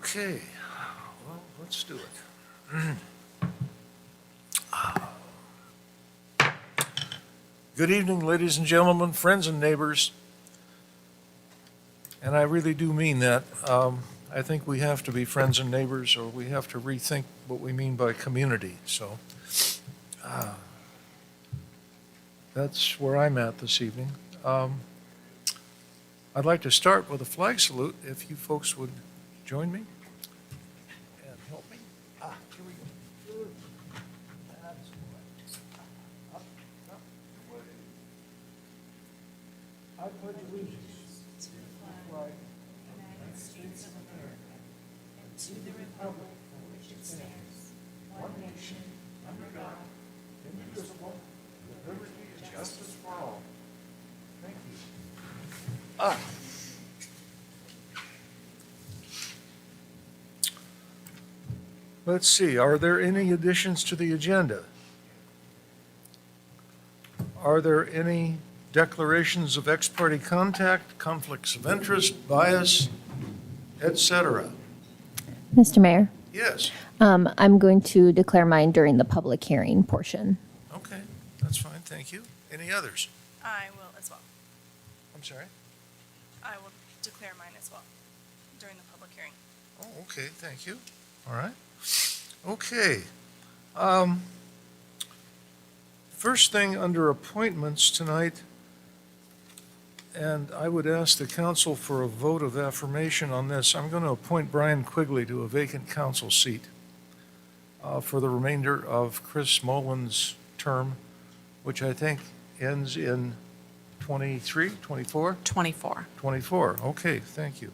Okay, well, let's do it. Good evening, ladies and gentlemen, friends and neighbors. And I really do mean that. I think we have to be friends and neighbors, or we have to rethink what we mean by community. So that's where I'm at this evening. I'd like to start with a flag salute, if you folks would join me and help me. Here we go. That's right. Up, away. I pledge allegiance to the flag of the United States of America and to the republic for which it stands, one nation, under God, indivisible, with liberty and justice for all. Thank you. Let's see, are there any additions to the agenda? Are there any declarations of ex parte contact, conflicts of interest, bias, etc.? Mr. Mayor, Yes, I'm going to declare mine during the public hearing portion. okay, that's fine, thank you. Any others? I will as well. I'm sorry? I will declare mine as well during the public hearing. Oh, okay, thank you. All right. Okay. First thing under appointments tonight, and I would ask the council for a vote of affirmation on this. I'm going to appoint Brian Quigley to a vacant council seat for the remainder of Chris Mullen's term, which I think ends in 23, 24? 24. 24, okay, thank you.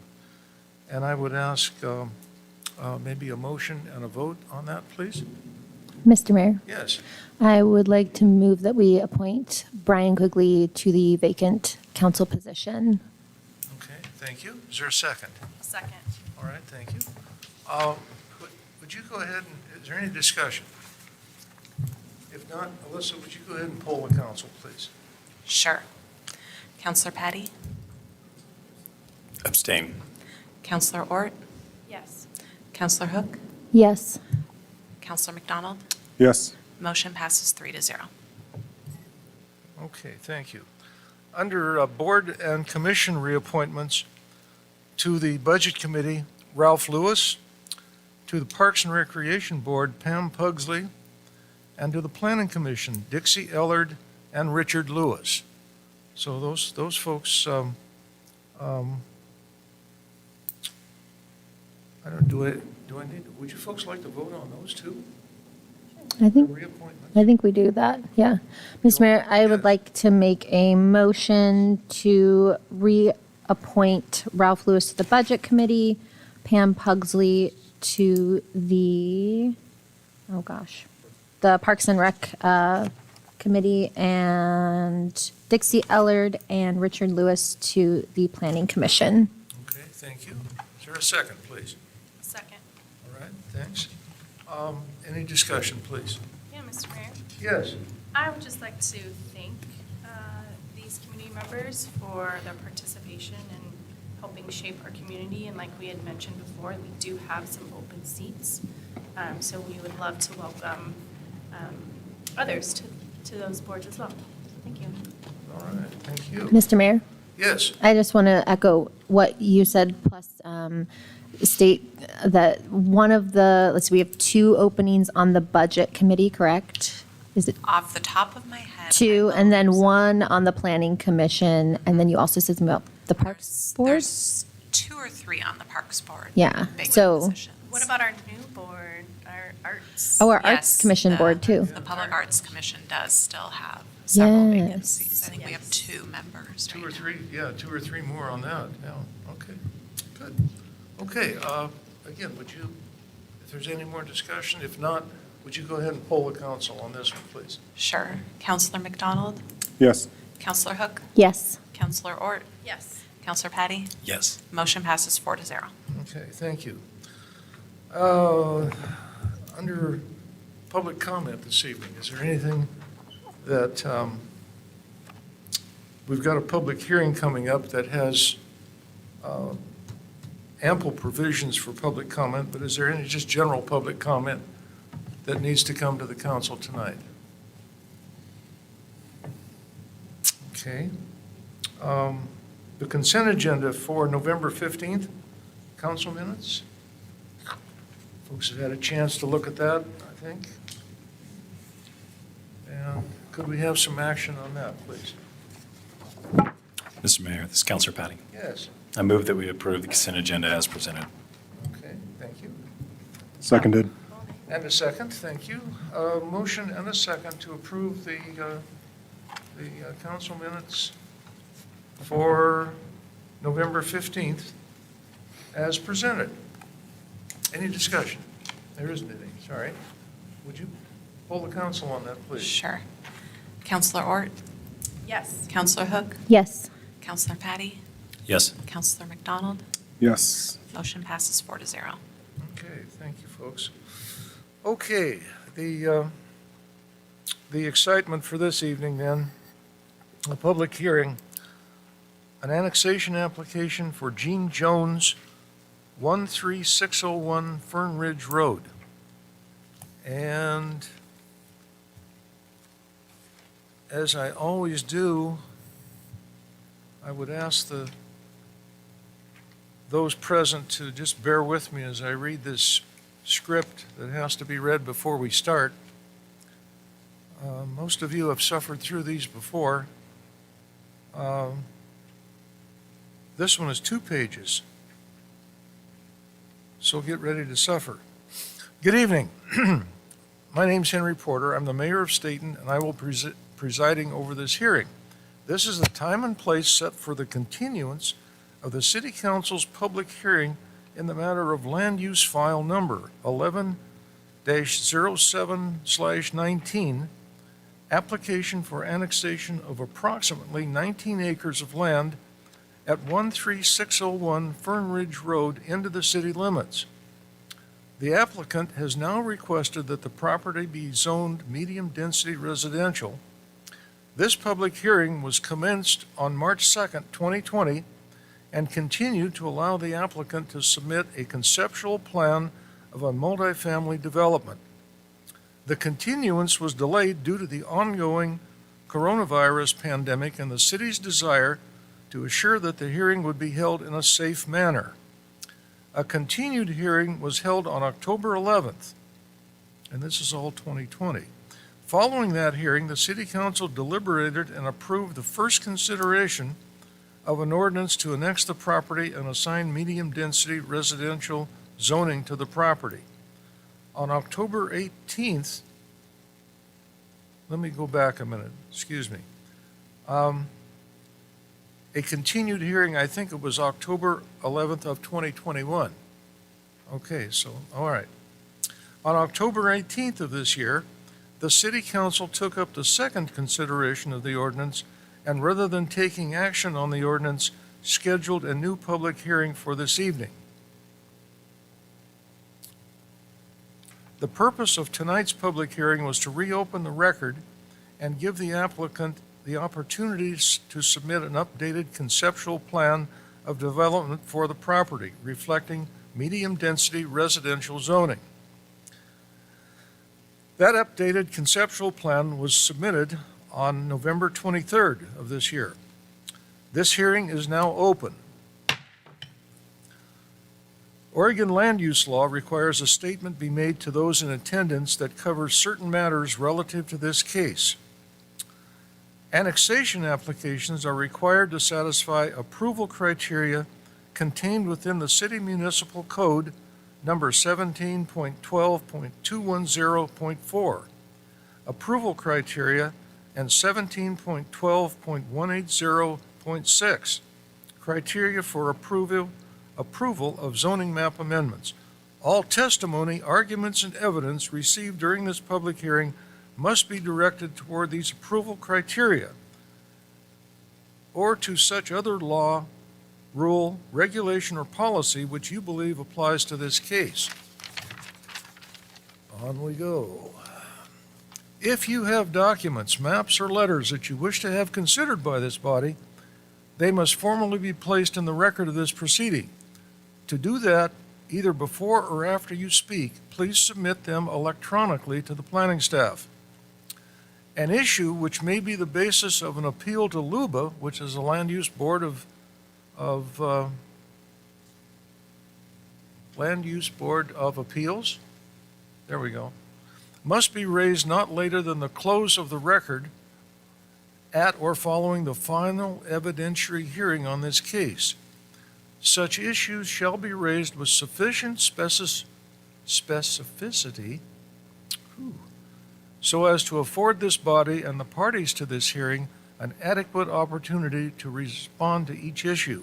And I would ask maybe a motion and a vote on that, please? Mr. Mayor, Yes, I would like to move that we appoint Brian Quigley to the vacant council position. okay, thank you. Is there a second? Second. All right, thank you. Would you go ahead and, is there any discussion? If not, Alyssa, would you go ahead and poll the council, please? Sure. Counselor Patty? Abstain. Counselor Ort? Yes. Counselor Hook? Yes. Counselor McDonald? Yes. Motion passes 3-0. Okay, thank you. Under board and commission reappointments, to the Budget Committee, Ralph Lewis, to the Parks and Recreation Board, Pam Pugsley, and to the Planning Commission, Dixie Ellard and Richard Lewis. So those folks, I don't, do I need, would you folks like to vote on those two? I think Reappointments? we do that, yeah. Mr. Mayor, I would Yes. like to make a motion to reappoint Ralph Lewis to the Budget Committee, Pam Pugsley to the, the Parks and Rec Committee, and Dixie Ellard and Richard Lewis to the Planning Commission. Okay, thank you. Is there a second, please? Second. All right, thanks. Any discussion, please? Yeah, Mr. Mayor. Yes. I would just like to thank these community members for their participation in helping shape our community. And like we had mentioned before, we do have some open seats. So we would love to welcome others to those boards as well. Thank you. All right, thank you. Mr. Mayor? Yes, I just want to echo what you said, plus state that one of the, let's see, we have 2 openings on the Budget Committee, correct? Is it Off the top of my head. 2, I and then believe so. 1 on the Planning Commission, and then you also said something about the Parks Board? There's 2 or 3 on the Parks Board. Yeah, Vacant so- positions. What about our new board, our arts? Oh, our Arts Yes, Commission the- Board, too. The Public Arts Commission does still have several Yes. vacancies. I think we have 2 members two right or now. three, yeah, 2 or 3 more on that, yeah, okay, good. Okay, again, would you, if there's any more discussion, if not, would you go ahead and poll the council on this one, please? Sure. Counselor McDonald? Yes. Counselor Hook? Yes. Counselor Ort? Yes. Counselor Patty? Yes. Motion passes 4-0. Okay, thank you. Under public comment this evening, is there anything that, we've got a public hearing coming up that has ample provisions for public comment, but is there any just general public comment that needs to come to the council tonight? Okay. The consent agenda for November 15th, council minutes. Folks have had a chance to look at that, I think. And could we have some action on that, please? Mr. Mayor, this is Councilor Patty. Yes. I move that we approve the consent agenda as presented. Okay, thank you. Seconded. And a second, thank you. Motion and a second to approve the council minutes for November 15th as presented. Any discussion? There isn't any, sorry. Would you poll the council on that, please? Sure. Counselor Ort, Yes. Counselor Hook, Yes. Counselor Patty, Yes. Counselor McDonald. Yes. Motion passes 4-0. Okay, thank you, folks. Okay, the excitement for this evening then, a public hearing, an annexation application for Gene Jones, 13601 Fern Ridge Road. And as I always do, I would ask those present to just bear with me as I read this script that has to be read before we start. Most of you have suffered through these before. This one is 2 pages, so get ready to suffer. Good evening. My name's Henry Porter. I'm the mayor of Stayton, and I will be presiding over this hearing. This is the time and place set for the continuance of the City Council's public hearing in the matter of land use file number 11-07/19, application for annexation of approximately 19 acres of land at 13601 Fern Ridge Road into the city limits. The applicant has now requested that the property be zoned medium-density residential. This public hearing was commenced on March 2nd, 2020, and continued to allow the applicant to submit a conceptual plan of a multifamily development. The continuance was delayed due to the ongoing coronavirus pandemic and the city's desire to assure that the hearing would be held in a safe manner. A continued hearing was held on October 11th, and this is all 2020. Following that hearing, the City Council deliberated and approved the first consideration of an ordinance to annex the property and assign medium-density residential zoning to the property. On October 18th, let me go back a minute, excuse me. A continued hearing, I think it was October 11th of 2021. Okay, so, all right. On October 18th of this year, the City Council took up the second consideration of the ordinance, and rather than taking action on the ordinance, scheduled a new public hearing for this evening. The purpose of tonight's public hearing was to reopen the record and give the applicant the opportunity to submit an updated conceptual plan of development for the property, reflecting medium-density residential zoning. That updated conceptual plan was submitted on November 23rd of this year. This hearing is now open. Oregon land use law requires a statement be made to those in attendance that covers certain matters relative to this case. Annexation applications are required to satisfy approval criteria contained within the City Municipal Code number 17.12.210.4, approval criteria, and 17.12.180.6, criteria for approval of zoning map amendments. All testimony, arguments, and evidence received during this public hearing must be directed toward these approval criteria or to such other law, rule, regulation, or policy which you believe applies to this case. On we go. If you have documents, maps, or letters that you wish to have considered by this body, they must formally be placed in the record of this proceeding. To do that, either before or after you speak, please submit them electronically to the planning staff. An issue which may be the basis of an appeal to LUBA, which is the Land Use Board of Land Use Board of Appeals, there we go, must be raised not later than the close of the record at or following the final evidentiary hearing on this case. Such issues shall be raised with sufficient specificity so as to afford this body and the parties to this hearing an adequate opportunity to respond to each issue.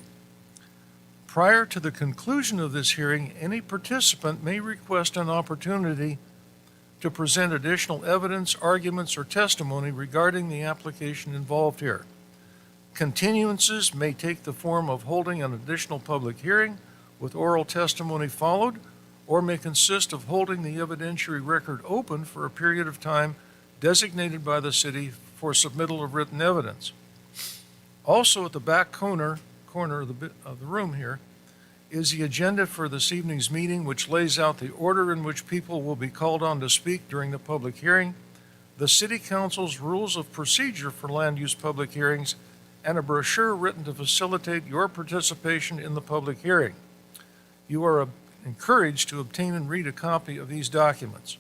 Prior to the conclusion of this hearing, any participant may request an opportunity to present additional evidence, arguments, or testimony regarding the application involved here. Continuances may take the form of holding an additional public hearing with oral testimony followed, or may consist of holding the evidentiary record open for a period of time designated by the city for submittal of written evidence. Also, at the back corner of the room here is the agenda for this evening's meeting, which lays out the order in which people will be called on to speak during the public hearing, the City Council's rules of procedure for land use public hearings, and a brochure written to facilitate your participation in the public hearing. You are encouraged to obtain and read a copy of these documents.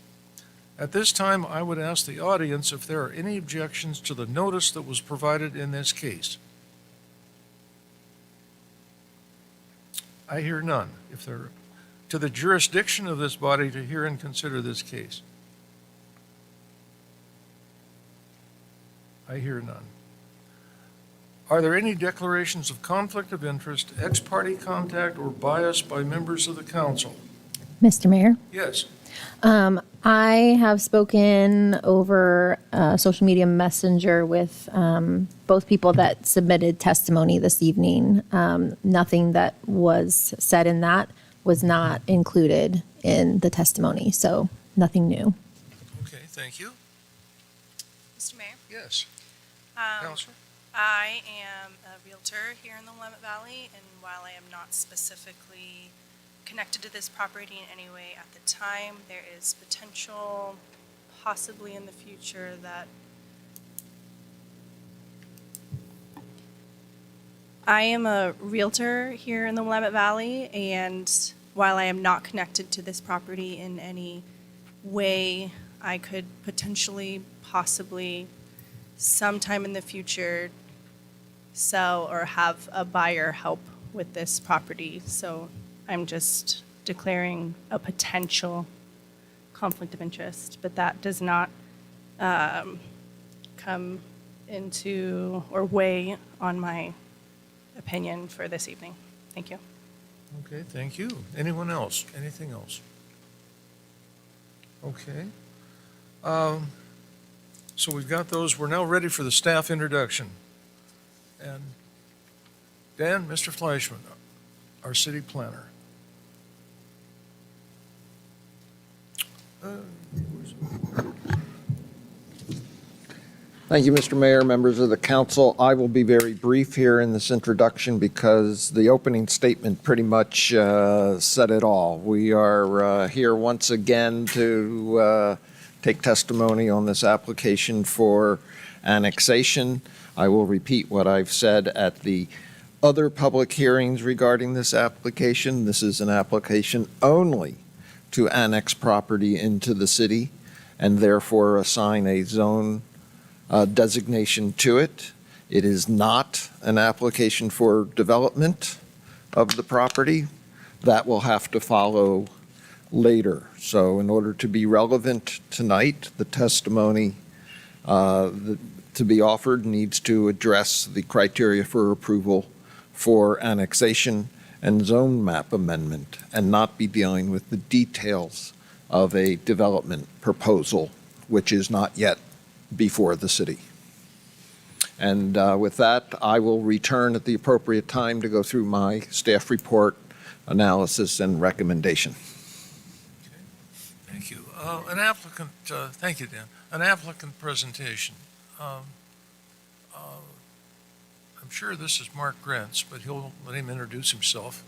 At this time, I would ask the audience if there are any objections to the notice that was provided in this case. I hear none. If there, to the jurisdiction of this body to hear and consider this case. I hear none. Are there any declarations of conflict of interest, ex parte contact, or bias by members of the council? Mr. Mayor? Yes. I have spoken over social media messenger with both people that submitted testimony this evening. Nothing that was said in that was not included in the testimony, so nothing new. Okay, thank you. Mr. Mayor? Yes. Um, Counselor? I am a realtor here in the Willamette Valley, and while I am not specifically connected to this property in any way at the time, there is potential, possibly in the future, that I am a realtor here in the Willamette Valley, and while I am not connected to this property in any way, I could potentially, possibly, sometime in the future, sell or have a buyer help with this property. So I'm just declaring a potential conflict of interest, but that does not come into or weigh on my opinion for this evening. Thank you. Okay, thank you. Anyone else? Anything else? Okay. So we've got those. We're now ready for the staff introduction. And Dan, Mr. Fleischman, our city planner. Thank you, Mr. Mayor, members of the council. I will be very brief here in this introduction because the opening statement pretty much said it all. We are here once again to take testimony on this application for annexation. I will repeat what I've said at the other public hearings regarding this application. This is an application only to annex property into the city and therefore assign a zone designation to it. It is not an application for development of the property. That will have to follow later. So in order to be relevant tonight, the testimony to be offered needs to address the criteria for approval for annexation and zone map amendment and not be dealing with the details of a development proposal, which is not yet before the city. And with that, I will return at the appropriate time to go through my staff report, analysis, and recommendation. Thank you. An applicant, thank you, Dan. An applicant presentation. I'm sure this is Mark Grantz, but let him introduce himself.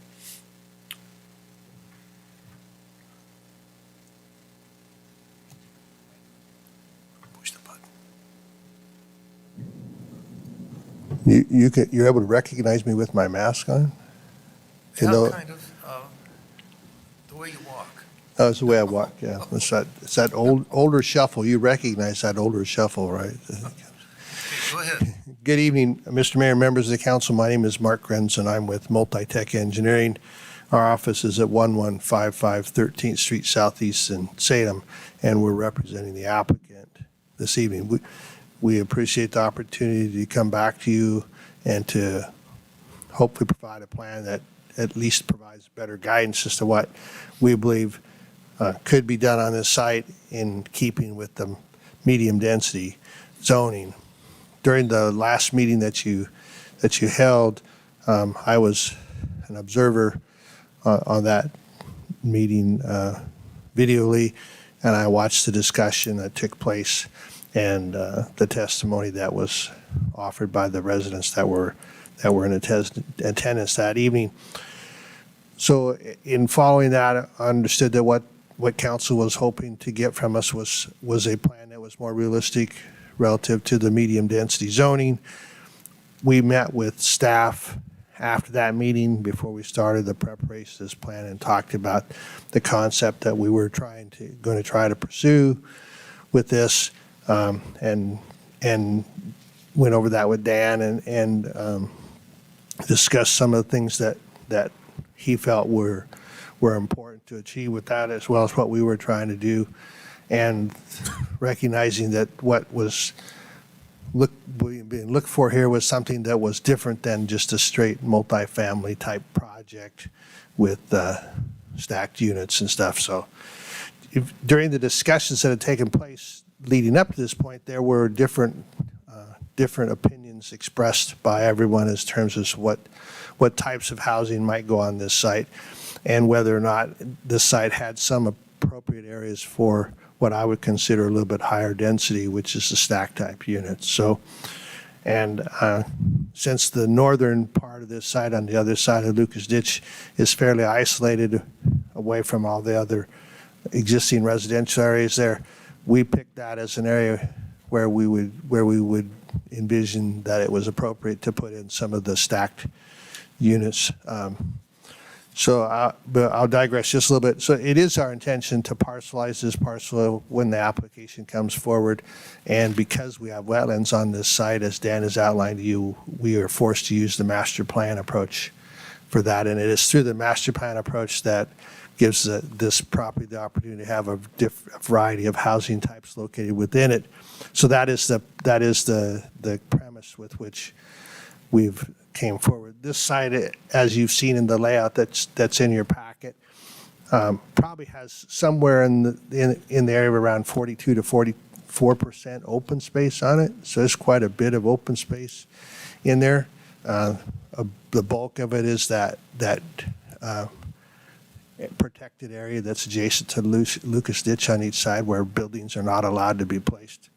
You're able to recognize me with my mask on? You Yeah, know, kind of, the way you walk. oh, it's the way I walk, yeah. It's that older shuffle. You recognize that older shuffle, right? Okay, go ahead. Good evening, Mr. Mayor, members of the council. My name is Mark Grenz, I'm with Multitech Engineering. Our office is at 1155 13th Street Southeast in Stayton, and we're representing the applicant this evening. We appreciate the opportunity to come back to you and to hopefully provide a plan that at least provides better guidance as to what we believe could be done on this site in keeping with the medium density zoning. During the last meeting that you held, I was an observer on that meeting videoly, and I watched the discussion that took place and the testimony that was offered by the residents that were in attendance that evening. So in following that, I understood that what council was hoping to get from us was a plan that was more realistic relative to the medium density zoning. We met with staff after that meeting before we started the preparation of this plan and talked about the concept that we were going to try to pursue with this, and went over that with Dan and discussed some of the things that he felt were important to achieve with that, as well as what we were trying to do, and recognizing that what was being looked for here was something that was different than just a straight multifamily type project with stacked units and stuff. So during the discussions that had taken place leading up to this point, there were different opinions expressed by everyone in terms of what types of housing might go on this site, and whether or not this site had some appropriate areas for what I would consider a little bit higher density, which is the stack type units. So, and since the northern part of this site on the other side of Lucas Ditch is fairly isolated away from all the other existing residential areas there, we picked that as an area where we would envision that it was appropriate to put in some of the stacked units. But I'll digress just a little bit. So it is our intention to parcelize this parcel when the application comes forward. And because we have wetlands on this site, as Dan has outlined to you, we are forced to use the master plan approach for that. And it is through the master plan approach that gives this property the opportunity to have a variety of housing types located within it. So that is the premise with which we've came forward. This site, as you've seen in the layout that's in your packet, probably has somewhere in the area of around 42 to 44% open space on it. So there's quite a bit of open space in there. The bulk of it is that protected area that's adjacent to Lucas Ditch on each side, where buildings are not allowed to be placed.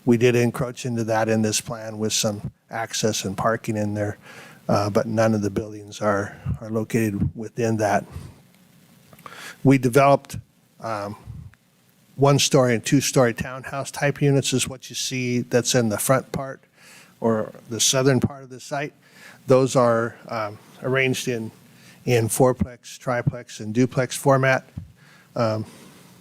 We did encroach into that in this plan with some access and parking in there, but none of the buildings are located within that. We developed one-story and two-story townhouse type units is what you see that's in the front part or the southern part of the site. Those are arranged in fourplex, triplex, and duplex format.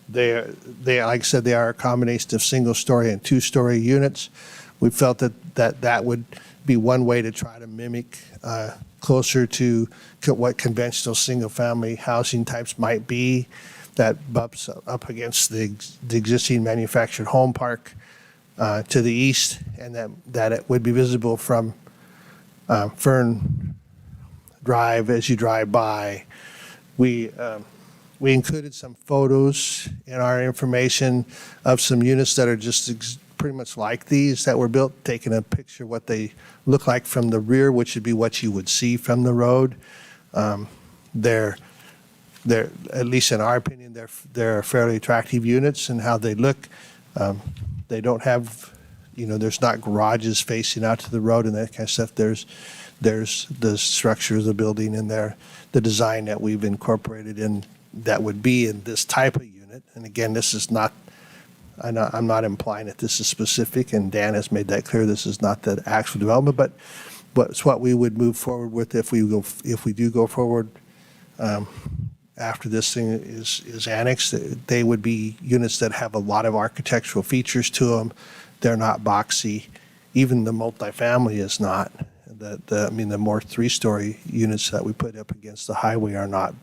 They, like I said, they are a combination of single-story and two-story units. We felt that would be one way to try to mimic closer to what conventional single-family housing types might be, that bumps up against the existing manufactured home park to the east, and that it would be visible from Fern Drive as you drive by. We included some photos in our information of some units that are just pretty much like these that were built, taking a picture of what they look like from the rear, which would be what you would see from the road. They're at least in our opinion, they're fairly attractive units in how they look. They don't have, there's not garages facing out to the road and that kind of stuff. There's the structure of the building in there, the design that we've incorporated in that would be in this type of unit. And again, this is not, I'm not implying that this is specific, and Dan has made that clear, this is not the actual development, what we would move forward with if we do go forward after this thing is annexed. They would be units that have a lot of architectural features to them. They're not boxy. Even the multifamily is not. I mean, the more three-story units that we put up against the highway are not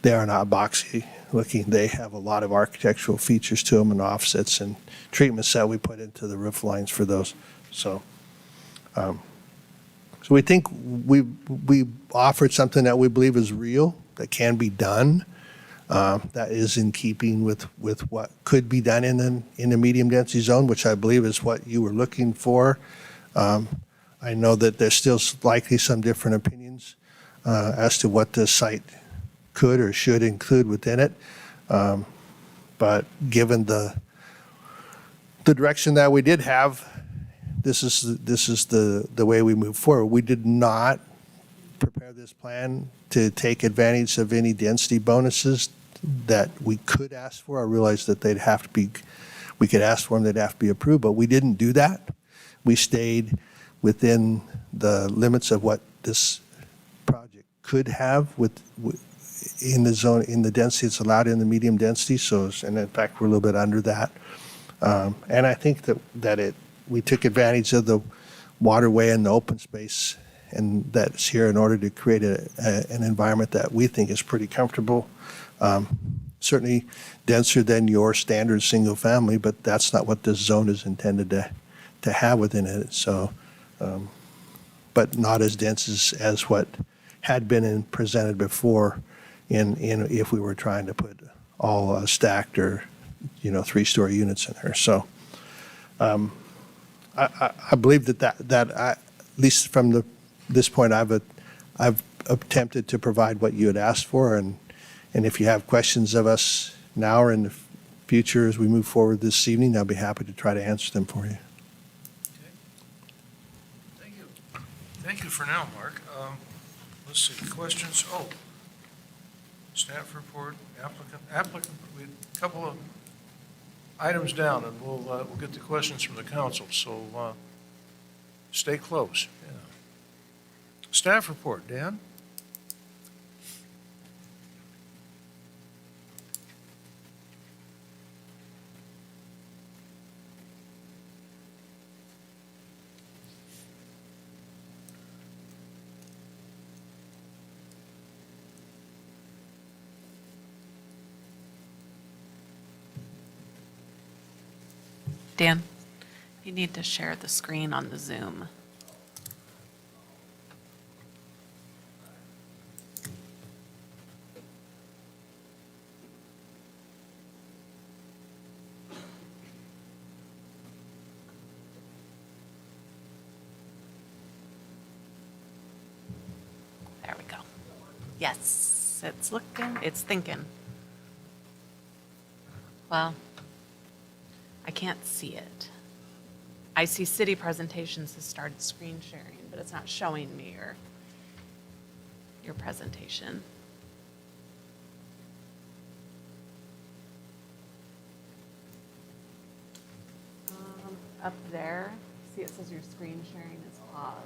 boxy looking. They have a lot of architectural features to them and offsets and treatments that we put into the roof lines for those. So we think we offered something that we believe is real, that can be done, that is in keeping with what could be done in the medium density zone, which I believe is what you were looking for. I know that there's still likely some different opinions as to what this site could or should include within it. But given the direction that we did have, this is the way we move forward. We did not prepare this plan to take advantage of any density bonuses that we could ask for. I realize that we could ask for them, they'd have to be approved, but we didn't do that. We stayed within the limits of what this project could have in the zone, in the density that's allowed in the medium density. And in fact, we're a little bit under that. And I think that we took advantage of the waterway and the open space and that's here in order to create an environment that we think is pretty comfortable. Certainly denser than your standard single family, but that's not what this zone is intended to have within it. So, but not as dense as what had been presented before if we were trying to put all stacked or, three-story units in there. So I believe that at least from this point, I've attempted to provide what you had asked for, and if you have questions of us now or in the future as we move forward this evening, I'll be happy to try to answer them for you. Thank you. Thank you for now, Mark. Let's see, questions? Oh, staff report, applicant, a couple of items down, and we'll get the questions from the council, so stay close. Yeah. Staff report, Dan? Dan, you need to share the screen on the Zoom. There we go. Yes, it's thinking. Well, I can't see it. I see city presentations has started screen sharing, but it's not showing me your presentation. Up there, see it says your screen sharing is paused.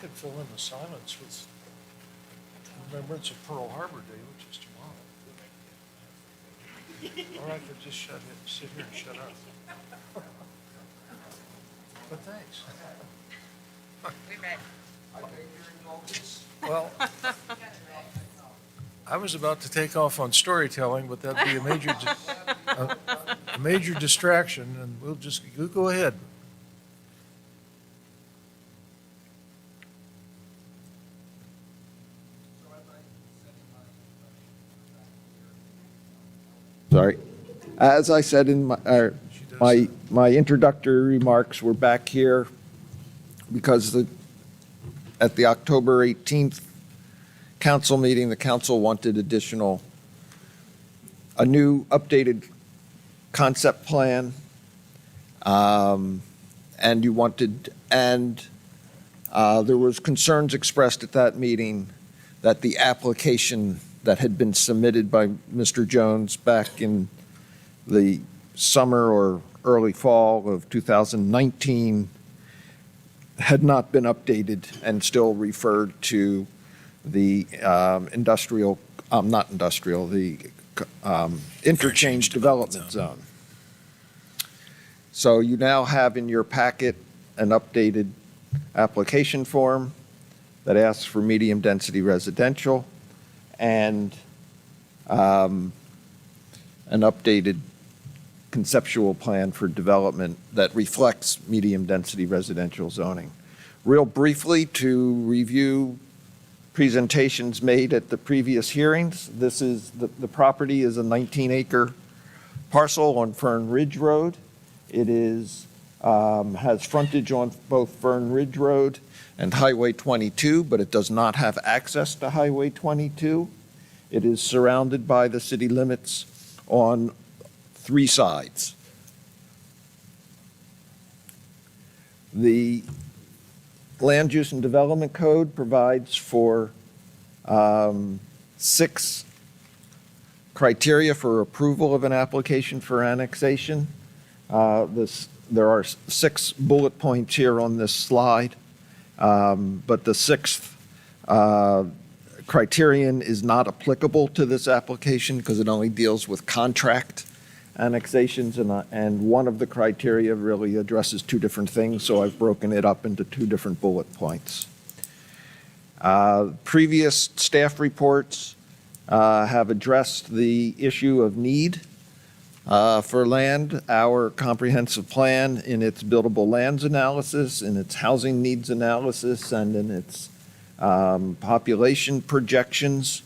could fill in the silence with remembrance of Pearl Harbor Day, which is tomorrow. Or I could just sit here and shut up. But thanks. Well, I was about to take off on storytelling, but that'd be a major distraction, and you go ahead. Sorry. As I said in my introductory remarks, we're back here because at the October 18th council meeting, the council wanted a new updated concept plan. And there was concerns expressed at that meeting that the application that had been submitted by Mr. Jones back in the summer or early fall of 2019 had not been updated and still referred to the interchange development zone. So you now have in your packet an updated application form that asks for medium-density residential and an updated conceptual plan for development that reflects medium-density residential zoning. Real briefly, to review presentations made at the previous hearings, this is the property is a 19-acre parcel on Fern Ridge Road. It has frontage on both Fern Ridge Road and Highway 22, but it does not have access to Highway 22. It is surrounded by the city limits on 3 sides. The Land Use and Development Code provides for 6 criteria for approval of an application for annexation. There are 6 bullet points here on this slide, but the 6th criterion is not applicable to this application because it only deals with contract annexations, and one of the criteria really addresses 2 different things, so I've broken it up into 2 different bullet points. Previous staff reports have addressed the issue of need for land. Our comprehensive plan in its buildable lands analysis, in its housing needs analysis, and in its population projections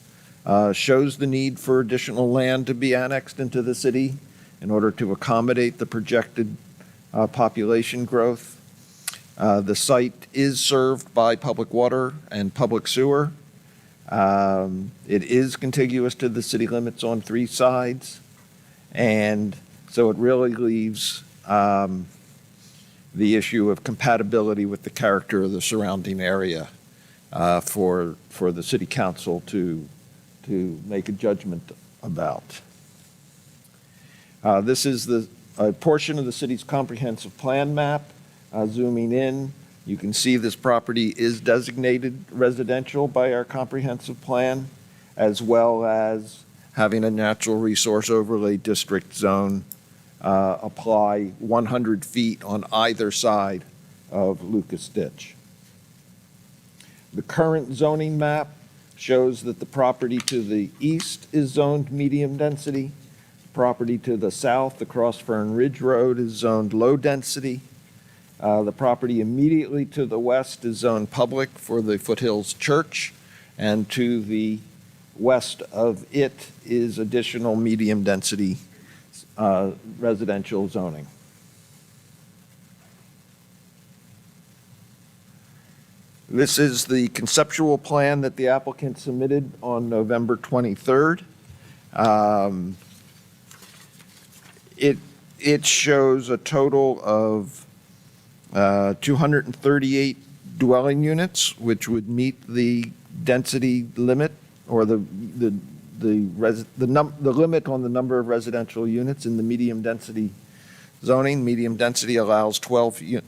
shows the need for additional land to be annexed into the city in order to accommodate the projected population growth. The site is served by public water and public sewer. It is contiguous to the city limits on 3 sides. And so it really leaves the issue of compatibility with the character of the surrounding area for the city council to make a judgment about. This is a portion of the city's comprehensive plan map. Zooming in, you can see this property is designated residential by our comprehensive plan, as well as having a natural resource overlay district zone apply 100 feet on either side of Lucas Ditch. The current zoning map shows that the property to the east is zoned medium density. Property to the south across Fern Ridge Road is zoned low density. The property immediately to the west is zoned public for the Foothills Church, and to the west of it is additional medium density residential zoning. This is the conceptual plan that the applicant submitted on November 23rd. It shows a total of 238 dwelling units, which would meet the density limit or the limit on the number of residential units in the medium density zoning. Medium density allows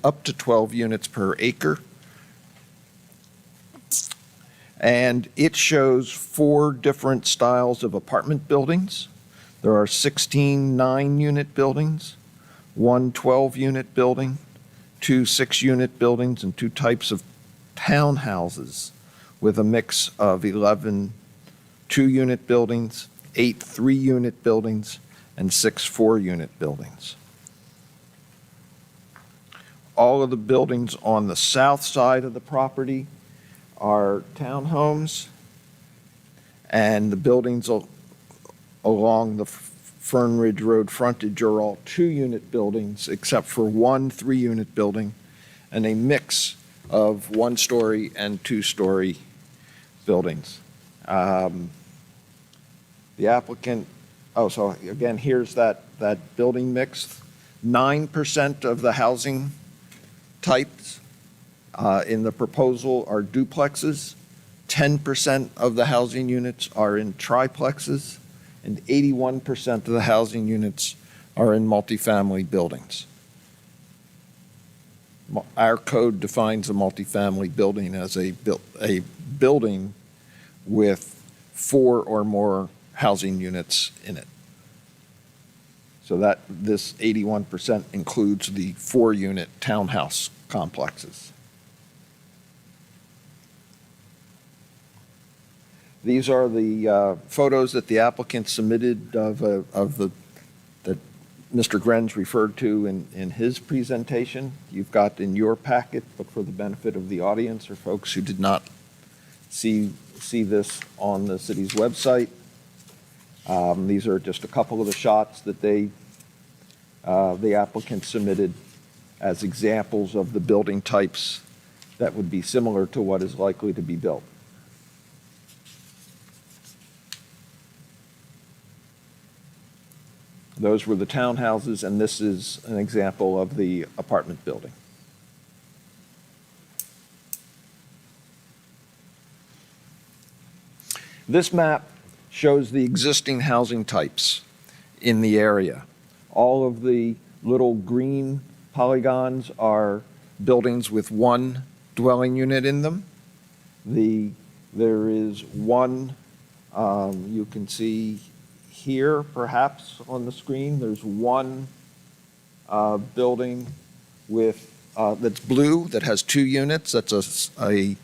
up to 12 units per acre. And it shows 4 different styles of apartment buildings. There are 16 9-unit buildings, 1 12-unit building, 2 6-unit buildings, and 2 types of townhouses with a mix of 11 2-unit buildings, 8 3-unit buildings, and 6 4-unit buildings. All of the buildings on the south side of the property are townhomes, and the buildings along the Fern Ridge Road frontage are all 2-unit buildings, except for 1 3-unit building, and a mix of 1-story and 2-story buildings. The applicant, so again, here's that building mix. 9% of the housing types in the proposal are duplexes, 10% of the housing units are in triplexes, and 81% of the housing units are in multifamily buildings. Our code defines a multifamily building as a building with 4 or more housing units in it. So that this 81% includes the 4-unit townhouse complexes. These are the photos that the applicant submitted of that Mr. Grenz referred to in his presentation. You've got in your packet, but for the benefit of the audience or folks who did not see this on the city's website, these are just a couple of the shots that the applicant submitted as examples of the building types that would be similar to what is likely to be built. Those were the townhouses, and this is an example of the apartment building. This map shows the existing housing types in the area. All of the little green polygons are buildings with 1 dwelling unit in them. There is one, you can see here perhaps on the screen, there's one building with that's blue that has 2 units. That's a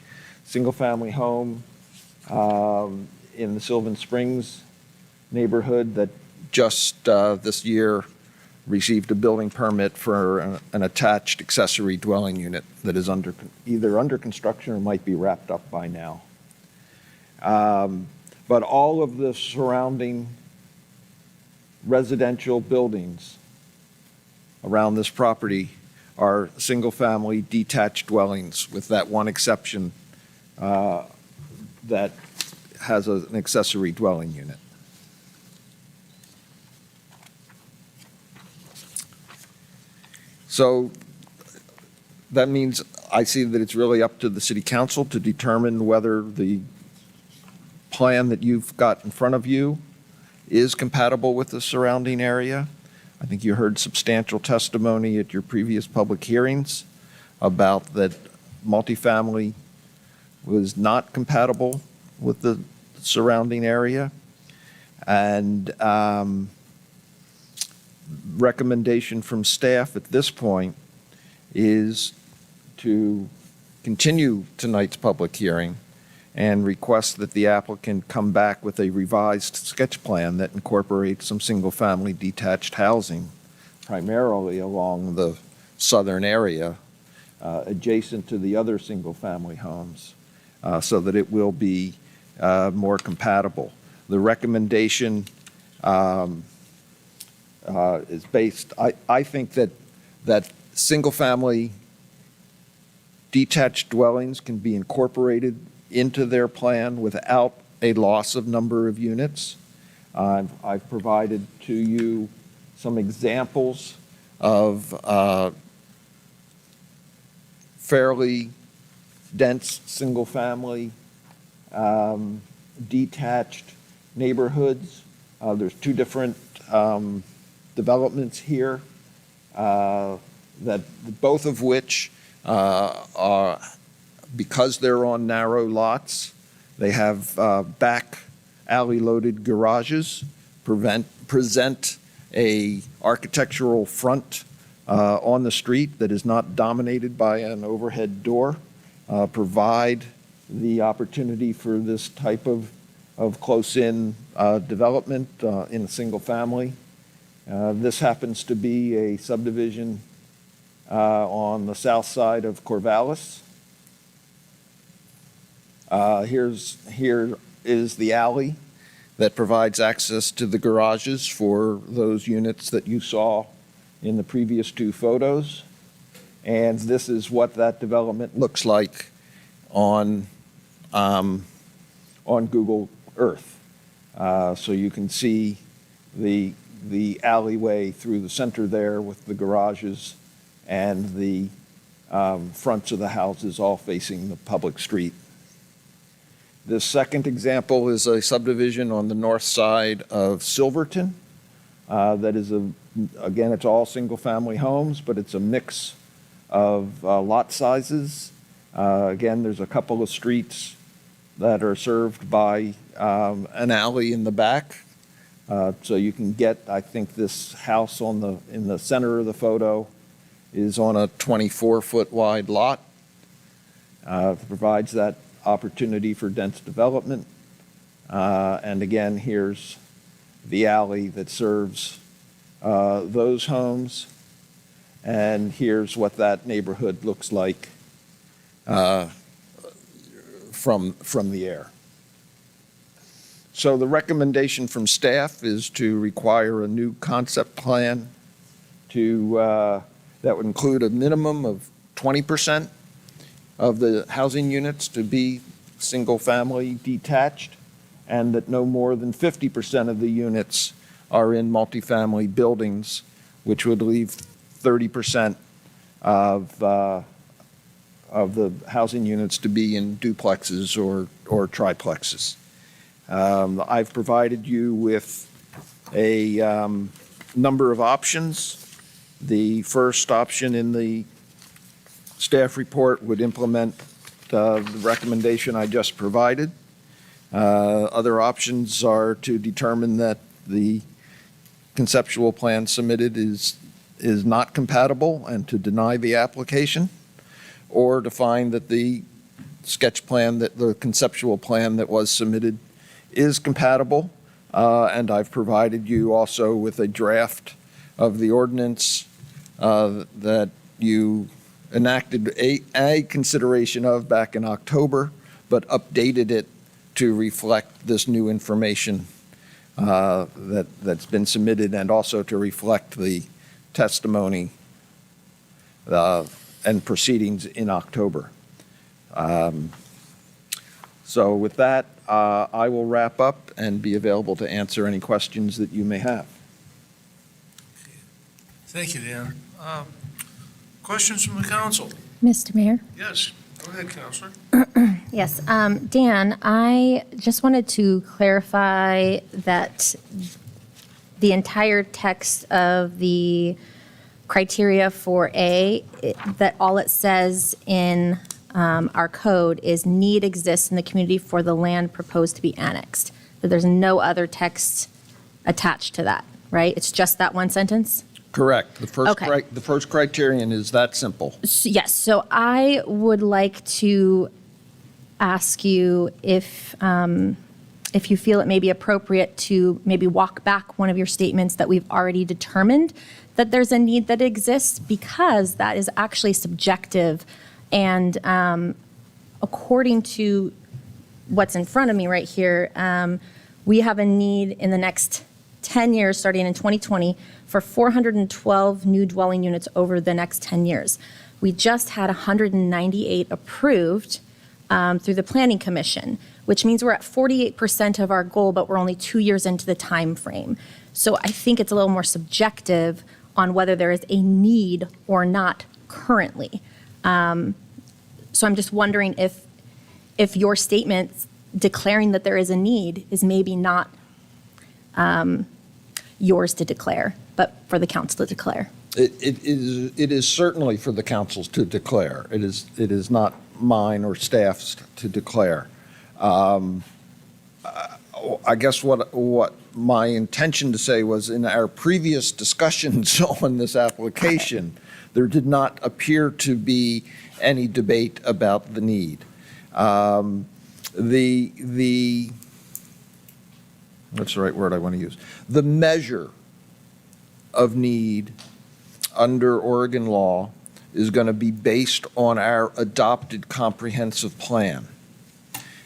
single-family home in the Sylvan Springs neighborhood that just this year received a building permit for an attached accessory dwelling unit that is either under construction or might be wrapped up by now. But all of the surrounding residential buildings around this property are single-family detached dwellings, with that one exception that has an accessory dwelling unit. So that means I see that it's really up to the city council to determine whether the plan that you've got in front of you is compatible with the surrounding area. I think you heard substantial testimony at your previous public hearings about that multifamily was not compatible with the surrounding area. And recommendation from staff at this point is to continue tonight's public hearing and request that the applicant come back with a revised sketch plan that incorporates some single-family detached housing, primarily along the southern area, adjacent to the other single-family homes, so that it will be more compatible. The recommendation is based, I think that single-family detached dwellings can be incorporated into their plan without a loss of number of units. I've provided to you some examples of fairly dense single-family detached neighborhoods. There's 2 different developments here, that both of which are, because they're on narrow lots, They have back alley-loaded garages, present a architectural front on the street that is not dominated by an overhead door, provide the opportunity for this type of close-in development in a single family. This happens to be a subdivision on the south side of Corvallis. Here is the alley that provides access to the garages for those units that you saw in the previous two photos. And this is what that development looks like on Google Earth. So you can see the alleyway through the center there with the garages and the fronts of the houses all facing the public street. This second example is a subdivision on the north side of Silverton. That is, again, it's all single-family homes, but it's a mix of lot sizes. Again, there's a couple of streets that are served by an alley in the back. So you can get, I think this house in the center of the photo is on a 24-foot wide lot. Provides that opportunity for dense development. And again, here's the alley that serves those homes. And here's what that neighborhood looks like from the air. So the recommendation from staff is to require a new concept plan that would include a minimum of 20% of the housing units to be single-family detached, and that no more than 50% of the units are in multifamily buildings, which would leave 30% of the housing units to be in duplexes or triplexes. I've provided you with a number of options. The first option in the staff report would implement the recommendation I just provided. Other options are to determine that the conceptual plan submitted is not compatible and to deny the application, or to find that the sketch plan, that the conceptual plan that was submitted is compatible. And I've provided you also with a draft of the ordinance that you enacted a consideration of back in October, but updated it to reflect this new information that's been submitted, and also to reflect the testimony and proceedings in October. So with that, I will wrap up and be available to answer any questions that you may have. Thank you, Dan. Questions from the council? Mr. Mayor? Yes, go ahead, Counselor. Yes, Dan, I just wanted to clarify that the entire text of the criteria for A, that all it says in our code is need exists in the community for the land proposed to be annexed. That there's no other text attached to that, right? It's just that one sentence? Correct. The Okay. first criterion is that simple. Yes, so I would like to ask you if you feel it may be appropriate to maybe walk back one of your statements that we've already determined that there's a need that exists, because that is actually subjective. And according to what's in front of me right here, we have a need in the next 10 years, starting in 2020, for 412 new dwelling units over the next 10 years. We just had 198 approved through the Planning Commission, which means we're at 48% of our goal, but we're only 2 years into the time frame. So I think it's a little more subjective on whether there is a need or not currently. So I'm just wondering if your statement declaring that there is a need is maybe not yours to declare, but for the council to declare. It is certainly for the councils to declare. It is not mine or staff's to declare. I guess what my intention to say was, in our previous discussions on this application, there did not appear to be any debate about the need. What's the right word I want to use? The measure of need under Oregon law is going to be based on our adopted comprehensive plan.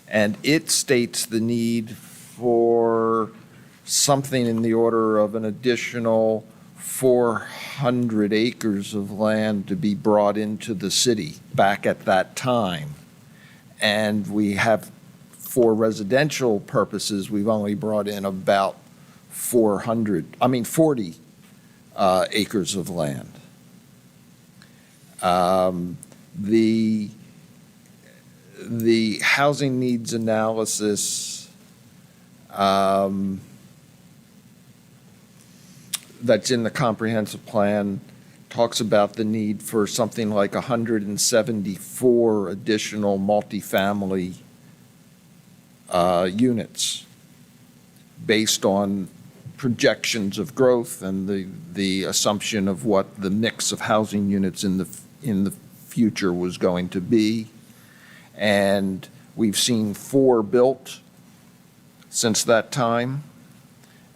And it states the need for something in the order of an additional 400 acres of land to be brought into the city back at that time. And we have, for residential purposes, we've only brought in about 40 acres of land. The housing needs analysis that's in the comprehensive plan talks about the need for something like 174 additional multifamily units based on projections of growth and the assumption of what the mix of housing units in the future was going to be. And we've seen 4 built since that time,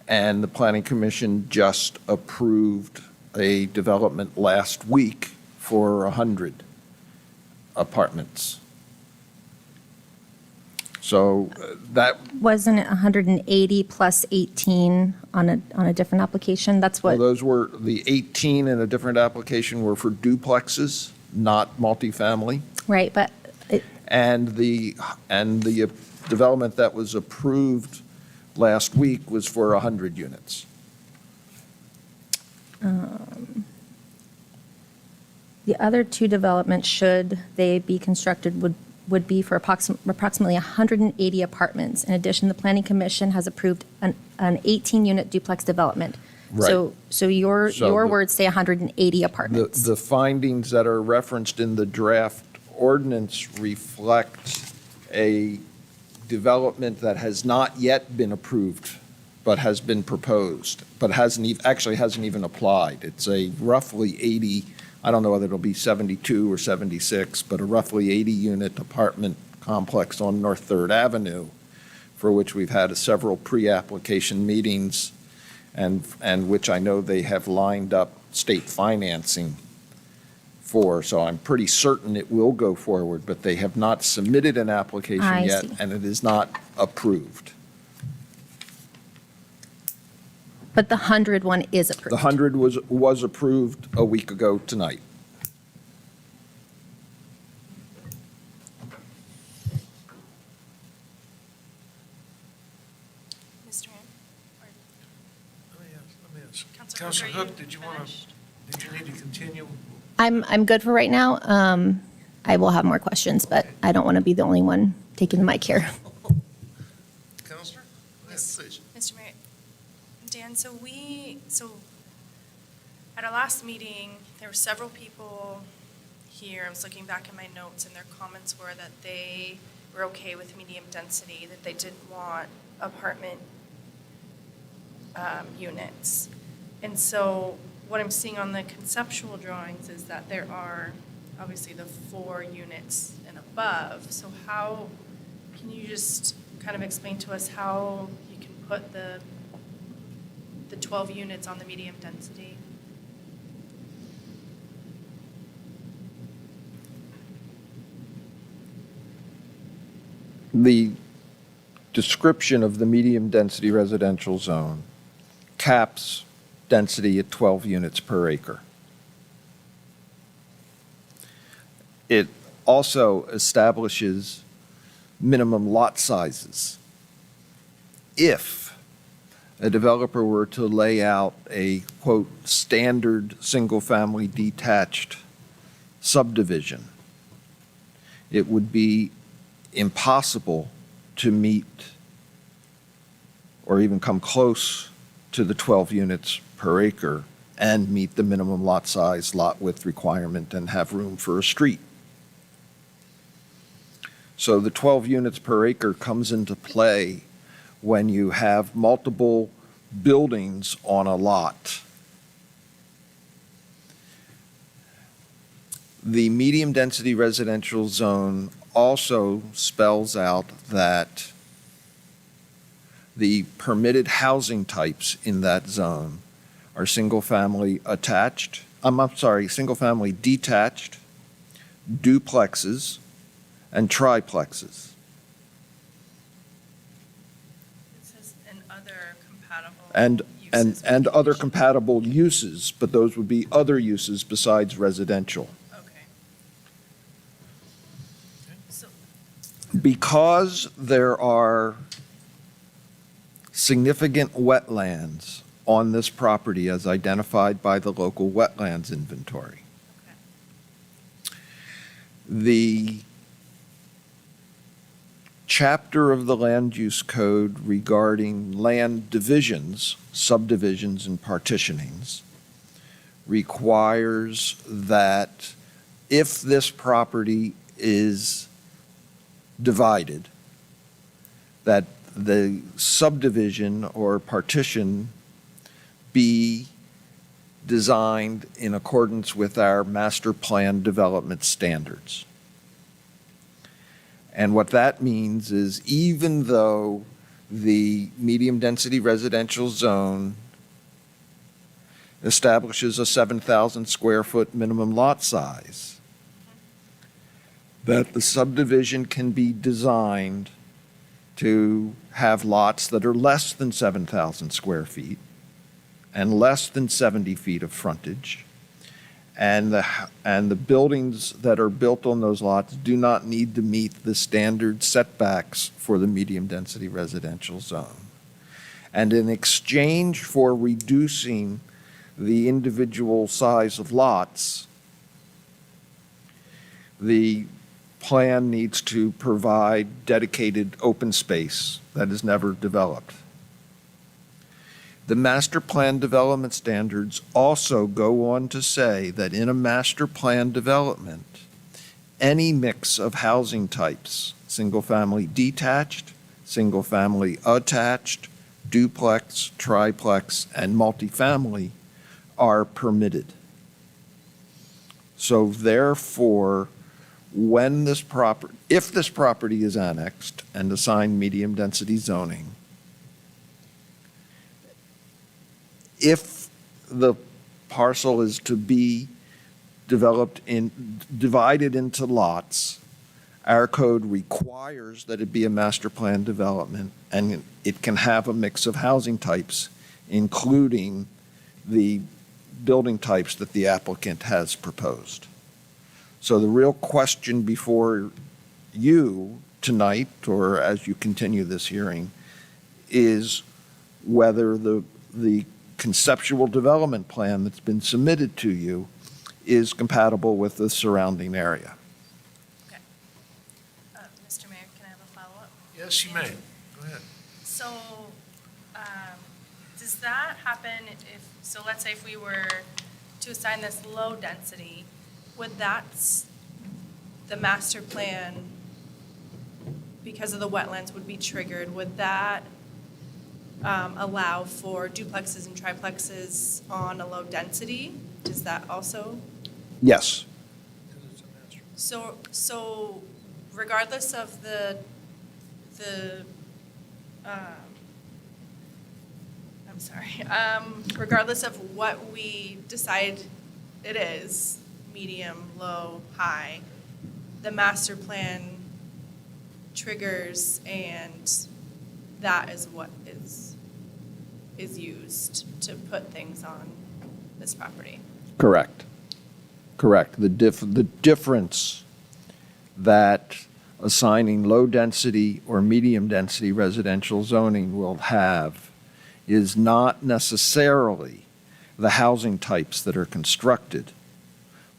and the Planning Commission just approved a development last week for 100 apartments. So that, Wasn't it 180 plus 18 on a different application? That's well, what, those were, the 18 in a different application were for duplexes, not multifamily. right, but And the development that was approved last week was for 100 units. the other 2 developments, should they be constructed, would be for approximately 180 apartments. In addition, the Planning Commission has approved an 18-unit duplex development. Right. So your So the- words say 180 apartments. The findings that are referenced in the draft ordinance reflect a development that has not yet been approved, but has been proposed, but actually hasn't even applied. It's a roughly 80, I don't know whether it'll be 72 or 76, but a roughly 80-unit apartment complex on North Third Avenue, for which we've had several pre-application meetings, and which I know they have lined up state financing for, so I'm pretty certain it will go forward, but they have not submitted an application I yet, see. and it is not approved. But the 100 one is approved. The 100 was approved a week ago tonight. Mr. Mayor? Or Let me ask. Counselor Counselor Hook, are Hook, you did you want finished? to, did you need to continue? I'm good for right now. I will have more questions, but I don't want to be the only one taking the mic here. Counselor? Yes. Please. Mr. Mayor, Dan, so at our last meeting, there were several people here, I was looking back at my notes, and their comments were that they were okay with medium density, that they didn't want apartment units. And so what I'm seeing on the conceptual drawings is that there are obviously the 4 units and above. So how, can you just kind of explain to us how you can put the 12 units on the medium density? The description of the medium-density residential zone caps density at 12 units per acre. It also establishes minimum lot sizes. If a developer were to lay out a, quote, standard single-family detached subdivision, it would be impossible to meet or even come close to the 12 units per acre and meet the minimum lot size, lot width requirement, and have room for a street. So the 12 units per acre comes into play when you have multiple buildings on a lot. The medium-density residential zone also spells out that the permitted housing types in that zone are single-family attached, single-family detached, duplexes, and triplexes. It says and other compatible And uses with other conditions. compatible uses, but those would be other uses besides residential. Okay. So, Because there are significant wetlands on this property as identified by the local wetlands inventory, okay. the chapter of the land use code regarding land divisions, subdivisions, and partitionings requires that if this property is divided, that the subdivision or partition be designed in accordance with our master plan development standards. And what that means is even though the medium-density residential zone establishes a 7,000 square foot minimum lot size, that the subdivision can be designed to have lots that are less than 7,000 square feet and less than 70 feet of frontage. And the buildings that are built on those lots do not need to meet the standard setbacks for the medium-density residential zone. And in exchange for reducing the individual size of lots, the plan needs to provide dedicated open space that is never developed. The master plan development standards also go on to say that in a master plan development, any mix of housing types, single-family detached, single-family attached, duplex, triplex, and multifamily are permitted. So therefore, if this property is annexed and assigned medium-density zoning, if the parcel is to be divided into lots, our code requires that it be a master plan development, and it can have a mix of housing types, including the building types that the applicant has proposed. So the real question before you tonight, or as you continue this hearing, is whether the conceptual development plan that's been submitted to you is compatible with the surrounding area. Mr. Mayor, can I have a follow-up? Yes, you may. Go ahead. So, does that happen so let's say if we were to assign this low density, would the master plan, because of the wetlands, would be triggered? Would that allow for duplexes and triplexes on a low density? Does that also? Yes. So regardless of regardless of what we decide it is, medium, low, high, the master plan triggers and that is what is used to put things on this property. Correct. The difference that assigning low-density or medium-density residential zoning will have is not necessarily the housing types that are constructed,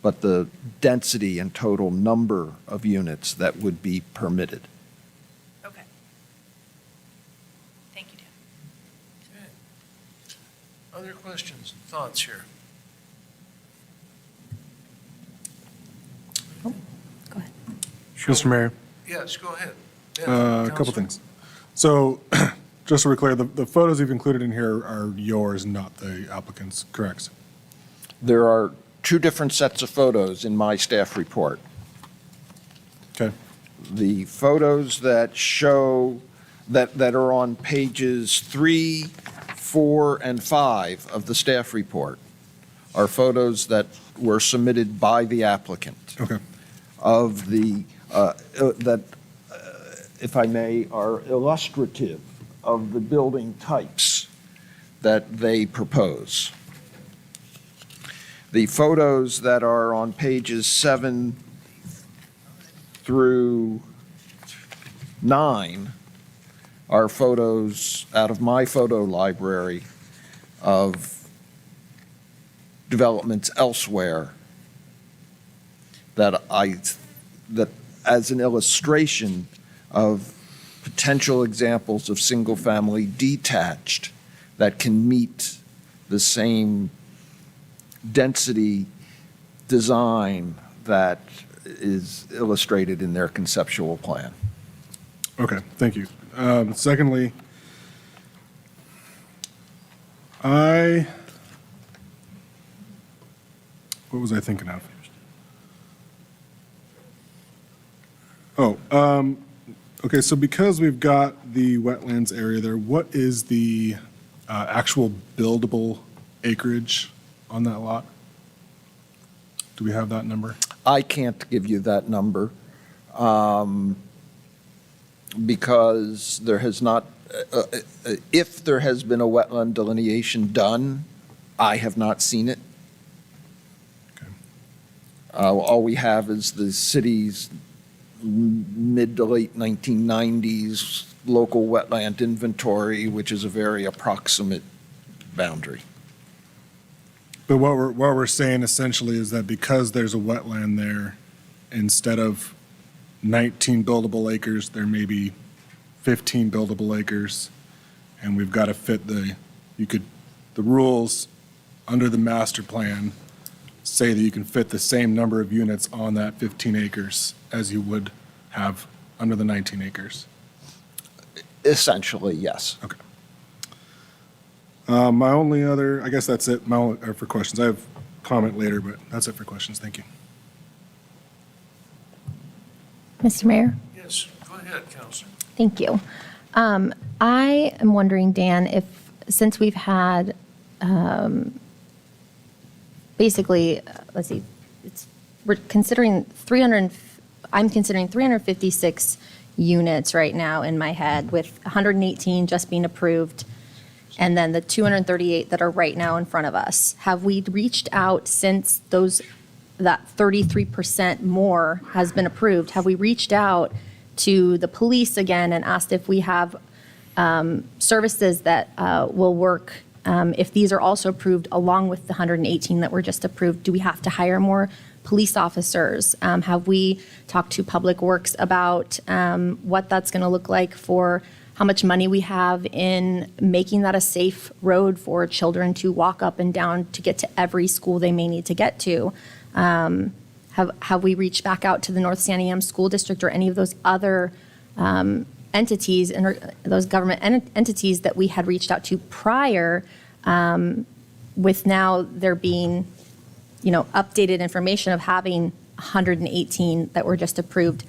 but the density and total number of units that would be permitted. Okay. Thank you, Dan. Okay. Other questions, thoughts here? Go ahead. Mr. Mayor, Yes, go ahead. A couple things. So, just so we're clear, the photos you've included in here are yours, not the applicant's, correct? There are two different sets of photos in my staff report. Okay. The photos that show, that are on pages 3, 4, and 5 of the staff report are photos that were submitted by the applicant Okay. of the, if I may, are illustrative of the building types that they propose. The photos that are on pages 7 through 9 are photos out of my photo library of developments elsewhere that as an illustration of potential examples of single-family detached that can meet the same density design that is illustrated in their conceptual plan. Okay, thank you. Secondly, what was I thinking of? Okay, so because we've got the wetlands area there, what is the actual buildable acreage on that lot? Do we have that number? I can't give you that number because there has not, if there has been a wetland delineation done, I have not seen it. Okay. All we have is the city's mid to late 1990s local wetland inventory, which is a very approximate boundary. But what we're saying essentially is that because there's a wetland there, instead of 19 buildable acres, there may be 15 buildable acres, and we've got to fit the rules under the master plan say that you can fit the same number of units on that 15 acres as you would have under the 19 acres. Essentially, yes. Okay. My only other, I guess that's it, for questions. I have comment later, but that's it for questions. Thank you. Mr. Mayor? Yes, go ahead, Counselor. Thank you. I am wondering, Dan, if, since we've had, basically, let's see, we're considering I'm considering 356 units right now in my head, with 118 just being approved, and then the 238 that are right now in front of us. Have we reached out since that 33% more has been approved? Have we reached out to the police again and asked if we have services that will work if these are also approved along with the 118 that were just approved? Do we have to hire more police officers? Have we talked to Public Works about what that's going to look like for how much money we have in making that a safe road for children to walk up and down to get to every school they may need to get to? Have we reached back out to the North San Am School District or any of those other entities and those government entities that we had reached out to prior, with now there being, updated information of having 118 that were just approved,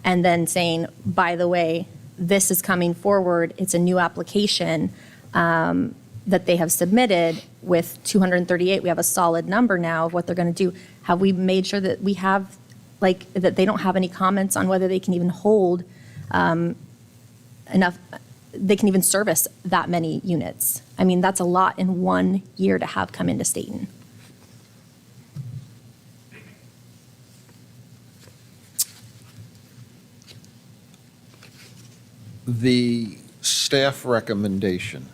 and then saying, by the way, this is coming forward, it's a new application that they have submitted with 238. We have a solid number now of what they're going to do. Have we made sure that we have, that they don't have any comments on whether they can even hold enough, they can even service that many units? I mean, that's a lot in 1 year to have come into Stayton. The staff recommendation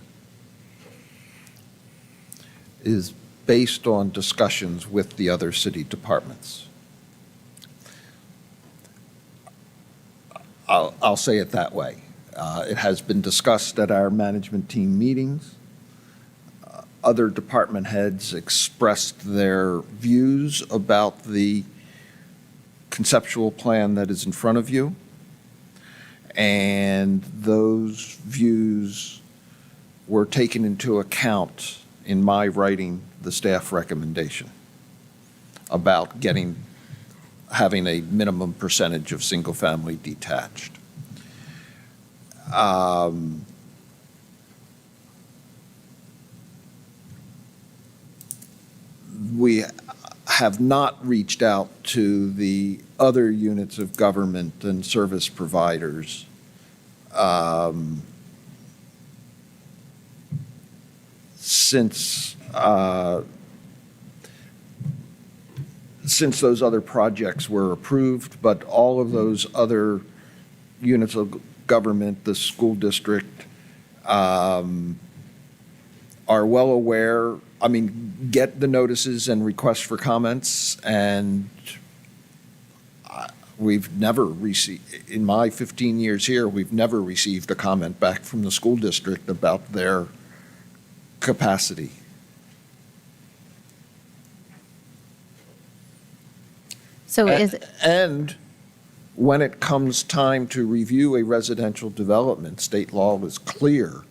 is based on discussions with the other city departments. I'll say it that way. It has been discussed at our management team meetings. Other department heads expressed their views about the conceptual plan that is in front of you. And those views were taken into account in my writing the staff recommendation about having a minimum percentage of single-family detached. We have not reached out to the other units of government and service providers since those other projects were approved, but all of those other units of government, the school district, are well aware, get the notices and requests for comments, and we've never received, in my 15 years here, we've never received a comment back from the school district about their capacity. So is, And when it comes time to review a residential development, state law is clear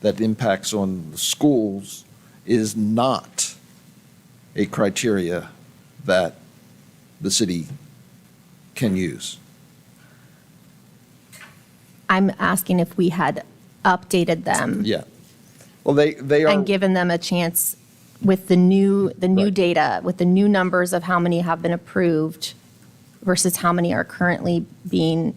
that impacts on the schools is not a criteria that the city can use. I'm asking if we had updated them Yeah. Well, they are. and given them a chance with the new Right. data, with the new numbers of how many have been approved versus how many are currently being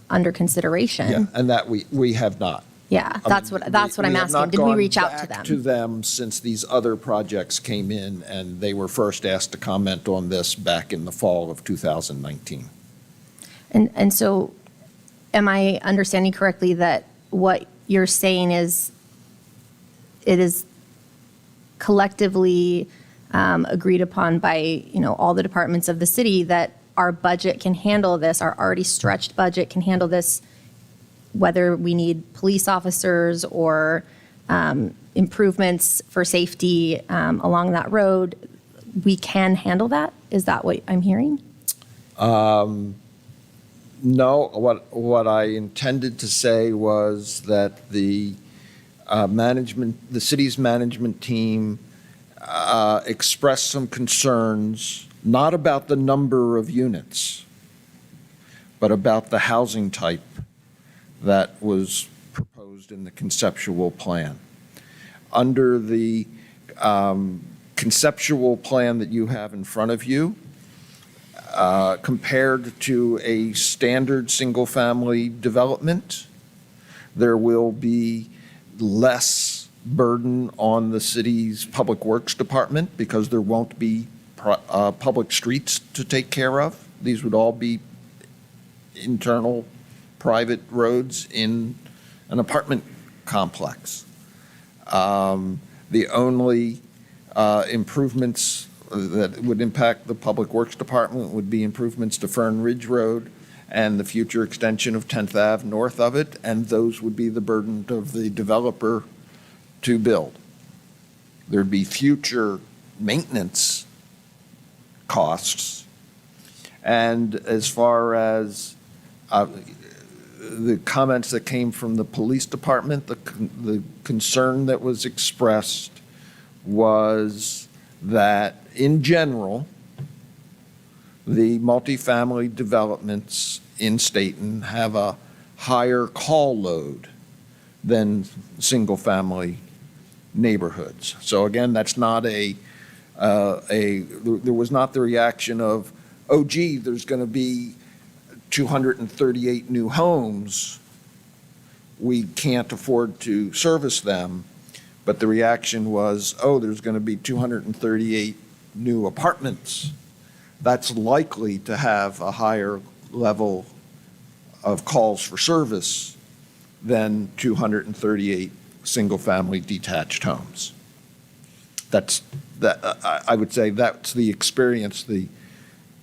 under consideration. Yeah, and that we have not. Yeah, that's what I'm We have asking. not Did we gone reach out to back them? to them since these other projects came in, and they were first asked to comment on this back in the fall of 2019. And so, am I understanding correctly that what you're saying is it is collectively agreed upon by, all the departments of the city that our budget can handle this, our already stretched budget can handle this, whether we need police officers or improvements for safety along that road, we can handle that? Is that what I'm hearing? No, what I intended to say was that the city's management team expressed some concerns, not about the number of units, but about the housing type that was proposed in the conceptual plan. Under the conceptual plan that you have in front of you, compared to a standard single-family development, there will be less burden on the city's Public Works Department because there won't be public streets to take care of. These would all be internal private roads in an apartment complex. The only improvements that would impact the Public Works Department would be improvements to Fern Ridge Road and the future extension of 10th Ave north of it, and those would be the burden of the developer to build. There'd be future maintenance costs. And as far as the comments that came from the police department, the concern that was expressed was that in general, the multifamily developments in Stayton have a higher call load than single-family neighborhoods. So again, that's not there was not the reaction of, oh gee, there's going to be 238 new homes, we can't afford to service them. But the reaction was, oh, there's going to be 238 new apartments. That's likely to have a higher level of calls for service than 238 single-family detached homes. I would say that's the experience the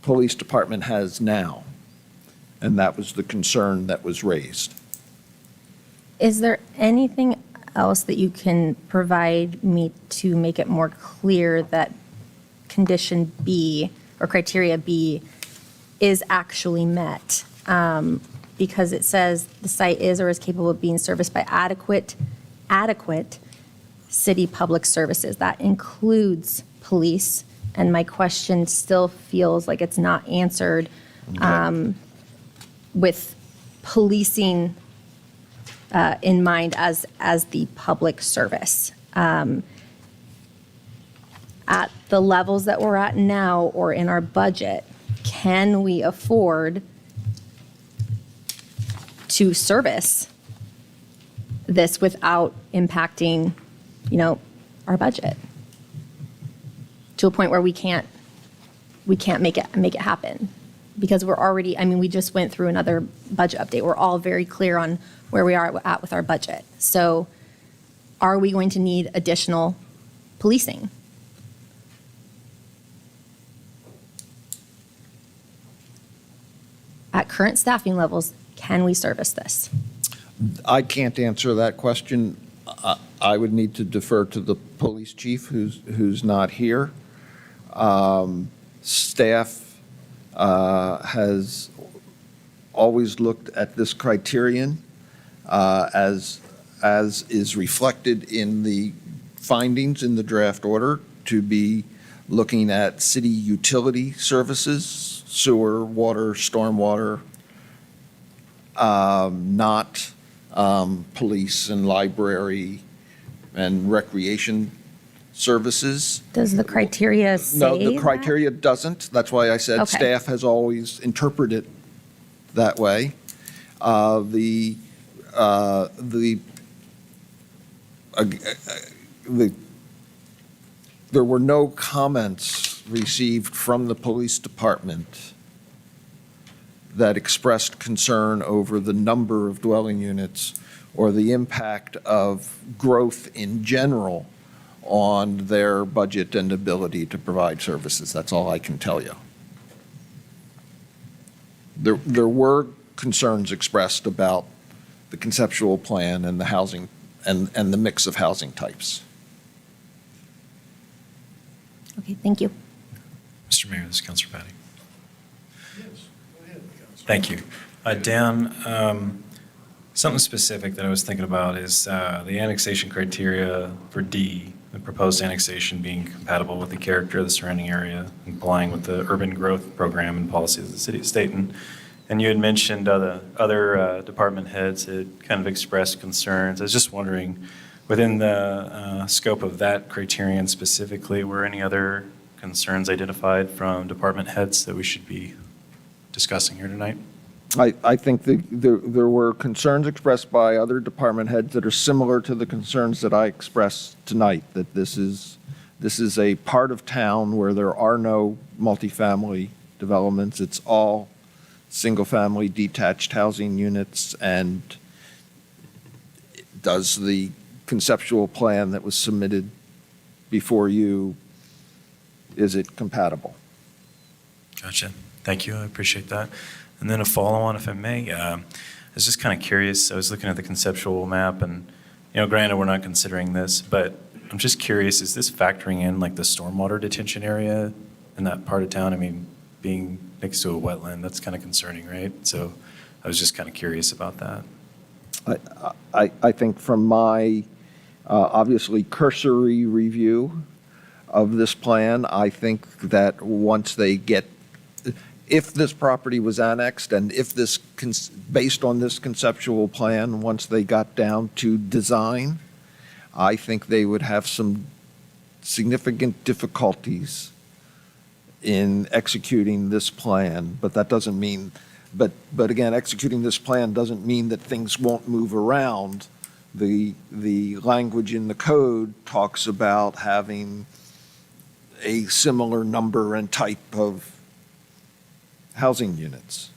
police department has now, and that was the concern that was raised. Is there anything else that you can provide me to make it more clear that condition B or criteria B is actually met? because it says the site is or is capable of being serviced by adequate city public services. That includes police. And my question still feels like it's not answered with policing in mind as the public service. At the levels that we're at now or in our budget, can we afford to service this without impacting, our budget to a point where we can't make it happen? Because we're already, we just went through another budget update. We're all very clear on where we are at with our budget. So are we going to need additional policing? At current staffing levels, can we service this? I can't answer that question. I would need to defer to the police chief, who's not here. Staff has always looked at this criterion as is reflected in the findings in the draft order to be looking at city utility services, sewer, water, stormwater, not police and library and recreation services. Does the criteria say No, the that? criteria doesn't. That's why I said Okay. staff has always interpreted it that way. There were no comments received from the police department that expressed concern over the number of dwelling units or the impact of growth in general on their budget and ability to provide services. That's all I can tell you. There were concerns expressed about the conceptual plan and the housing and the mix of housing types. Okay, thank you. Mr. Mayor, this is Councilor Patty. Thank you. Dan, something specific that I was thinking about is the annexation criteria for D, the proposed annexation being compatible with the character of the surrounding area, complying with the urban growth program and policies of the city of Stayton. And you had mentioned other department heads had kind of expressed concerns. I was just wondering, within the scope of that criterion specifically, were any other concerns identified from department heads that we should be discussing here tonight? I think there were concerns expressed by other department heads that are similar to the concerns that I expressed tonight, that this is a part of town where there are no multifamily developments. It's all single-family detached housing units, and does the conceptual plan that was submitted before you, is it compatible? Gotcha. Thank you. I appreciate that. And then a follow-on, if I may. I was just kind of curious. I was looking at the conceptual map, and granted, we're not considering this, but I'm just curious: is this factoring in like the stormwater detention area in that part of town? I mean, being next to a wetland, that's kind of concerning, right? So I was just kind of curious about that. I think from my obviously cursory review of this plan, I think that once they get, if this property was annexed and if this, based on this conceptual plan, once they got down to design, I think they would have some significant difficulties in executing this plan, but that doesn't mean, but again, executing this plan doesn't mean that things won't move around. The language in the code talks about having a similar number and type of housing units.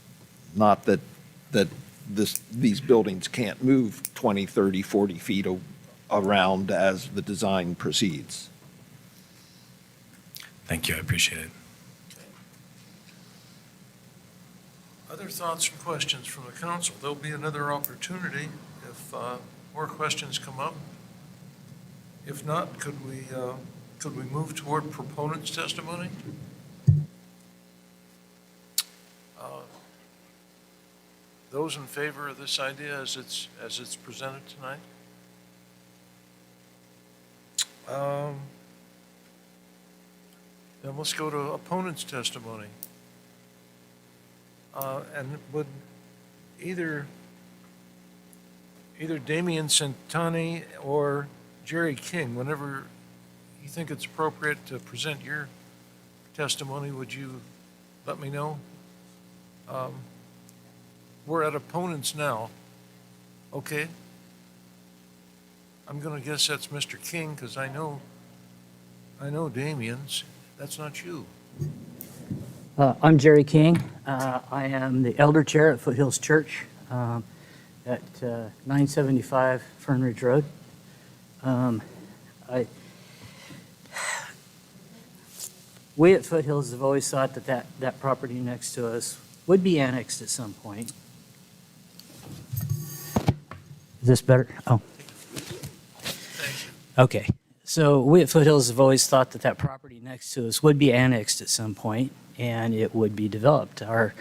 Not that these buildings can't move 20, 30, 40 feet around as the design proceeds. Thank you. I appreciate it. Other thoughts or questions from the council? There'll be another opportunity if more questions come up. If not, could we move toward proponent's testimony? those in favor of this idea as it's presented tonight? Then let's go to opponent's testimony. And would either Damian Santani or Jerry King, whenever you think it's appropriate to present your testimony, would you let me know? We're at opponents now. Okay. I'm going to guess that's Mr. King because I know Damian's. That's not you. I'm Jerry King. I am the elder chair at Foothills Church at 975 Fern Ridge Road. We at Foothills have always thought that property next to us would be annexed at some point. Is this better? Oh. Okay. So we at Foothills have always thought that property next to us would be annexed at some point, and it would be developed. Our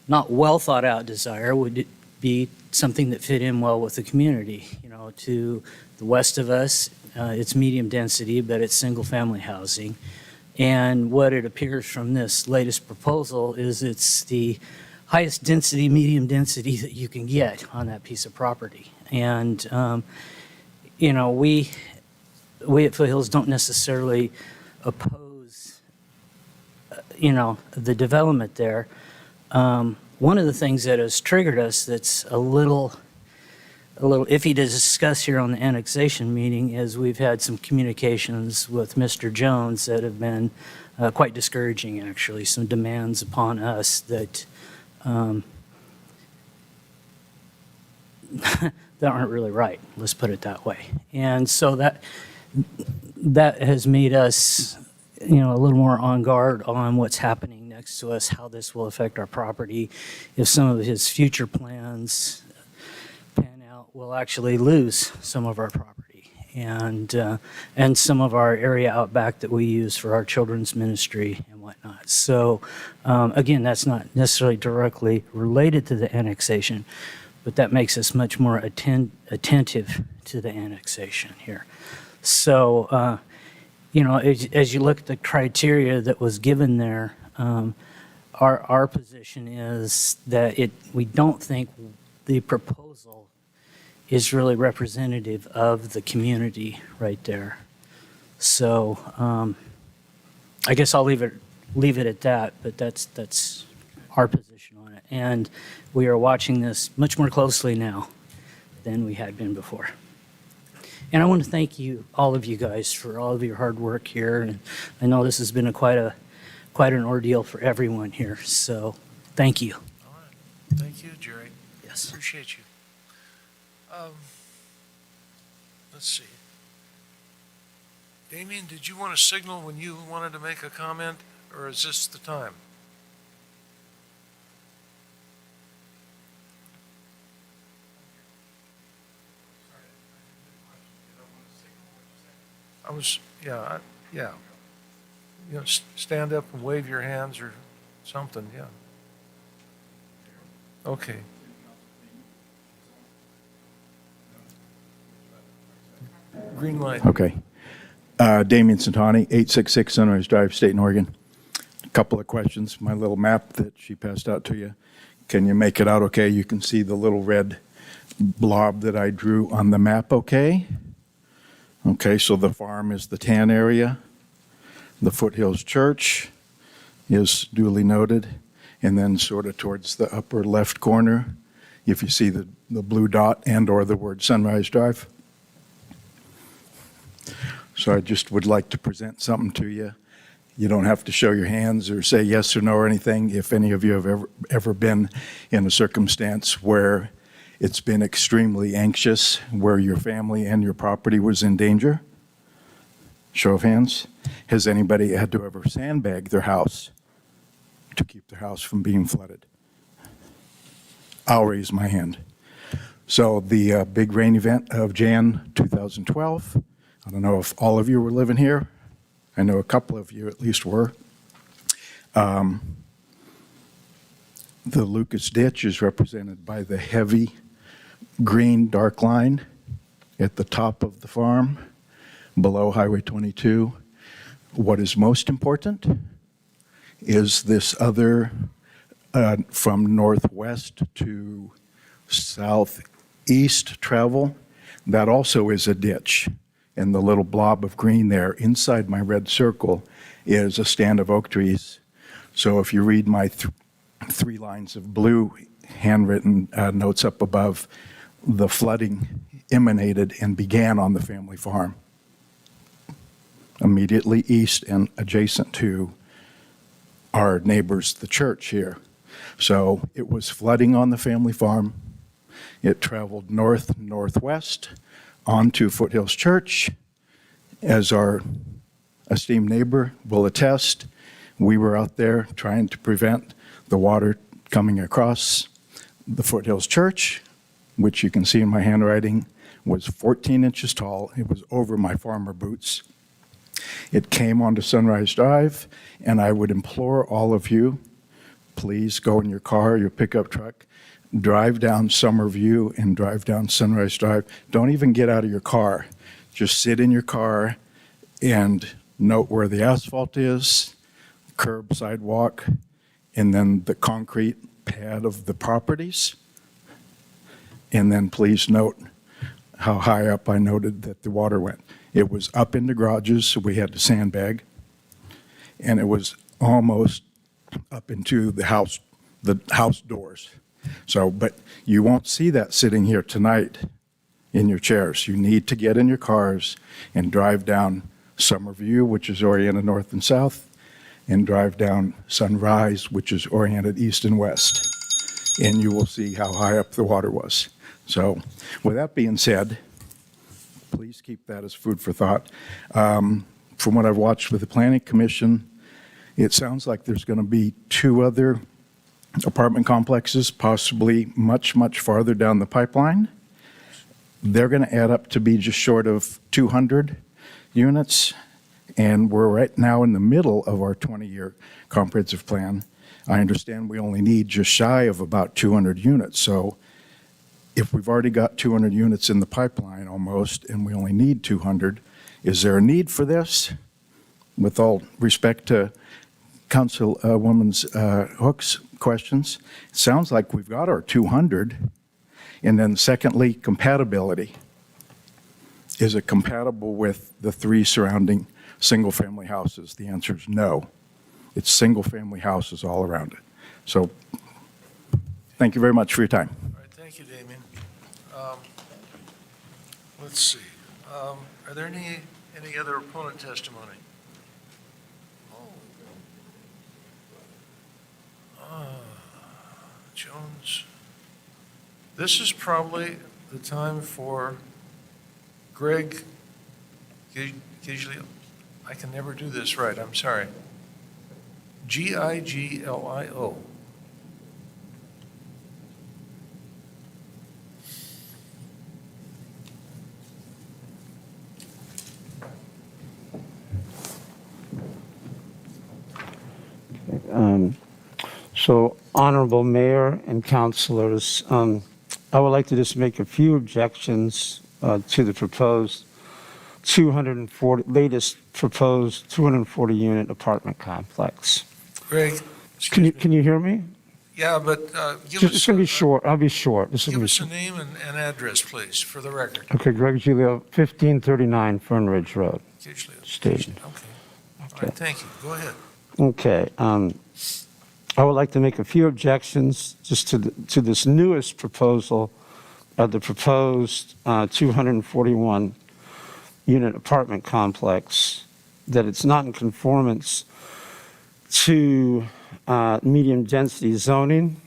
not well thought out desire would be something that fit in well with the community. You know, to the west of us, it's medium density, but it's single family housing. And what it appears from this latest proposal is it's the highest density, medium density that you can get on that piece of property. And, you know, we at Foothills don't necessarily oppose, you know, the development there. One of the things that has triggered us that's a little iffy to discuss here on the annexation meeting is we've had some communications with Mr. Jones that have been quite discouraging, actually, some demands upon us that that aren't really right, let's put it that way. And so that has made us, you know, a little more on guard on what's happening next to us, how this will affect our property, if some of his future plans pan out, we'll actually lose some of our property and some of our area out back that we use for our children's ministry and whatnot. So again, that's not necessarily directly related to the annexation, but that makes us much more attentive to the annexation here. So, you know, as you look at the criteria that was given there, our position is that we don't think the proposal is really representative of the community right there. So, I guess I'll leave it at that, but that's our position on it. And we are watching this much more closely now than we had been before. And I want to thank you, all of you guys, for all of your hard work here. And I know this has been quite an ordeal for everyone here. So thank you. All right. Thank you, Jerry. Yes. Appreciate you. Let's see. Damien, did you want to signal when you wanted to make a comment, or is this the time? Yeah. You know, stand up and wave your hands or something, yeah. Okay. Green light. Okay. Damian Santani, 866 Sunrise Drive, Stayton, Oregon. A couple of questions. My little map that she passed out to you, can you make it out okay? You can see the little red blob that I drew on the map, okay? Okay, so the farm is the tan area. The Foothills Church is duly noted. And then sort of towards the upper left corner, if you see the blue dot and or the word Sunrise Drive. So I just would like to present something to you. You don't have to show your hands or say yes or no or anything. If any of you have ever been in a circumstance where it's been extremely anxious, where your family and your property was in danger? Show of hands. Has anybody had to ever sandbag their house to keep their house from being flooded? I'll raise my hand. So the big rain event of Jan 2012, I don't know if all of you were living here. I know a couple of you at least were. The Lucas Ditch is represented by the heavy green dark line at the top of the farm, below Highway 22. What is most important is this other, from northwest to southeast travel. That also is a ditch. And the little blob of green there inside my red circle is a stand of oak trees. So if you read my three lines of blue handwritten notes up above, the flooding emanated and began on the family farm, immediately east and adjacent to our neighbors, the church here. So it was flooding on the family farm. It traveled northwest onto Foothills Church. As our esteemed neighbor will attest, we were out there trying to prevent the water coming across the Foothills Church, which you can see in my handwriting, was 14 inches tall. It was over my farmer boots. It came onto Sunrise Drive, and I would implore all of you, please go in your car, your pickup truck, drive down Summerview and drive down Sunrise Drive. Don't even get out of your car. Just sit in your car and note where the asphalt is, curb, sidewalk, and then the concrete pad of the properties. And then please note how high up I noted that the water went. It was up in the garages, so we had to sandbag, and it was almost up into the house doors. So, but you won't see that sitting here tonight in your chairs. You need to get in your cars and drive down Summerview, which is oriented north and south, and drive down Sunrise, which is oriented east and west. And you will see how high up the water was. So with that being said, please keep that as food for thought. From what I've watched with the Planning Commission, it sounds like there's going to be 2 other apartment complexes, possibly much, much farther down the pipeline. They're going to add up to be just short of 200 units, and we're right now in the middle of our 20-year comprehensive plan. I understand we only need just shy of about 200 units, so if we've already got 200 units in the pipeline almost, and we only need 200, is there a need for this? With all respect to Councilwoman Hook's questions, it sounds like we've got our 200. And then secondly, compatibility. Is it compatible with the 3 surrounding single-family houses? The answer is no. It's single-family houses all around it. So thank you very much for your time. All right, thank you, Damien. Let's see. Are there any other opponent testimony? Jones. This is probably the time for Greg Giglio. I can never do this right, I'm sorry. Giglio. So, Honorable Mayor and Councilors, I would like to just make a few objections to the proposed latest proposed 240-unit apartment complex. Greg, Can you hear me? yeah, but give It's us, going to be short. I'll be short. give us a name and address, please, for the record. Okay, Greg Giglio, 1539 Fern Ridge Road, Giglio. Stayton. Okay. All right, thank you. Go ahead. Okay. I would like to make a few objections just to this newest proposal of the proposed 241-unit apartment complex, that it's not in conformance to medium-density zoning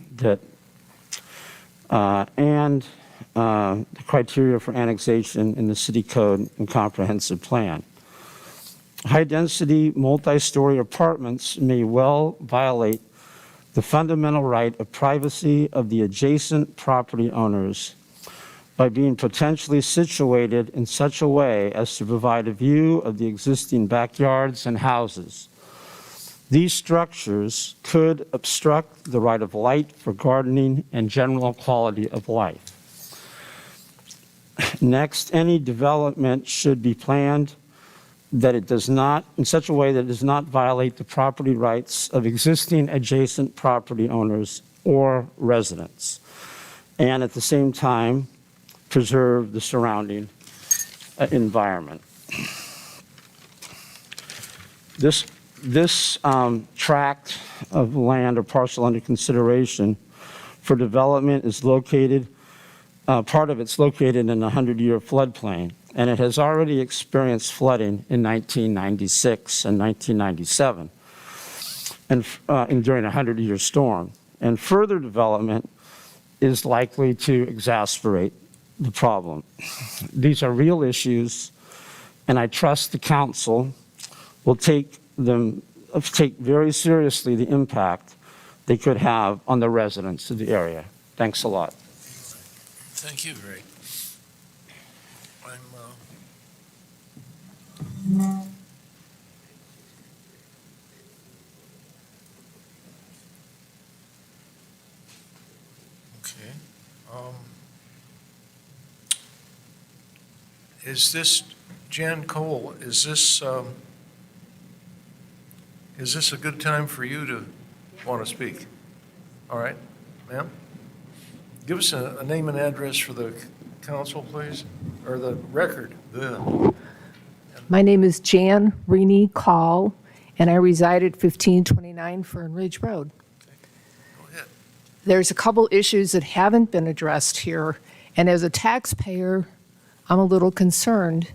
and the criteria for annexation in the city code and comprehensive plan. High-density, multi-story apartments may well violate the fundamental right of privacy of the adjacent property owners by being potentially situated in such a way as to provide a view of the existing backyards and houses. These structures could obstruct the right of light for gardening and general quality of life. Next, any development should be planned that it does not, in such a way that it does not violate the property rights of existing adjacent property owners or residents, and at the same time, preserve the surrounding environment. This tract of land or parcel under consideration for development is located, part of it's located in a 100-year floodplain, and it has already experienced flooding in 1996 and 1997 and during a 100-year storm. And further development is likely to exacerbate the problem. These are real issues, and I trust the council will take very seriously the impact they could have on the residents of the area. Thanks a lot. Thank you, Greg. Okay. Is this, Jan Cole, is this a good time for you to want to speak? All right, ma'am? Give us a name and address for the council, please, or the record. My name is Jan Renee Call, and I reside at 1529 Fern Ridge Road. Go ahead. There's a couple issues that haven't been addressed here, and as a taxpayer, I'm a little concerned,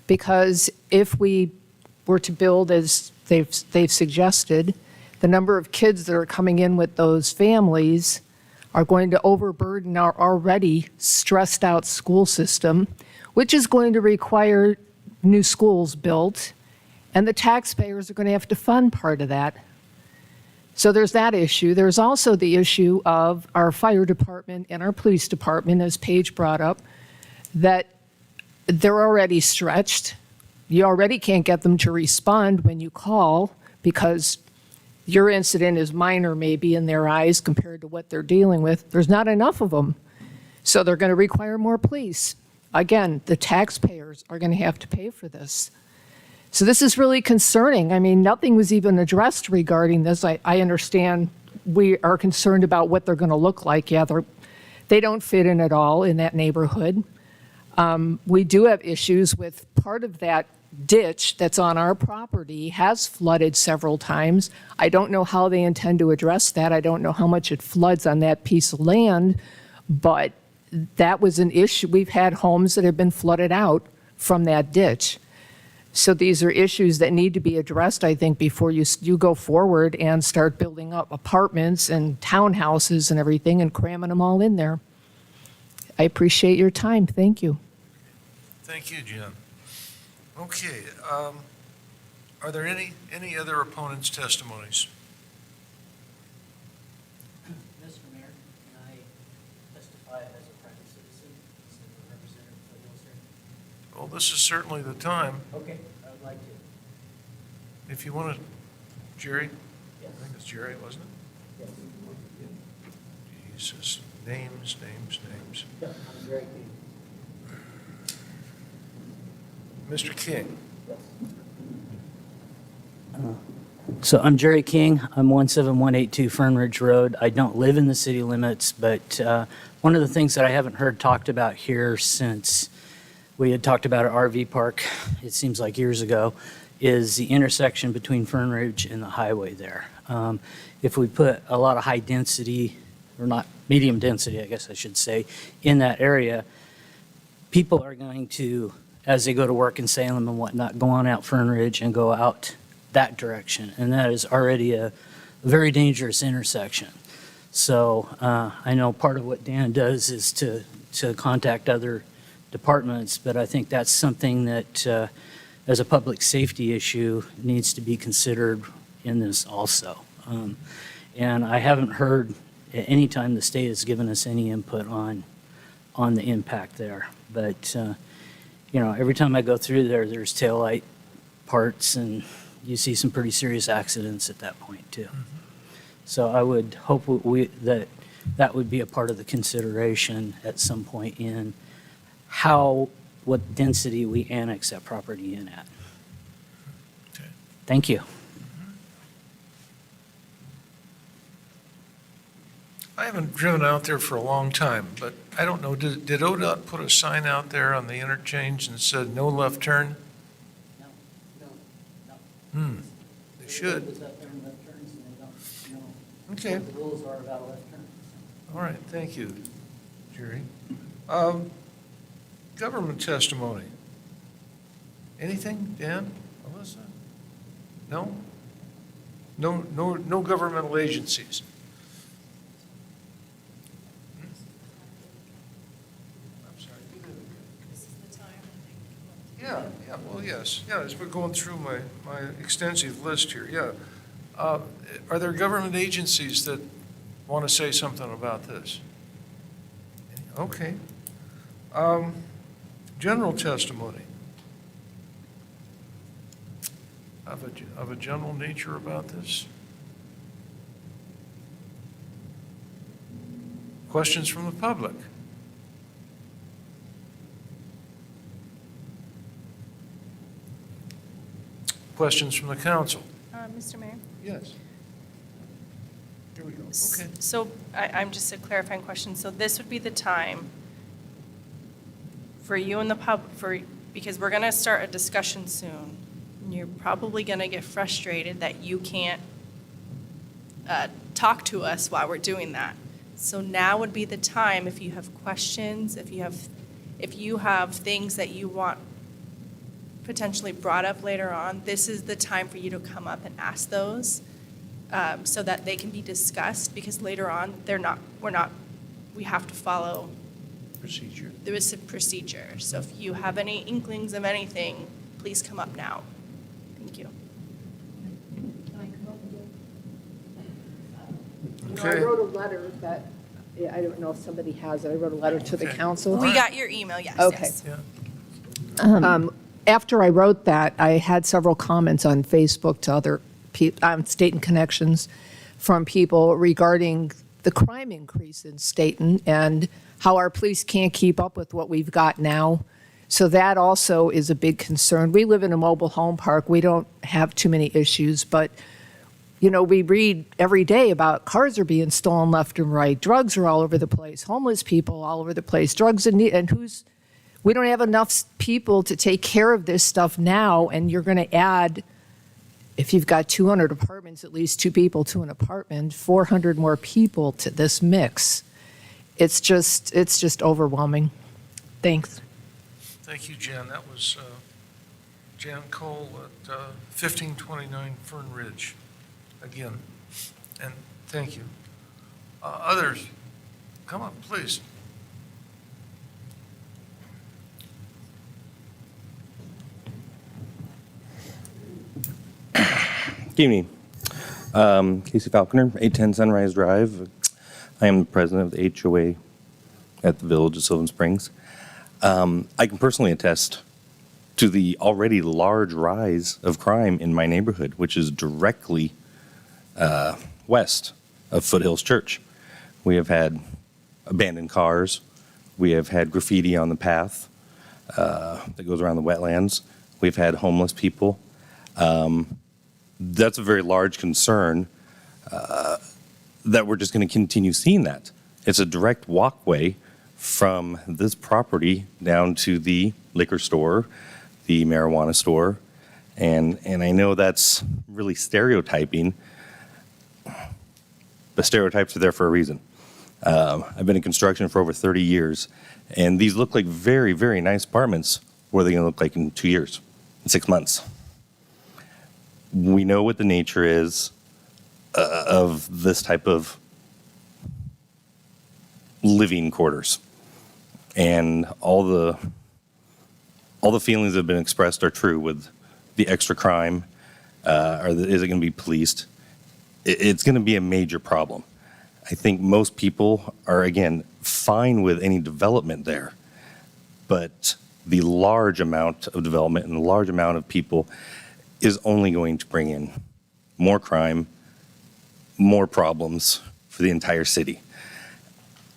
because if we were to build as they've suggested, the number of kids that are coming in with those families are going to overburden our already stressed out school system, which is going to require new schools built, and the taxpayers are going to have to fund part of that. So there's that issue. There's also the issue of our fire department and our police department, as Paige brought up, that they're already stretched. You already can't get them to respond when you call because your incident is minor maybe in their eyes compared to what they're dealing with. There's not enough of them. So they're going to require more police. Again, the taxpayers are going to have to pay for this. So this is really concerning. I mean, nothing was even addressed regarding this. I understand we are concerned about what they're going to look like. Yeah, they don't fit in at all in that neighborhood. We do have issues with part of that ditch that's on our property has flooded several times. I don't know how they intend to address that. I don't know how much it floods on that piece of land, but that was an issue. We've had homes that have been flooded out from that ditch. So these are issues that need to be addressed, I think, before you go forward and start building up apartments and townhouses and everything and cramming them all in there. I appreciate your time. Thank you. Thank you, Jen. Okay, are there any other opponents' testimonies? Mr. Mayor, can I testify as a private citizen instead of a representative for the district? Well, this is certainly the time. Okay, I would like to. If you want to, Jerry? Yes. I think it's Jerry, wasn't it? Yes. Jesus, names. Yeah, I'm very keen. Mr. King? So I'm Jerry King. I'm 17182 Fern Ridge Road. I don't live in the city limits, but one of the things that I haven't heard talked about here since we had talked about an RV park, it seems like years ago, is the intersection between Fern Ridge and the highway there. If we put a lot of high density, or not medium density, I guess I should say, in that area, people are going to, as they go to work in Salem and whatnot, go on out Fern Ridge and go out that direction. And that is already a very dangerous intersection. So I know part of what Dan does is to contact other departments, but I think that's something that as a public safety issue needs to be considered in this also. And I haven't heard at any time the state has given us any input on the impact there. But you know, every time I go through there, there's taillight parts and you see some pretty serious accidents at that point too. So I would hope that would be a part of the consideration at some point in what density we annex that property in at. Okay. Thank you. I haven't driven out there for a long time, but I don't know, did ODOT put a sign out there on the interchange and said no left turn? They should. Okay. The rules are about left turns. All right, thank you, Jerry. Government testimony. Anything, Dan, Alyssa? No? No governmental agencies? I'm sorry. This is the time, I think. Yeah, well, yes, yeah, as we're going through my extensive list here, yeah. Are there government agencies that want to say something about this? Okay. General testimony. Of a general nature about this? Questions from the public? Questions from the council? Mr. Mayor? Yes. Here we go, okay. So I'm just a clarifying question. So this would be the time for you and the because we're going to start a discussion soon. And you're probably going to get frustrated that you can't talk to us while we're doing that. So now would be the time, if you have questions, if you have things that you want potentially brought up later on, this is the time for you to come up and ask those, so that they can be discussed, because later on, we have to follow Procedure. there is a procedure. So if you have any inklings of anything, please come up now. Thank you. Okay. I wrote a letter that, I don't know if somebody has it, I wrote a letter to the Okay. council. We got your email, yes, Okay. yes. Yeah. After I wrote that, I had several comments on Facebook to other people, Stayton Connections, from people regarding the crime increase in Stayton and how our police can't keep up with what we've got now. So that also is a big concern. We live in a mobile home park. We don't have too many issues, but we read every day about cars are being stolen left and right. Drugs are all over the place. Homeless people all over the place. Drugs and we don't have enough people to take care of this stuff now, and you're going to add, if you've got 200 apartments, at least 2 people to an apartment, 400 more people to this mix. It's just overwhelming. Thanks. Thank you, Jan. That was Jan Cole at 1529 Fern Ridge. Again, and thank you. Others, come up, please. Good evening. Casey Falconer, 810 Sunrise Drive. I am the president of the HOA at the Village of Sylvan Springs. I can personally attest to the already large rise of crime in my neighborhood, which is directly west of Foothills Church. We have had abandoned cars. We have had graffiti on the path that goes around the wetlands. We've had homeless people. That's a very large concern that we're just going to continue seeing that. It's a direct walkway from this property down to the liquor store, the marijuana store, and I know that's really stereotyping, but stereotypes are there for a reason. I've been in construction for over 30 years, and these look like very, very nice apartments. What are they going to look like in 2 years, in 6 months? We know what the nature is of this type of living quarters, and all the feelings that have been expressed are true with the extra crime. Is it going to be policed? It's going to be a major problem. I think most people are, again, fine with any development there, but the large amount of development and the large amount of people, is only going to bring in more crime, more problems for the entire city.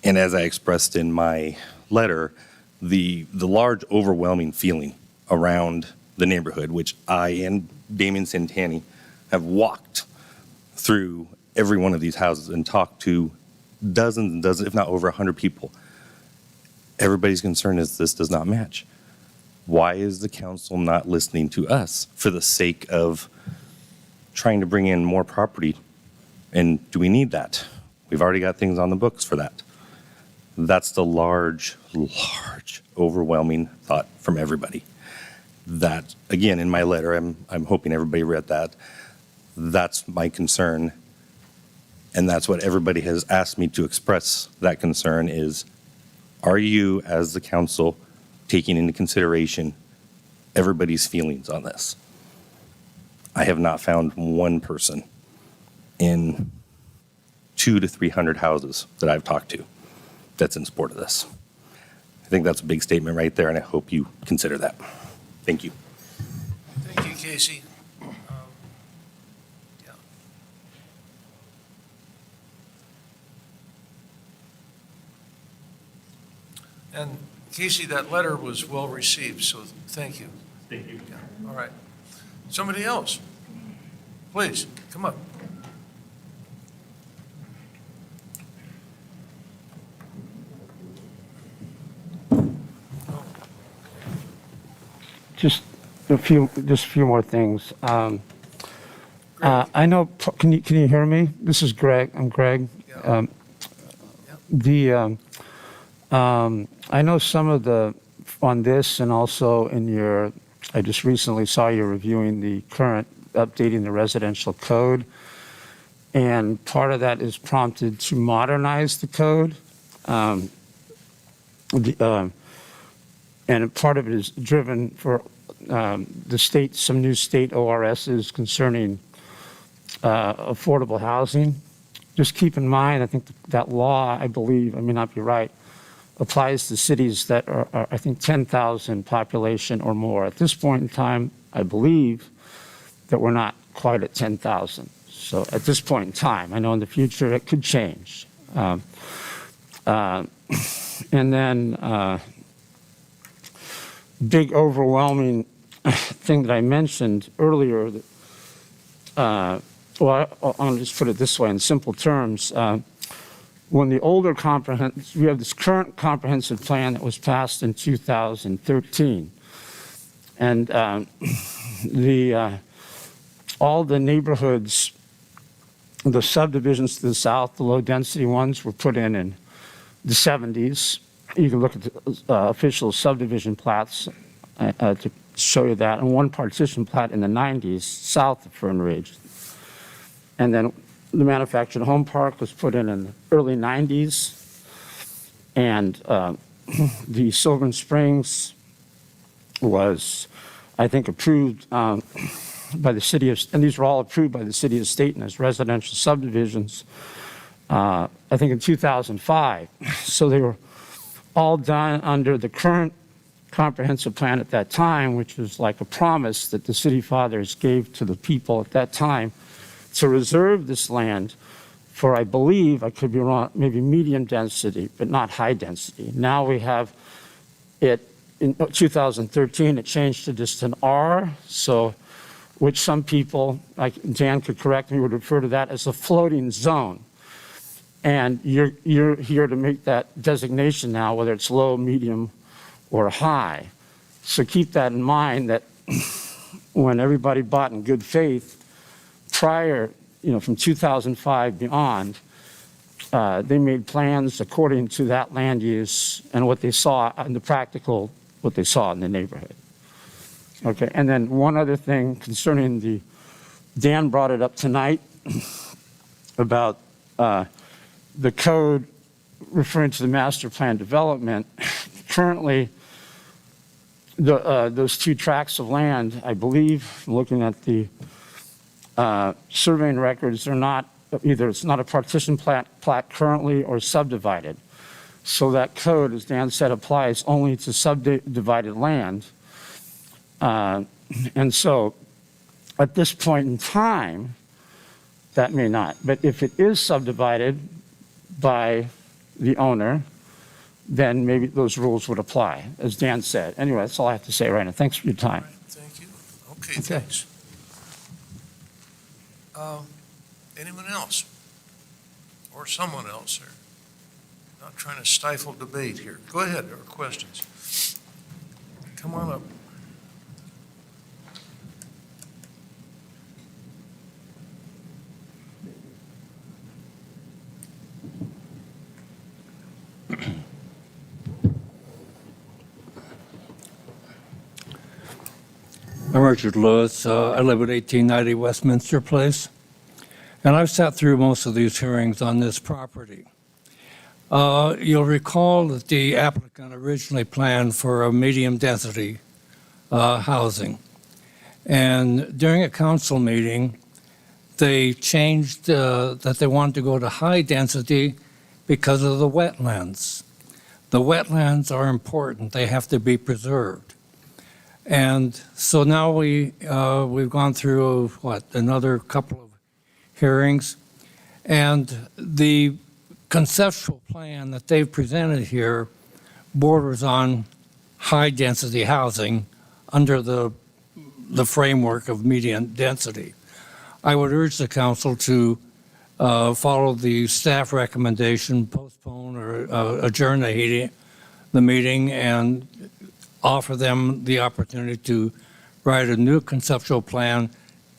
And as I expressed in my letter, the large overwhelming feeling around the neighborhood, which I and Damon Santani have walked through every one of these houses and talked to dozens and dozens, if not over 100 people. Everybody's concern is this does not match. Why is the council not listening to us for the sake of trying to bring in more property? And do we need that? We've already got things on the books for that. That's the large, overwhelming thought from everybody. That, again, in my letter, I'm hoping everybody read that. That's my concern. And that's what everybody has asked me to express that concern is, are you, as the council, taking into consideration everybody's feelings on this? I have not found one person in 200 to 300 houses that I've talked to that's in support of this. I think that's a big statement right there, and I hope you consider that. Thank you. Thank you, Casey. Yeah. And Casey, that letter was well received, so thank you. Thank you. Yeah, all right. Somebody else? Please, come up. Just a few more things. I know, can you hear me? This is Greg, I'm Greg. Yeah. I know some of on this and also in I just recently saw you reviewing the current, updating the residential code. And part of that is prompted to modernize the code. And part of it is driven for some new state ORSs concerning affordable housing. Just keep in mind, I think that law, I believe, I may not be right, applies to cities that are I think, 10,000 population or more. At this point in time, I believe that we're not quite at 10,000. So at this point in time, I know in the future it could change. And then big overwhelming thing that I mentioned earlier, I'll just put it this way in simple terms. When the older we have this current comprehensive plan that was passed in 2013. And all the neighborhoods, the subdivisions to the south, the low density ones were put in the 70s. You can look at the official subdivision plats to show you that, and one partition plat in the 90s south of Fern Ridge. And then the manufactured home park was put in the early 90s. And the Silver Springs was, I think, approved by the city of, and these were all approved by the city of Stayton as residential subdivisions, I think in 2005. So they were all done under the current comprehensive plan at that time, which was like a promise that the city fathers gave to the people at that time to reserve this land for, I believe, I could be wrong, maybe medium density, but not high density. Now we have it, in 2013, it changed to just an R, so which some people, like Dan could correct me, would refer to that as a floating zone. And you're here to make that designation now, whether it's low, medium, or high. So keep that in mind that when everybody bought in good faith prior, from 2005 beyond, they made plans according to that land use and what they saw in the practical, what they saw in the neighborhood. Okay, and then one other thing concerning Dan brought it up tonight about the code referring to the master plan development. Currently, those two tracts of land, I believe, looking at the surveying records, are not either, it's not a partition plat currently or subdivided. So that code, as Dan said, applies only to subdivided land. And so At this point in time, that may not. But if it is subdivided by the owner, then maybe those rules would apply, as Dan said. Anyway, that's all I have to say right now. Thanks for your time. Thank you. Okay, thanks. Anyone else? Or someone else? Or not trying to stifle debate here. Go ahead, or questions. Come on up. I'm Richard Lewis. I live at 1890 Westminster Place, and I've sat through most of these hearings on this property. You'll recall that the applicant originally planned for a medium-density housing, and during a council meeting, they changed that they wanted to go to high-density because of the wetlands. The wetlands are important. They have to be preserved. And so now we've gone through, another couple of hearings, and the conceptual plan that they've presented here borders on high-density housing under the framework of medium density. I would urge the council to follow the staff recommendation, postpone or adjourn the meeting, and offer them the opportunity to write a new conceptual plan,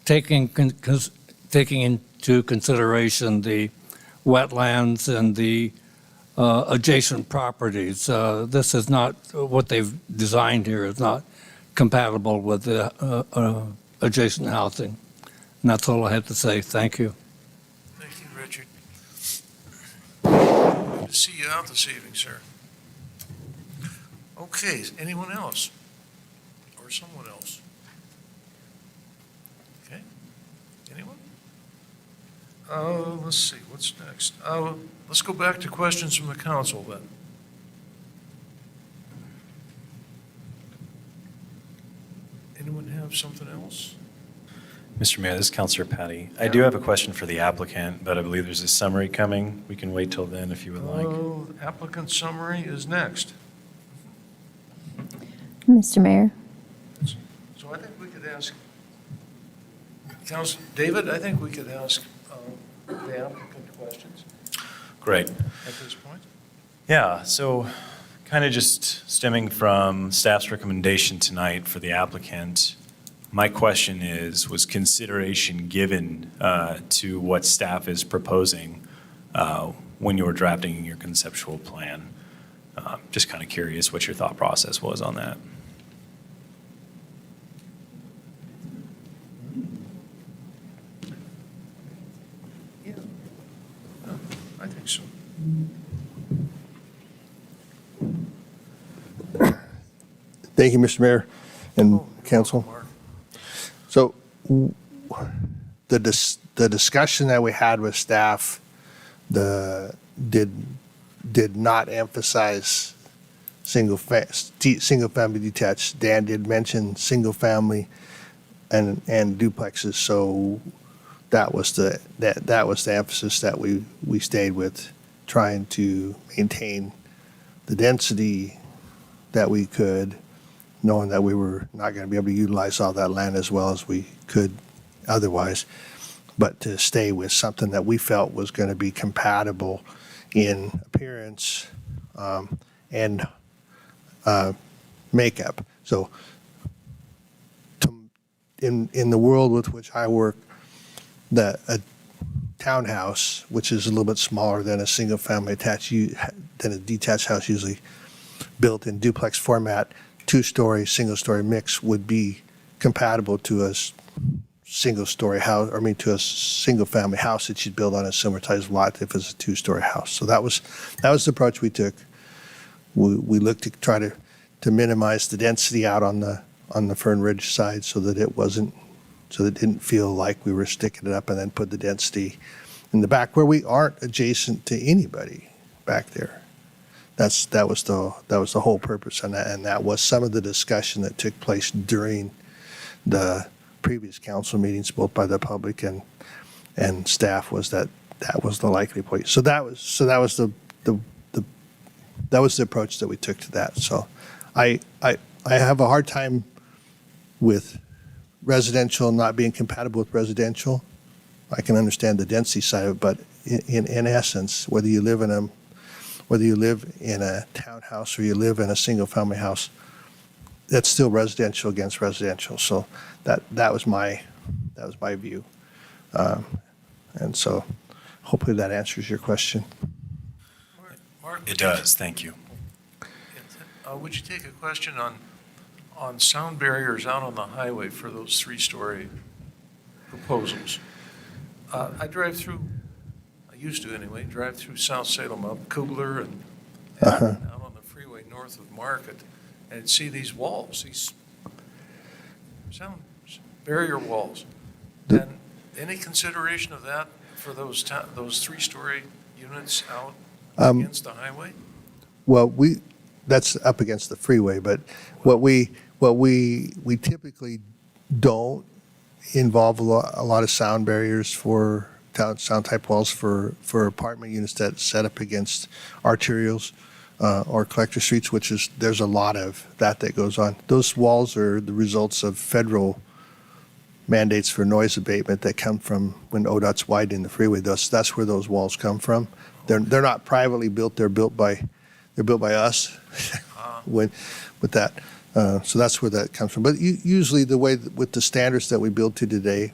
taking into consideration the wetlands and the adjacent properties. This is not, what they've designed here is not compatible with the adjacent housing. And that's all I have to say. Thank you. Thank you, Richard. Good to see you out this evening, sir. Okay, anyone else? Or someone else? Okay, anyone? Let's see, what's next? Let's go back to questions from the council then. Anyone have something else? Mr. Mayor, this is Councilor Patty. I do have a question for the applicant, but I believe there's a summary coming. We can wait till then if you would like. Applicant summary is next. Mr. Mayor. So I think we could ask, David, I think we could ask the applicant questions Great. at this point. Yeah, so kind of just stemming from staff's recommendation tonight for the applicant, my question is, was consideration given to what staff is proposing when you were drafting your conceptual plan? Just kind of curious what your thought process was on that. Yeah. I think so. Thank you, Mr. Mayor and council. Mark. So the discussion that we had with staff, did not emphasize single family detached. Dan did mention single family and duplexes, so that was the emphasis that we stayed with, trying to maintain the density that we could, knowing that we were not going to be able to utilize all that land as well as we could otherwise, but to stay with something that we felt was going to be compatible in appearance and makeup. So in the world with which I work, that a townhouse, which is a little bit smaller than a single family than a detached house usually built in duplex format, two-story, single-story mix would be compatible to a single-story house, to a single-family house that you'd build on a similar-sized lot if it's a two-story house. So that was the approach we took. We looked to try to minimize the density out on the Fern Ridge side so that it didn't feel like we were sticking it up and then put the density in the back where we aren't adjacent to anybody back there. That was the whole purpose, and that was some of the discussion that took place during the previous council meetings, both by the public and staff, was that was the likely point. So that was the approach that we took to that. So I have a hard time with residential not being compatible with residential. I can understand the density side of it, but in essence, whether you live in a townhouse or you live in a single family house, that's still residential against residential. So that was my view. And so hopefully that answers your question. Mark? It does, thank you. Would you take a question on sound barriers out on the highway for those three-story proposals? I drive through, I used to anyway, drive through South Salem up Kugler and out on the freeway north of Market, and see these walls, these sound barrier walls. And any consideration of that for those three-story units out against the highway? Well, that's up against the freeway, but what we typically don't involve a lot of sound barriers for sound type walls for apartment units that set up against arterials or collector streets, there's a lot of that goes on. Those walls are the results of federal mandates for noise abatement that come from when ODOT's widening the freeway. That's where those walls come from. They're not privately built. They're built by us with that. So that's where that comes from. But usually the way with the standards that we build to today,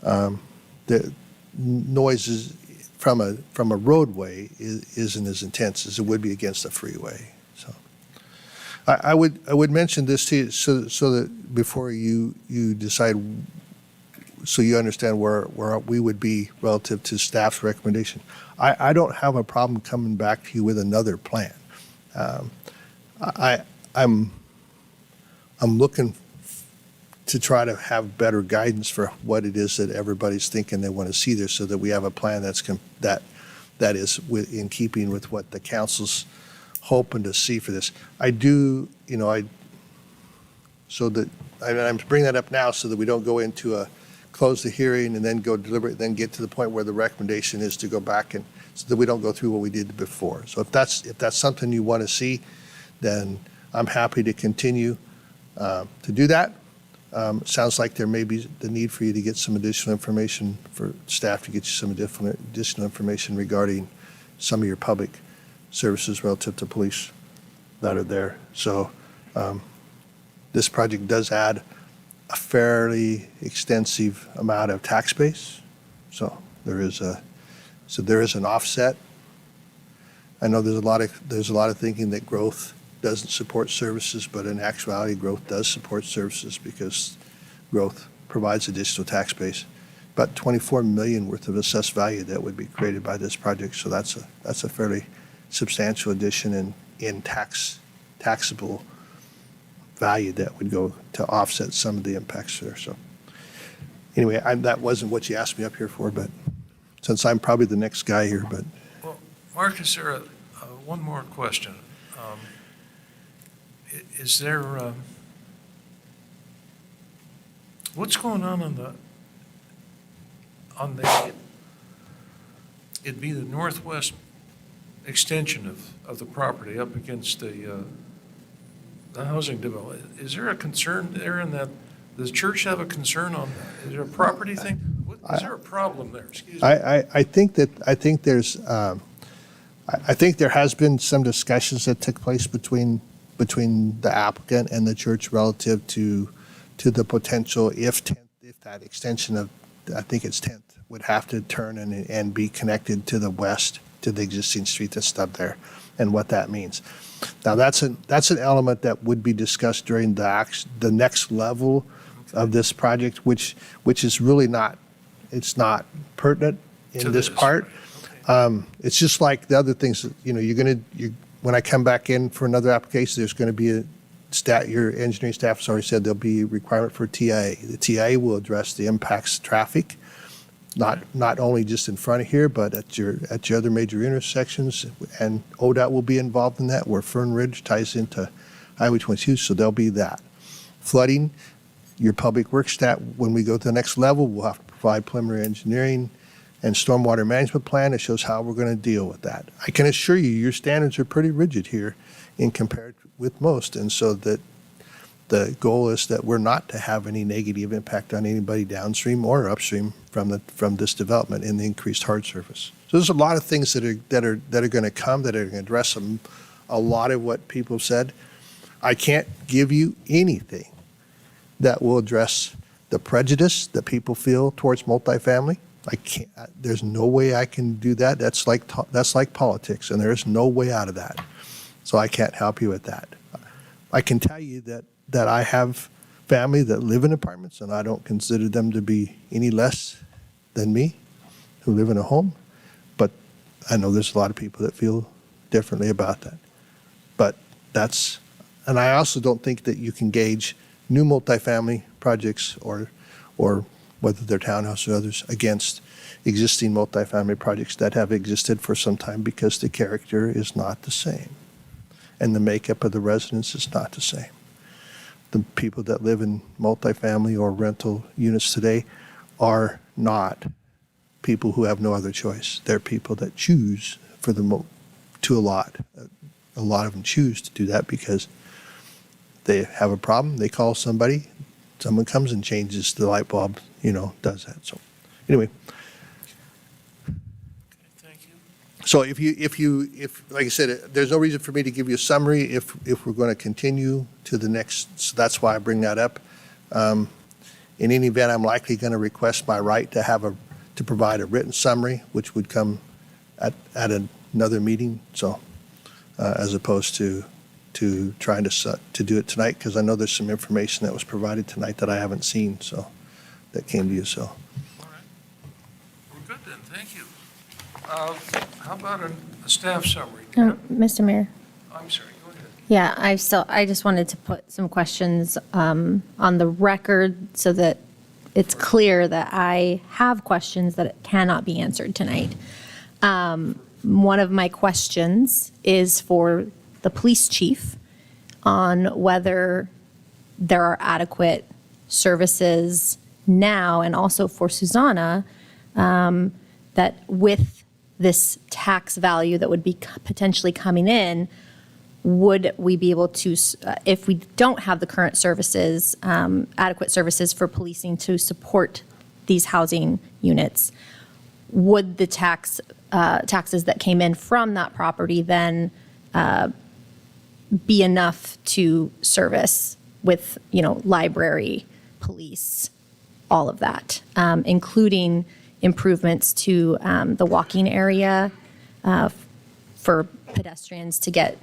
the noise is from a roadway isn't as intense as it would be against a freeway. So I would mention this to you so that before you decide, so you understand where we would be relative to staff's recommendation. I don't have a problem coming back to you with another plan. I'm looking to try to have better guidance for what it is that everybody's thinking they want to see there, so that we have a plan that is in keeping with what the council's hoping to see for this. I'm bringing that up now so that we don't go into close the hearing and then go deliberate, then get to the point where the recommendation is to go back, and so that we don't go through what we did before. So if that's something you want to see, then I'm happy to continue to do that. Sounds like there may be the need for you to get some additional information, for staff to get you some additional information regarding some of your public services relative to police that are there. So this project does add a fairly extensive amount of tax base. So there is an offset. I know there's a lot of thinking that growth doesn't support services, but in actuality, growth does support services because growth provides additional tax base. About $24 million worth of assessed value that would be created by this project. So that's a fairly substantial addition in taxable value that would go to offset some of the impacts there. So anyway, that wasn't what you asked me up here for, but since I'm probably the next guy here, but. Well, Mark, is there one more question? Is there, what's going on it'd be the northwest extension of the property up against the housing development. Is there a concern there in that, does the church have a concern on that? Is there a property thing? Is there a problem there? Excuse me. I think there has been some discussions that took place between the applicant and the church relative to the potential if that extension of, I think it's 10th, would have to turn and be connected to the west to the existing street that's up there, and what that means. Now that's an element that would be discussed during the next level of this project, which is really not pertinent in this part. Okay. It's just like the other things that, when I come back in for another application, there's going to be your engineering staff has already said there'll be a requirement for TIA. The TIA will address the impacts to traffic, not only just in front of here, but at your other major intersections, and ODOT will be involved in that, where Fern Ridge ties into Highway 22, so there'll be that. Flooding, your public works stat, when we go to the next level, we'll have to provide preliminary engineering and stormwater management plan that shows how we're going to deal with that. I can assure you, your standards are pretty rigid here in compared with most, and so that the goal is that we're not to have any negative impact on anybody downstream or upstream from this development in the increased hard surface. So there's a lot of things that are going to come that are going to address a lot of what people have said. I can't give you anything that will address the prejudice that people feel towards multifamily. I can't. There's no way I can do that. That's like politics, and there's no way out of that. So I can't help you with that. I can tell you that I have family that live in apartments, and I don't consider them to be any less than me who live in a home. But I know there's a lot of people that feel differently about that. But and I also don't think that you can gauge new multifamily projects or whether they're townhouse or others against existing multifamily projects that have existed for some time, because the character is not the same and the makeup of the residents is not the same. The people that live in multifamily or rental units today are not people who have no other choice. They're people that choose to a lot. A lot of them choose to do that because they have a problem, they call somebody, someone comes and changes the light bulb, does that. So anyway. Thank you. So if like I said, there's no reason for me to give you a summary if we're going to continue to the next, so that's why I bring that up. In any event, I'm likely going to request my right to provide a written summary, which would come at another meeting. So as opposed to trying to do it tonight, because I know there's some information that was provided tonight that I haven't seen, so that came to you. So. All right. We're good then. Thank you. How about a staff summary? Mr. Mayor? I'm sorry. Go ahead. Yeah, I just wanted to put some questions on the record so that it's clear that I have questions that cannot be answered tonight. One of my questions is for the police chief on whether there are adequate services now, and also for Susanna, that with this tax value that would be potentially coming in, would we be able to, if we don't have the current services, adequate services for policing to support these housing units, would the taxes that came in from that property then be enough to service with, library, police, all of that, including improvements to the walking area for pedestrians to get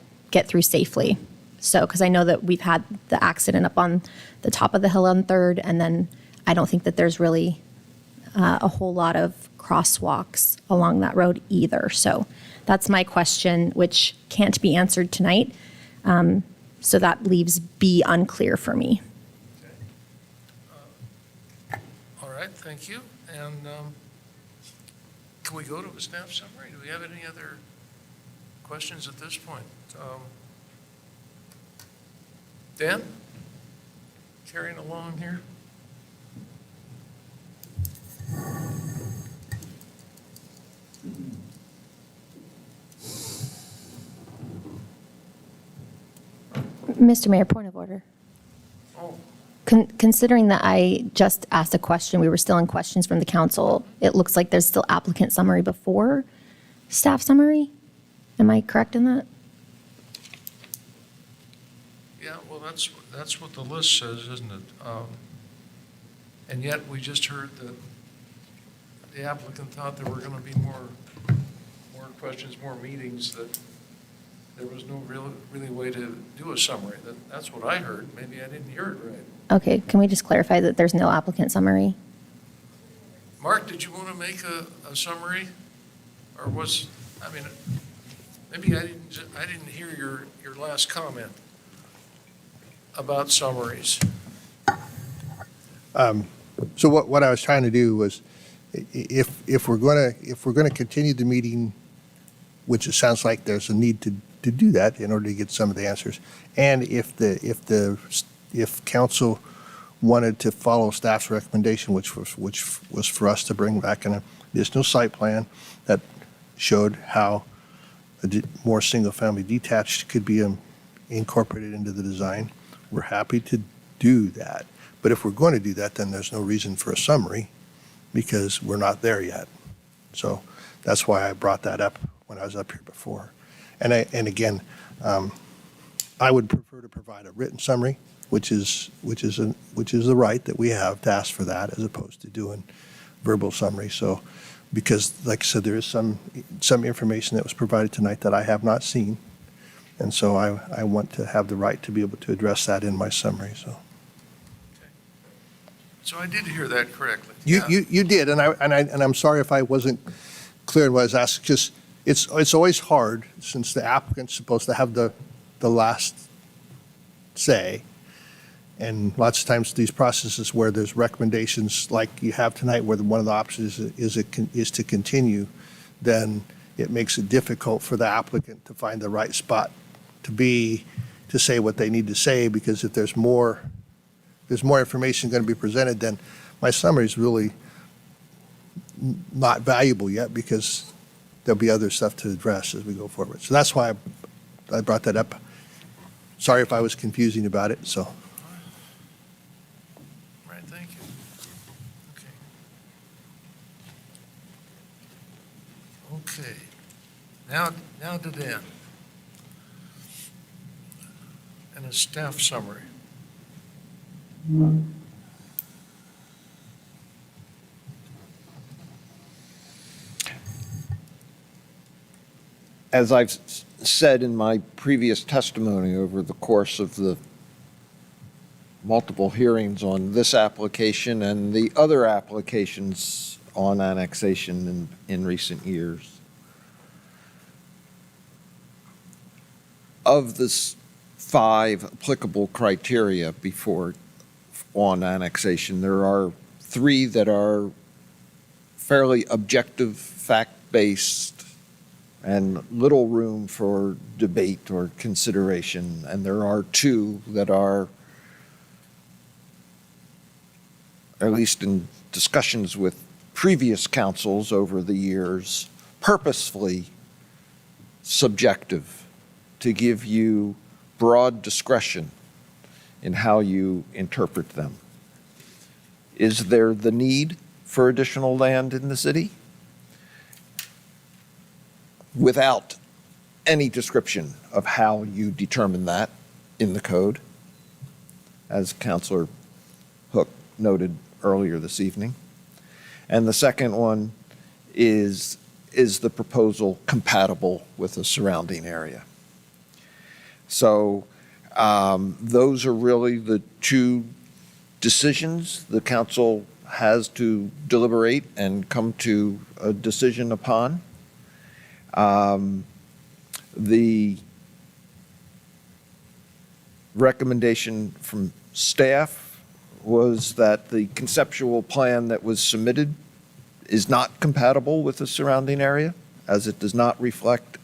through safely. So, because I know that we've had the accident up on the top of the hill on 3rd, and then I don't think that there's really a whole lot of crosswalks along that road either. So that's my question, which can't be answered tonight. So that leaves B unclear for me. All right, thank you. And can we go to a staff summary? Do we have any other questions at this point? Dan? Carrying along here? Mr. Mayor, point of order. Oh, Considering that I just asked a question, we were still in questions from the council, it looks like there's still applicant summary before staff summary? Am I correct in that? yeah, well, that's what the list says, isn't it? And yet, we just heard that the applicant thought there were going to be more questions, more meetings, that there was no really way to do a summary. That's what I heard. Maybe I didn't hear it right. Okay, can we just clarify that there's no applicant summary? Mark, did you want to make a summary? Or maybe I didn't hear your last comment about summaries. So what I was trying to do was, if we're going to continue the meeting, which it sounds like there's a need to do that in order to get some of the answers, and if council wanted to follow staff's recommendation, which was for us to bring back an additional site plan that showed how more single-family detached could be incorporated into the design. We're happy to do that. But if we're going to do that, then there's no reason for a summary because we're not there yet. So that's why I brought that up when I was up here before. And again, I would prefer to provide a written summary, which is the right that we have to ask for that, as opposed to doing verbal summary. So, because like I said, there is some information that was provided tonight that I have not seen, and so I want to have the right to be able to address that in my summary. So. So I did hear that correctly. You did, and I'm sorry if I wasn't clear in what I was asking, because it's always hard, since the applicant's supposed to have the last say, and lots of times these processes where there's recommendations like you have tonight, where one of the options is to continue, then it makes it difficult for the applicant to find the right spot to say what they need to say, because if there's more information going to be presented, then my summary is really not valuable yet, because there'll be other stuff to address as we go forward. So that's why I brought that up. Sorry if I was confusing about it, so. Right, thank you. Okay. Now to Dan. And a staff summary. As I've said in my previous testimony over the course of the multiple hearings on this application and the other applications on annexation in recent years, of the 5 applicable criteria on annexation, there are 3 that are fairly objective, fact-based, and little room for debate or consideration. And there are 2 that are, at least in discussions with previous councils over the years, purposefully subjective, to give you broad discretion in how you interpret them. Is there the need for additional land in the city? Without any description of how you determine that in the code, as Councilor Hook noted earlier this evening. And the second one is the proposal compatible with the surrounding area? So those are really the 2 decisions the council has to deliberate and come to a decision upon. The recommendation from staff was that the conceptual plan that was submitted is not compatible with the surrounding area, as it does not reflect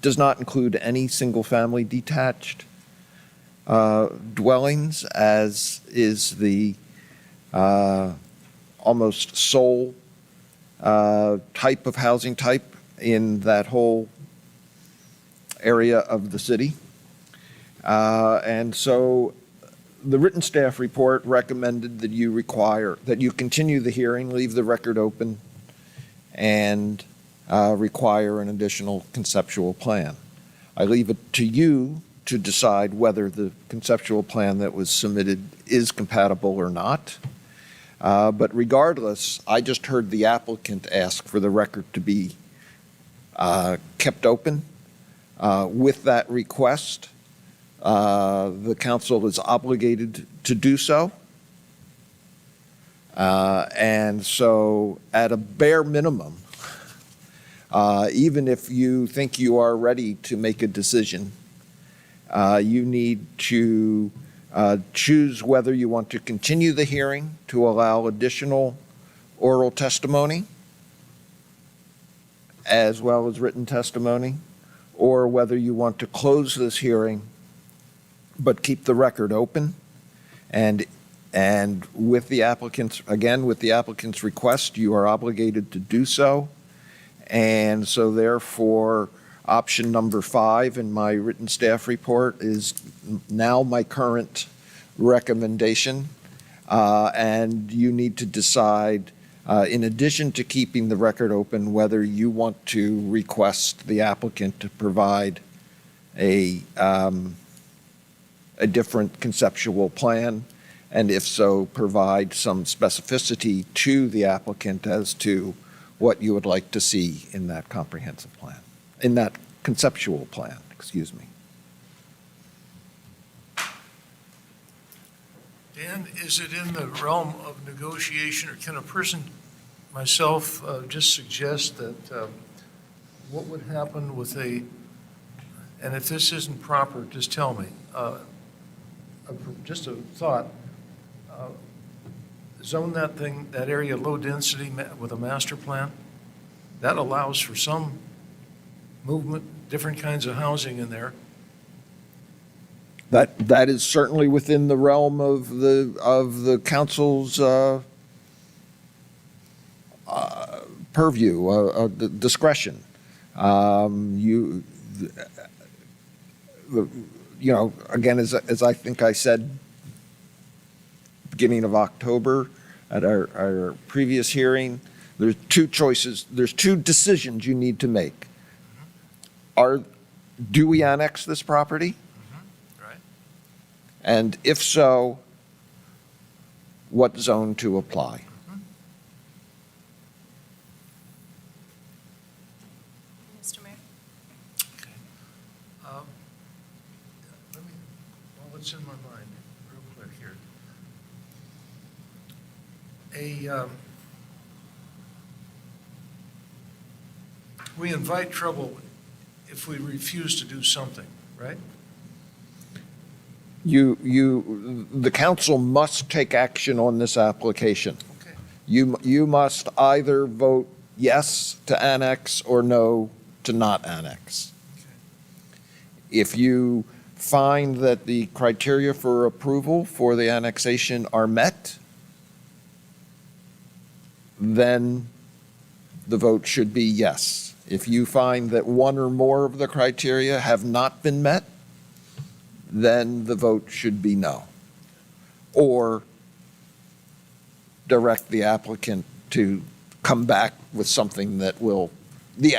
does not include any single-family detached dwellings, as is the almost sole type of housing type in that whole area of the city. And so the written staff report recommended that you continue the hearing, leave the record open, and require an additional conceptual plan. I leave it to you to decide whether the conceptual plan that was submitted is compatible or not. But regardless, I just heard the applicant ask for the record to be kept open. With that request, the council is obligated to do so. And so at a bare minimum, even if you think you are ready to make a decision, you need to choose whether you want to continue the hearing to allow additional oral testimony as well as written testimony, or whether you want to close this hearing but keep the record open And with the applicant's, again, with the applicant's request, you are obligated to do so. And so therefore, option number 5 in my written staff report is now my current recommendation. And you need to decide, in addition to keeping the record open, whether you want to request the applicant to provide a different conceptual plan, and if so, provide some specificity to the applicant as to what you would like to see in that comprehensive plan, in that conceptual plan, excuse me. Dan, is it in the realm of negotiation, or can a person, myself, just suggest that what would happen with and if this isn't proper, just tell me, just a thought, zone that area low density with a master plan? That allows for some movement, different kinds of housing in there. That is certainly within the realm of the council's purview, discretion. Again, as I think I said, beginning of October at our previous hearing, there's 2 choices, there's 2 decisions you need to make. Do we annex this property? Right. And if so, what zone to apply? Mr. Mayor? What's in my mind, real quick here? We invite trouble if we refuse to do something, right? The council must take action on this application. Okay. You must either vote yes to annex or no to not annex. Okay. If you find that the criteria for approval for the annexation are met, then the vote should be yes. If you find that one or more of the criteria have not been met, then the vote should be no. Or direct the applicant to come back with something that will,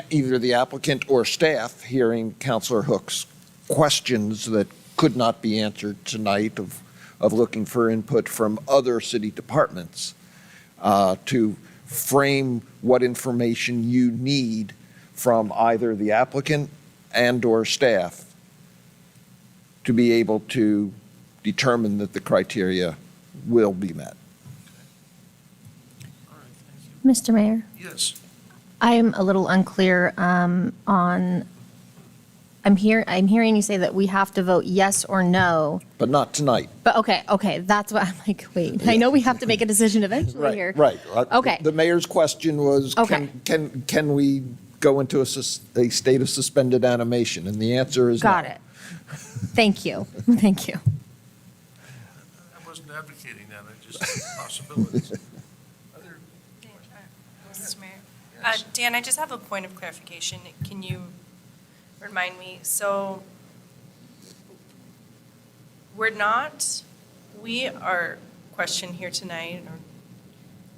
either the applicant or staff, hearing Councilor Hook's questions that could not be answered tonight of looking for input from other city departments, to frame what information you need from either the applicant and or staff to be able to determine that the criteria will be met. All right, thank you. Mr. Mayor, Yes. I am a little unclear on, I'm hearing you say that we have to vote yes or no. But not tonight. But okay, that's what I'm like, wait, I know we have to make a decision eventually here. Right. Okay. The mayor's question was, Okay. can we go into a state of suspended animation? And the answer is no. Got it. Thank you. Thank you. I wasn't advocating that, I just possibilities. Other, Mr. Mayor? Yes. Dan, I just have a point of clarification. Can you remind me? So our question here tonight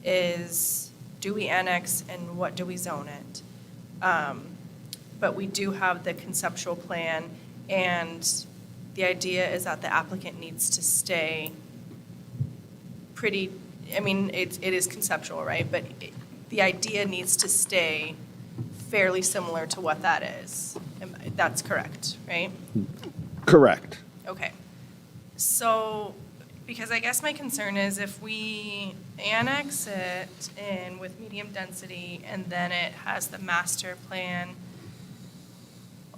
is, do we annex and what do we zone it? But we do have the conceptual plan, and the idea is that the applicant needs to stay it is conceptual, right? But the idea needs to stay fairly similar to what that is. That's correct, right? Correct. Okay. So, because I guess my concern is if we annex it in with medium density and then it has the master plan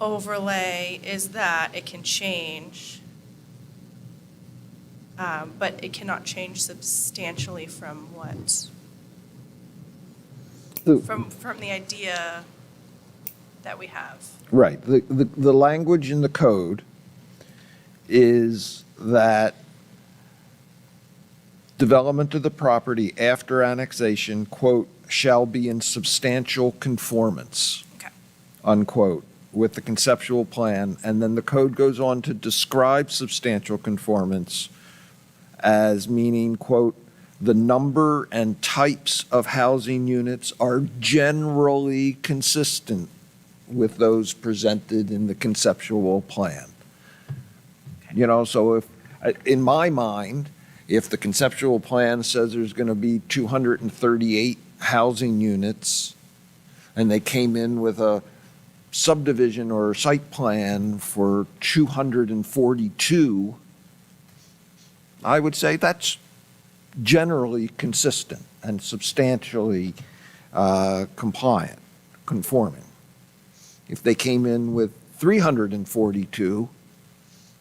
overlay, is that it can change, but it cannot change substantially from what, from the idea that we have. Right. The language in the code is that development of the property after annexation, quote, shall be in substantial conformance, Okay. unquote, with the conceptual plan. And then the code goes on to describe substantial conformance as meaning, quote, the number and types of housing units are generally consistent with those presented in the conceptual plan. You know, so if, in my mind, if the conceptual plan says there's going to be 238 housing units, and they came in with a subdivision or site plan for 242, I would say that's generally consistent and substantially compliant, conforming. If they came in with 342,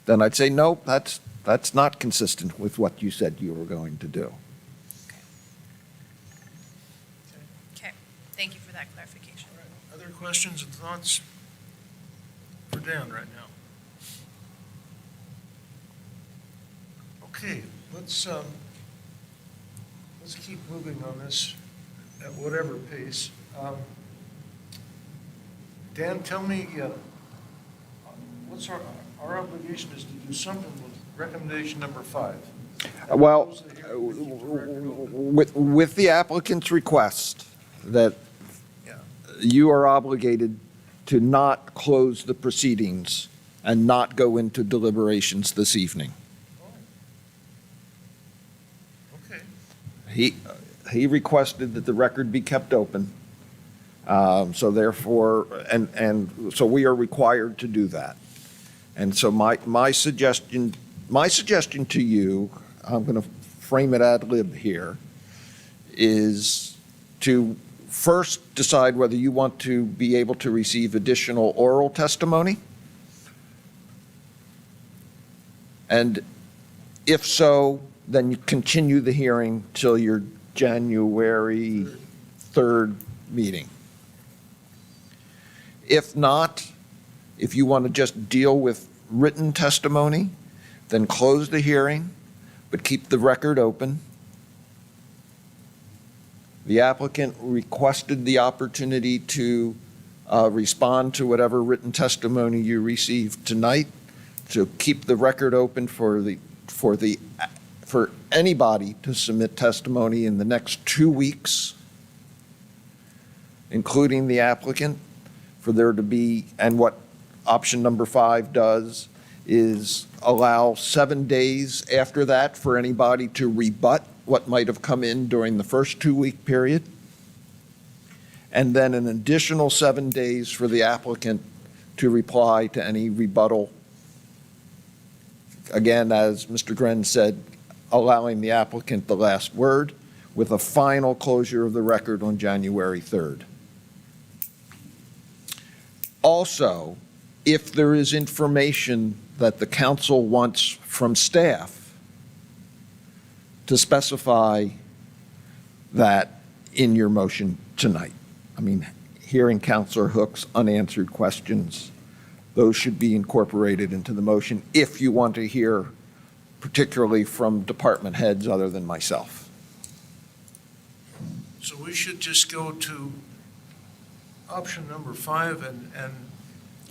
then I'd say, nope, that's not consistent with what you said you were going to do. Okay, thank you for that clarification. Other questions and thoughts for Dan right now? Okay, let's keep moving on this at whatever pace. Dan, tell me, what's our obligation is to do something with recommendation number 5. Well, Close the hearing, keep the record open. with the applicant's request that Yeah. you are obligated to not close the proceedings and not go into deliberations this evening. Okay. He requested that the record be kept open. So therefore, and so we are required to do that. And so my suggestion to you, I'm going to frame it ad lib here, is to first decide whether you want to be able to receive additional oral testimony. And if so, then you continue the hearing till your January 3rd meeting. If not, if you want to just deal with written testimony, then close the hearing, but keep the record open. The applicant requested the opportunity to respond to whatever written testimony you received tonight, to keep the record open for anybody to submit testimony in the next 2 weeks, including the applicant, for there to be, and what option number 5 does is allow 7 days after that for anybody to rebut what might have come in during the first 2-week period, and then an additional 7 days for the applicant to reply to any rebuttal. Again, as Mr. Gren said, allowing the applicant the last word, with a final closure of the record on January 3rd. Also, if there is information that the council wants from staff, to specify that in your motion tonight. I mean, hearing Councilor Hook's unanswered questions, those should be incorporated into the motion if you want to hear particularly from department heads other than myself. So we should just go to option number 5 and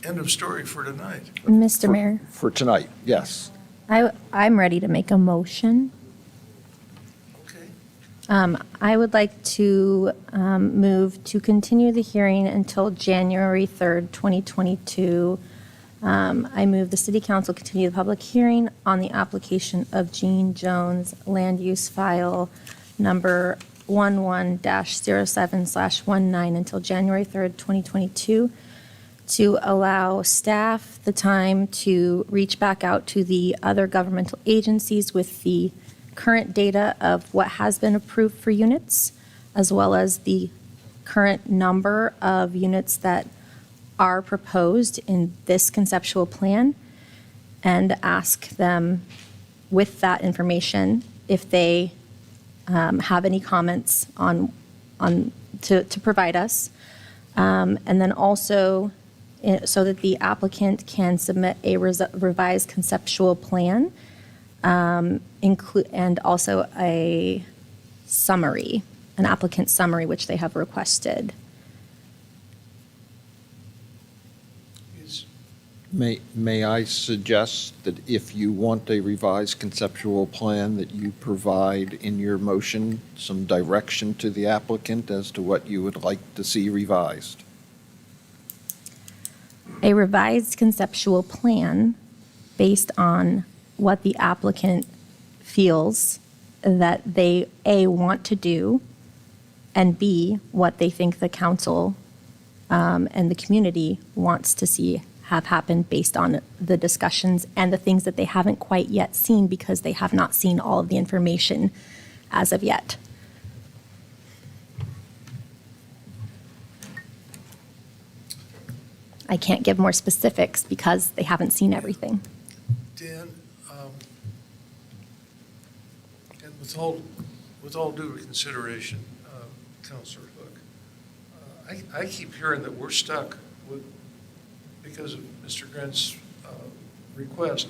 end of story for tonight. Mr. Mayor, For tonight, yes. I'm ready to make a motion. Okay. I would like to move to continue the hearing until January 3rd, 2022. I move the city council continue the public hearing on the application of Gene Jones land use file number 11-07/19 until January 3rd, 2022, to allow staff the time to reach back out to the other governmental agencies with the current data of what has been approved for units, as well as the current number of units that are proposed in this conceptual plan, and ask them with that information if they have any comments to provide us. And then also, so that the applicant can submit a revised conceptual plan and also a summary, an applicant summary, which they have requested. Is, May I suggest that if you want a revised conceptual plan, that you provide in your motion some direction to the applicant as to what you would like to see revised? A revised conceptual plan based on what the applicant feels that they, A, want to do, and B, what they think the council and the community wants to see have happened based on the discussions and the things that they haven't quite yet seen because they have not seen all of the information as of yet. I can't give more specifics because they haven't seen everything. Dan, and with all due consideration, Counselor Hook, I keep hearing that we're stuck with, because of Mr. Grant's request,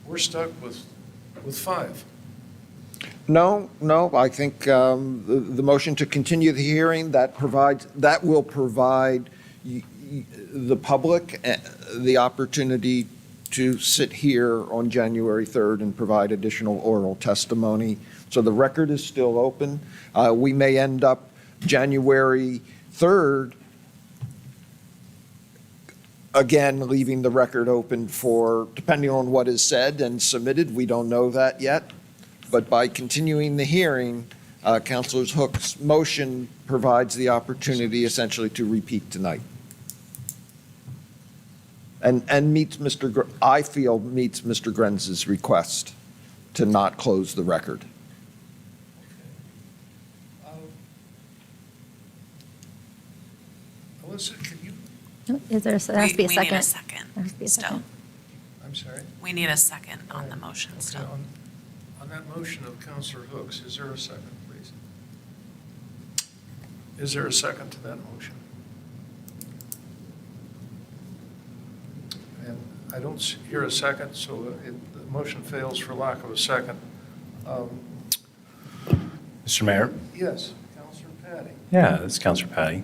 we're stuck with 5. No, I think the motion to continue the hearing, that will provide the public the opportunity to sit here on January 3rd and provide additional oral testimony. So the record is still open. We may end up January 3rd, again, leaving the record open for, depending on what is said and submitted, we don't know that yet. But by continuing the hearing, Councilor Hook's motion provides the opportunity essentially to repeat tonight. And meets I feel meets Mr. Grenz's request to not close the record. Alyssa, can you, Is there, there has to be a We second. need a second There has to be a still. second. I'm sorry? We need a second on the motion Okay, still. on that motion of Counselor Hooks, is there a second, please? Is there a second to that motion? And I don't hear a second, so the motion fails for lack of a second. Mr. Mayor? Yes, Counselor Patty. Yeah, this is Counselor Patty.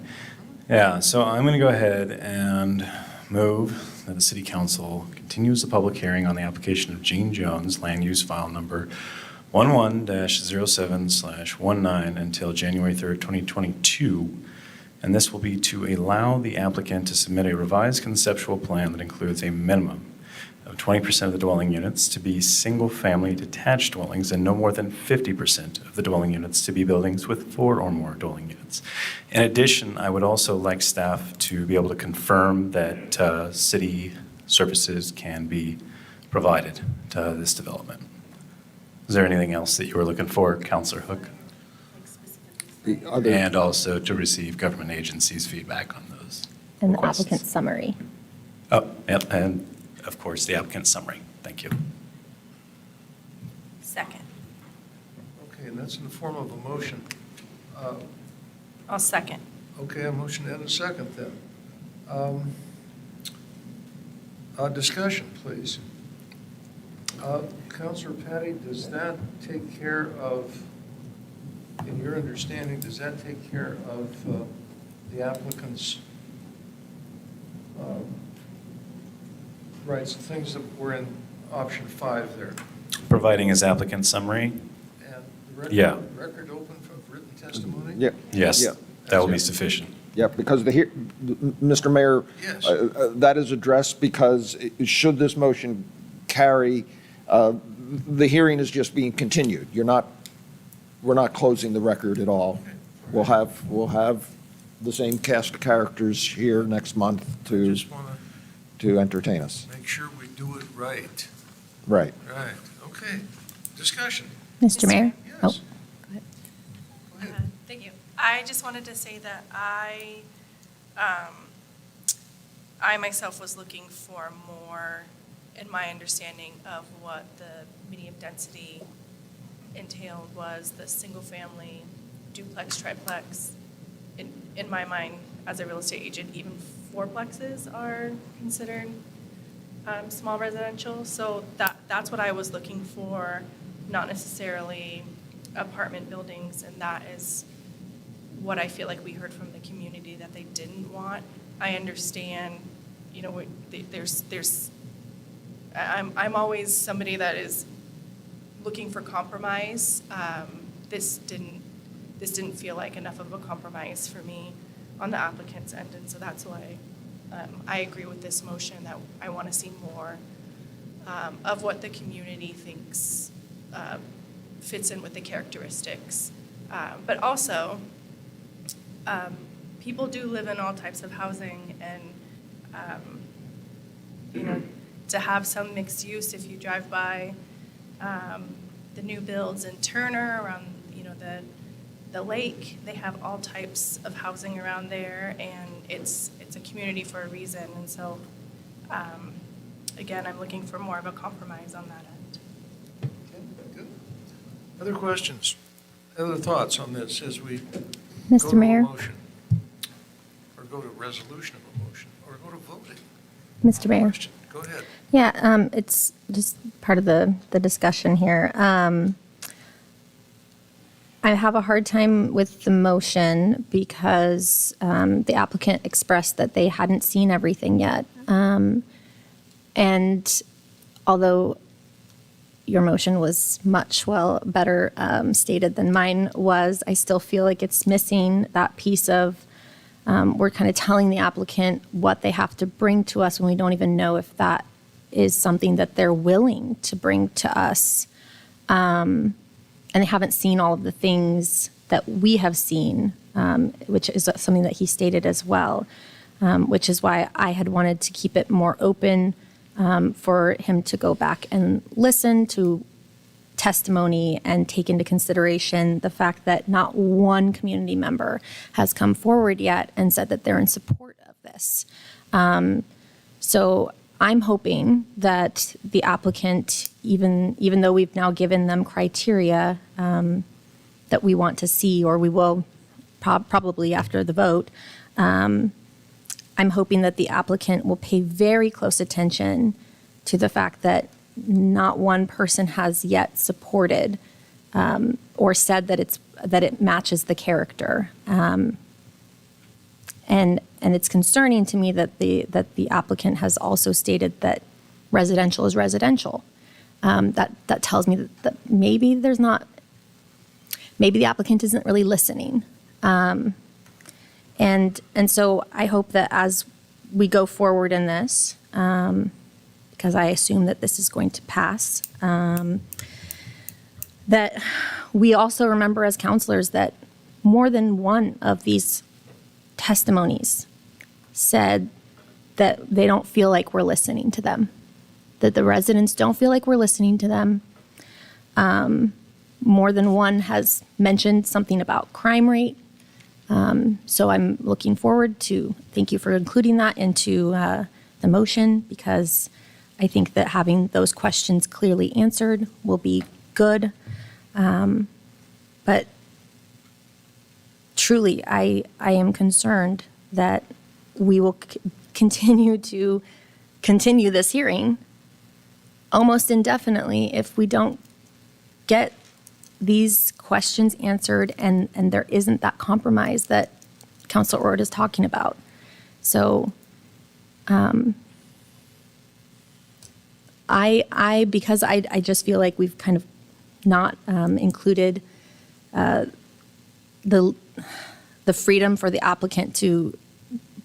Yeah, so I'm going to go ahead and move that the City Council continues the public hearing on the application of Gene Jones, land use file number 11-07/19 until January 3rd, 2022. And this will be to allow the applicant to submit a revised conceptual plan that includes a minimum of 20% of the dwelling units to be single-family detached dwellings and no more than 50% of the dwelling units to be buildings with 4 or more dwelling units. In addition, I would also like staff to be able to confirm that city services can be provided to this development. Is there anything else that you were looking for, Counselor Hook? And also to receive government agencies' feedback on those And the requests. applicant summary. Oh, yep, and of course, the applicant summary. Thank you. Second. Okay, and that's in the form of a motion. I'll second. Okay, a motion and a second then. Discussion, please. Counselor Patty, does that take care of, in your understanding, does that take care of the applicant's rights, the things that were in option 5 there? Providing his applicant summary? And the Yeah. record open for written testimony? Yeah. Yes, Yeah. that will be sufficient. Yeah, because Mr. Mayor, Yes. that is addressed because should this motion carry, the hearing is just being continued. We're not closing the record at all. We'll have the same cast of characters here next month to Just want entertain us. to make sure we do it right. Right. Right, okay. Discussion. Mr. Mayor? Yes. Oh, Go ahead. Thank you. I just wanted to say that I myself was looking for more, in my understanding of what the medium density entailed was the single-family duplex, triplex. In my mind, as a real estate agent, even fourplexes are considered small residential, so that's what I was looking for, not necessarily apartment buildings, and that is what I feel like we heard from the community that they didn't want. I understand, you know, I'm always somebody that is looking for compromise. This didn't feel like enough of a compromise for me on the applicant's end, and so that's why I agree with this motion that I want to see more of what the community thinks fits in with the characteristics. But also, people do live in all types of housing, and you know, to have some mixed use, if you drive by the new builds in Turner around, you know, the lake, they have all types of housing around there, and it's a community for a reason. And so, again, I'm looking for more of a compromise on that end. Good. Other questions? Other thoughts on this as we go Mr. to Mayor? a motion? Or go to resolution of a motion? Or go to voting? Mr. Mayor? Question. Go ahead. Yeah, it's just part of the discussion here. I have a hard time with the motion because the applicant expressed that they hadn't seen everything yet. And although your motion was much better stated than mine was, I still feel like it's missing that piece of we're kind of telling the applicant what they have to bring to us when we don't even know if that is something that they're willing to bring to us. And they haven't seen all of the things that we have seen, which is something that he stated as well, which is why I had wanted to keep it more open for him to go back and listen to testimony and take into consideration the fact that not one community member has come forward yet and said that they're in support of this. So I'm hoping that the applicant, even though we've now given them criteria that we want to see, or we will probably after the vote, I'm hoping that the applicant will pay very close attention to the fact that not one person has yet supported or said that it matches the character. And it's concerning to me that the applicant has also stated that residential is residential. That tells me that maybe maybe the applicant isn't really listening. And so I hope that as we go forward in this, because I assume that this is going to pass, that we also remember as counselors that more than one of these testimonies said that they don't feel like we're listening to them, that the residents don't feel like we're listening to them. More than one has mentioned something about crime rate. So I'm looking forward to, thank you for including that into the motion, because I think that having those questions clearly answered will be good. But truly, I am concerned that we will continue this hearing almost indefinitely if we don't get these questions answered and there isn't that compromise that Councilor Ord is talking about. So because I just feel like we've kind of not included the freedom for the applicant to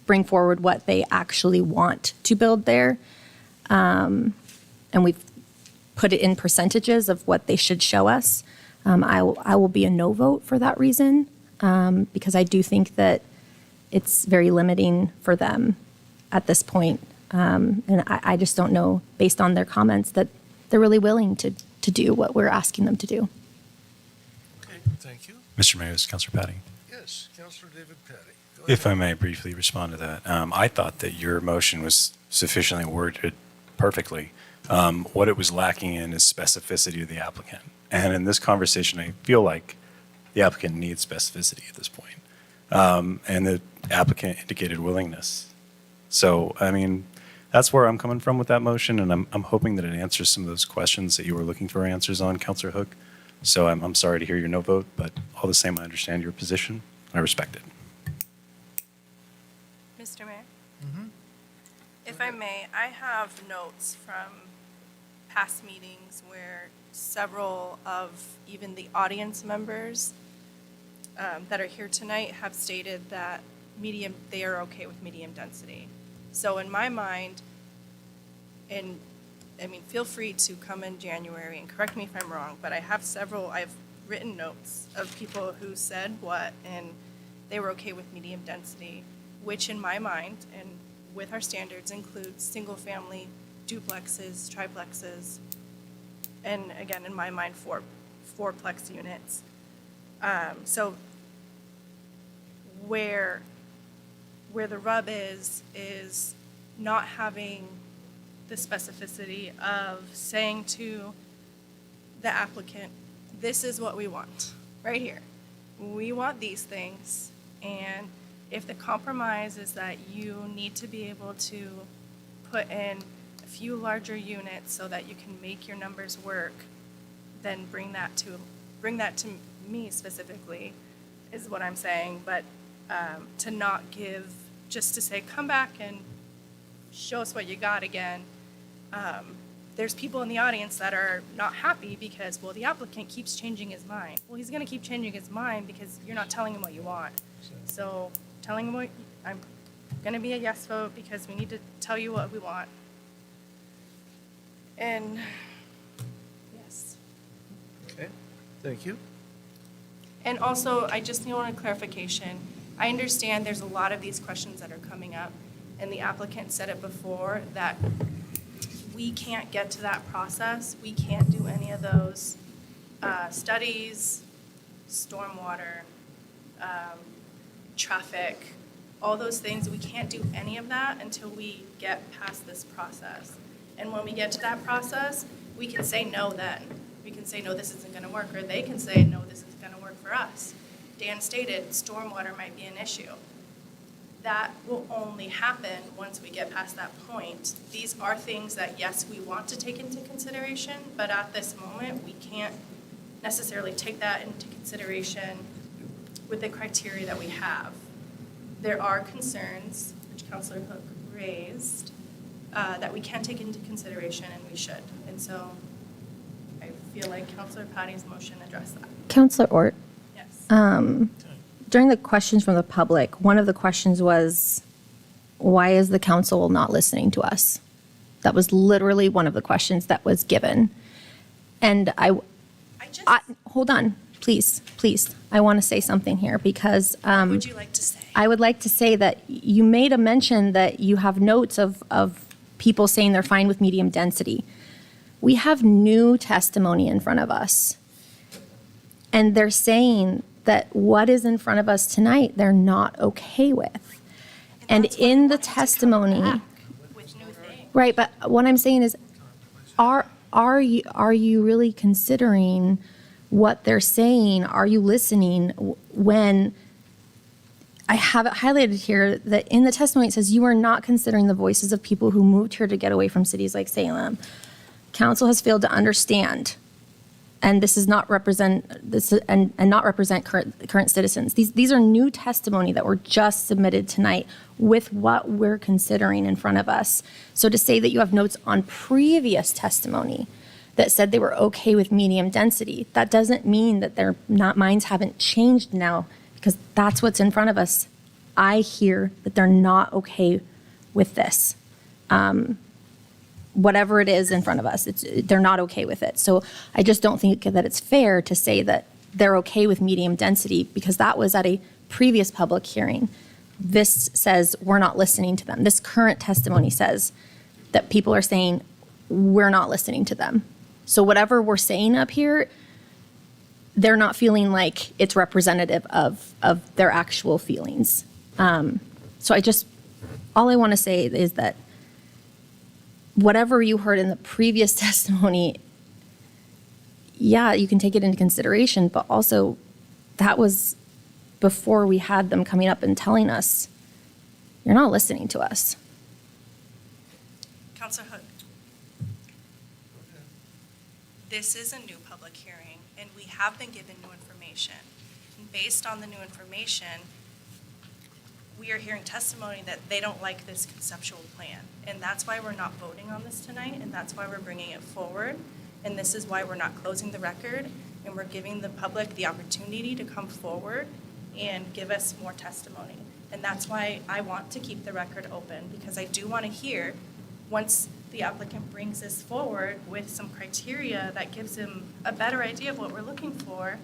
bring forward what they actually want to build there. And we've put it in percentages of what they should show us. I will be a no vote for that reason, because I do think that it's very limiting for them at this point. And I just don't know, based on their comments, that they're really willing to do what we're asking them to do. Okay, thank you. Mr. Mayor, this is Councilor Patty. Yes, Councilor David Petty. Go If I ahead. may briefly respond to that, I thought that your motion was sufficiently worded perfectly. What it was lacking in is specificity of the applicant. And in this conversation, I feel like the applicant needs specificity at this point. And the applicant indicated willingness. So, I mean, that's where I'm coming from with that motion, and I'm hoping that it answers some of those questions that you were looking for answers on, Counselor Hook. So I'm sorry to hear your no vote, but all the same, I understand your position. I respect it. Mr. Mayor? If I may, I have notes from past meetings where several of even the audience members that are here tonight have stated that they are okay with medium density. So in my mind, and I mean, feel free to come in January and correct me if I'm wrong, but I've written notes of people who said what, and they were okay with medium density, which in my mind, and with our standards, includes single-family duplexes, triplexes, and again, in my mind, fourplex units. So where the rub is not having the specificity of saying to the applicant, this is what we want, right here. We want these things, and if the compromise is that you need to be able to put in a few larger units so that you can make your numbers work, then bring that to me specifically, is what I'm saying. But to not give, just to say, come back and show us what you got again. There's people in the audience that are not happy because, well, the applicant keeps changing his mind. Well, he's going to keep changing his mind because you're not telling him what you want. So telling him I'm going to be a yes vote because we need to tell you what we want. And yes. Okay, thank you. And also, I just want a clarification. I understand there's a lot of these questions that are coming up, and the applicant said it before, that we can't get to that process. We can't do any of those studies, stormwater, traffic, all those things. We can't do any of that until we get past this process. And when we get to that process, we can say no then. We can say, no, this isn't going to work, or they can say, no, this is going to work for us. Dan stated stormwater might be an issue. That will only happen once we get past that point. These are things that, yes, we want to take into consideration, but at this moment, we can't necessarily take that into consideration with the criteria that we have. There are concerns, which Councilor Hook raised, that we can take into consideration, and we should. And so I feel like Councilor Patty's motion addressed that. Counselor Ort, Yes. during the questions from the public, one of the questions was, why is the council not listening to us? That was literally one of the questions that was given. And hold on, please. I want to say something here because What would you like to say? I would like to say that you made a mention that you have notes of people saying they're fine with medium density. We have new testimony in front of us. And they're saying that what is in front of us tonight, they're not okay with. And in the testimony, With new things. right, but what I'm saying is, are you really considering what they're saying? Are you listening when I have it highlighted here that in the testimony it says you are not considering the voices of people who moved here to get away from cities like Salem. Council has failed to understand, and this is not represent current citizens. These are new testimony that were just submitted tonight with what we're considering in front of us. So to say that you have notes on previous testimony that said they were okay with medium density, that doesn't mean that their minds haven't changed now, because that's what's in front of us. I hear that they're not okay with this. Whatever it is in front of us, they're not okay with it. So I just don't think that it's fair to say that they're okay with medium density, because that was at a previous public hearing. This says we're not listening to them. This current testimony says that people are saying we're not listening to them. So whatever we're saying up here, they're not feeling like it's representative of their actual feelings. So all I want to say is that whatever you heard in the previous testimony, yeah, you can take it into consideration, but also that was before we had them coming up and telling us, you're not listening to us. Counselor Hook. This is a new public hearing, and we have been given new information. And based on the new information, we are hearing testimony that they don't like this conceptual plan. And that's why we're not voting on this tonight, and that's why we're bringing it forward. And this is why we're not closing the record, and we're giving the public the opportunity to come forward and give us more testimony. And that's why I want to keep the record open, because I do want to hear, once the applicant brings this forward with some criteria that gives him a better idea of what we're looking for,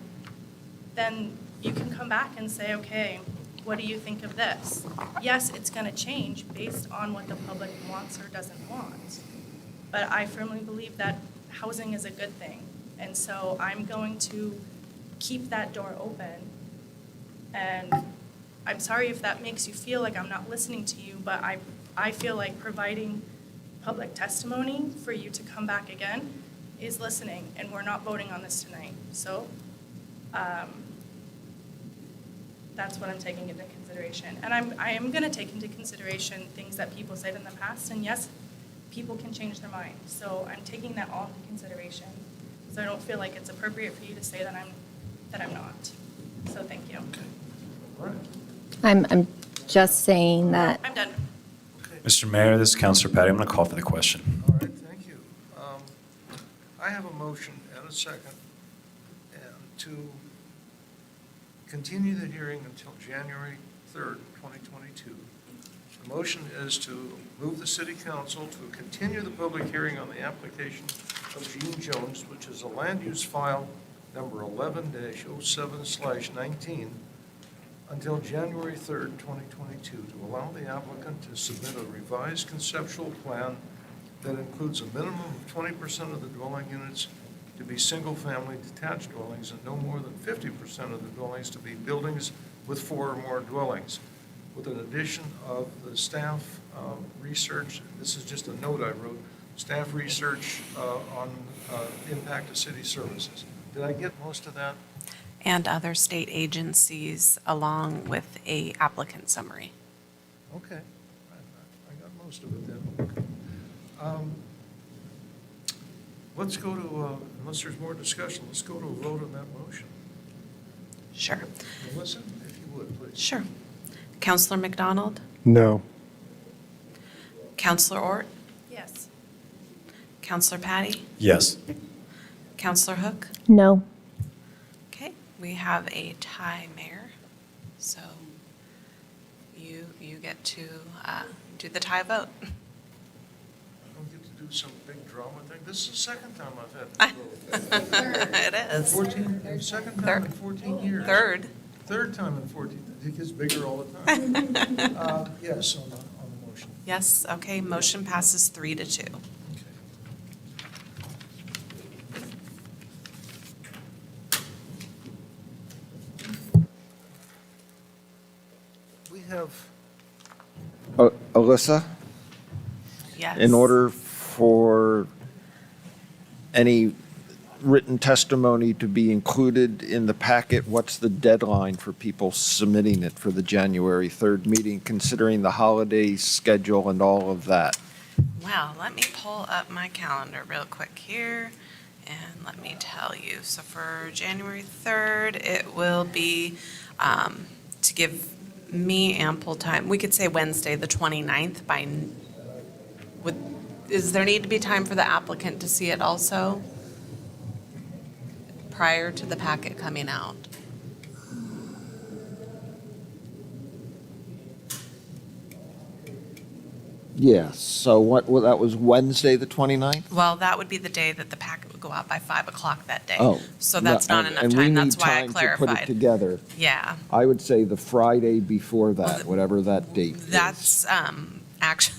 then you can come back and say, okay, what do you think of this? Yes, it's going to change based on what the public wants or doesn't want. But I firmly believe that housing is a good thing. And so I'm going to keep that door open. And I'm sorry if that makes you feel like I'm not listening to you, but I feel like providing public testimony for you to come back again is listening, and we're not voting on this tonight. So that's what I'm taking into consideration. And I am going to take into consideration things that people said in the past, and yes, people can change their mind. So I'm taking that all into consideration. So I don't feel like it's appropriate for you to say that I'm not. So thank you. All right. I'm just saying that I'm done. Mr. Mayor, this is Counselor Patty. I'm going to call for the question. All right, thank you. I have a motion and a second, and to continue the hearing until January 3rd, 2022. The motion is to move the city council to continue the public hearing on the application of Gene Jones, which is a land use file number 11-07/19, until January 3rd, 2022, to allow the applicant to submit a revised conceptual plan that includes a minimum of 20% of the dwelling units to be single-family detached dwellings and no more than 50% of the dwellings to be buildings with 4 or more dwellings, with an addition of the staff research. This is just a note I wrote, staff research on impact of city services. Did I get most of that? And other state agencies along with a applicant summary. Okay, I got most of it then. Okay. Let's go to, unless there's more discussion, let's go to a vote on that motion. Sure. Melissa, if you would, please. Sure. Counselor McDonald? No. Counselor Ort? Yes. Counselor Patty? Yes. Counselor Hook? no. Okay, we have a tie, Mayor. So you get to do the tie vote. I don't get to do some big drama thing. This is the second time I've had to vote. It is. second time in 14 years. Third time in 14. It gets bigger all the time. Yes, on the motion. Yes, okay, motion passes 3-2. Okay. We have, Alyssa, Yes. in order for any written testimony to be included in the packet, what's the deadline for people submitting it for the January 3rd meeting, considering the holiday schedule and all of that? Well, let me pull up my calendar real quick here, and let me tell you. So for January 3rd, it will be to give me ample time. We could say Wednesday, the 29th is there need to be time for the applicant to see it also prior to the packet coming out? Yes, so well, that was Wednesday, the 29th? Well, that would be the day that the packet would go out by 5 o'clock that day. Oh. So that's no, not enough and time. we That's need why I time to put it clarified. together. Yeah, I would say the Friday before that, whatever that date is. that's actually,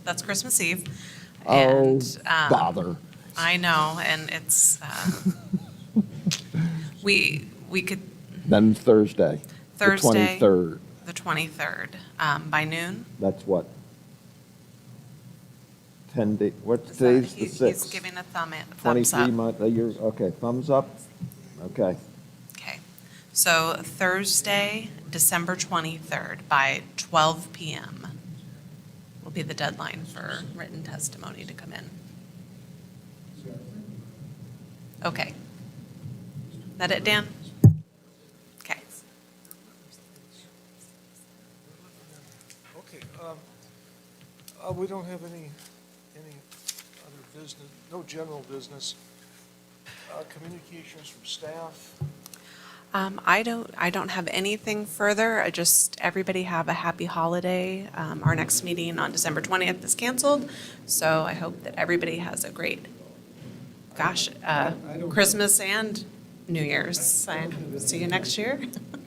that's Christmas Eve. Oh, And, bother. I know, and it's, we could, Then Thursday. Thursday. The 23rd. the 23rd, by noon. That's what? 10 day, what Is that- today's the He's 6th? giving a thumbs 23 up. month, okay, thumbs up? Okay. Okay. So Thursday, December 23rd by 12 PM will be the deadline for written testimony to come in. Okay. That it, Dan? Okay. Okay, we don't have any other business, no general business. Communications from staff. I don't have anything further. Everybody have a happy holiday. Our next meeting on December 20th is canceled, so I hope that everybody has a great, Christmas and New Year's. See you next year.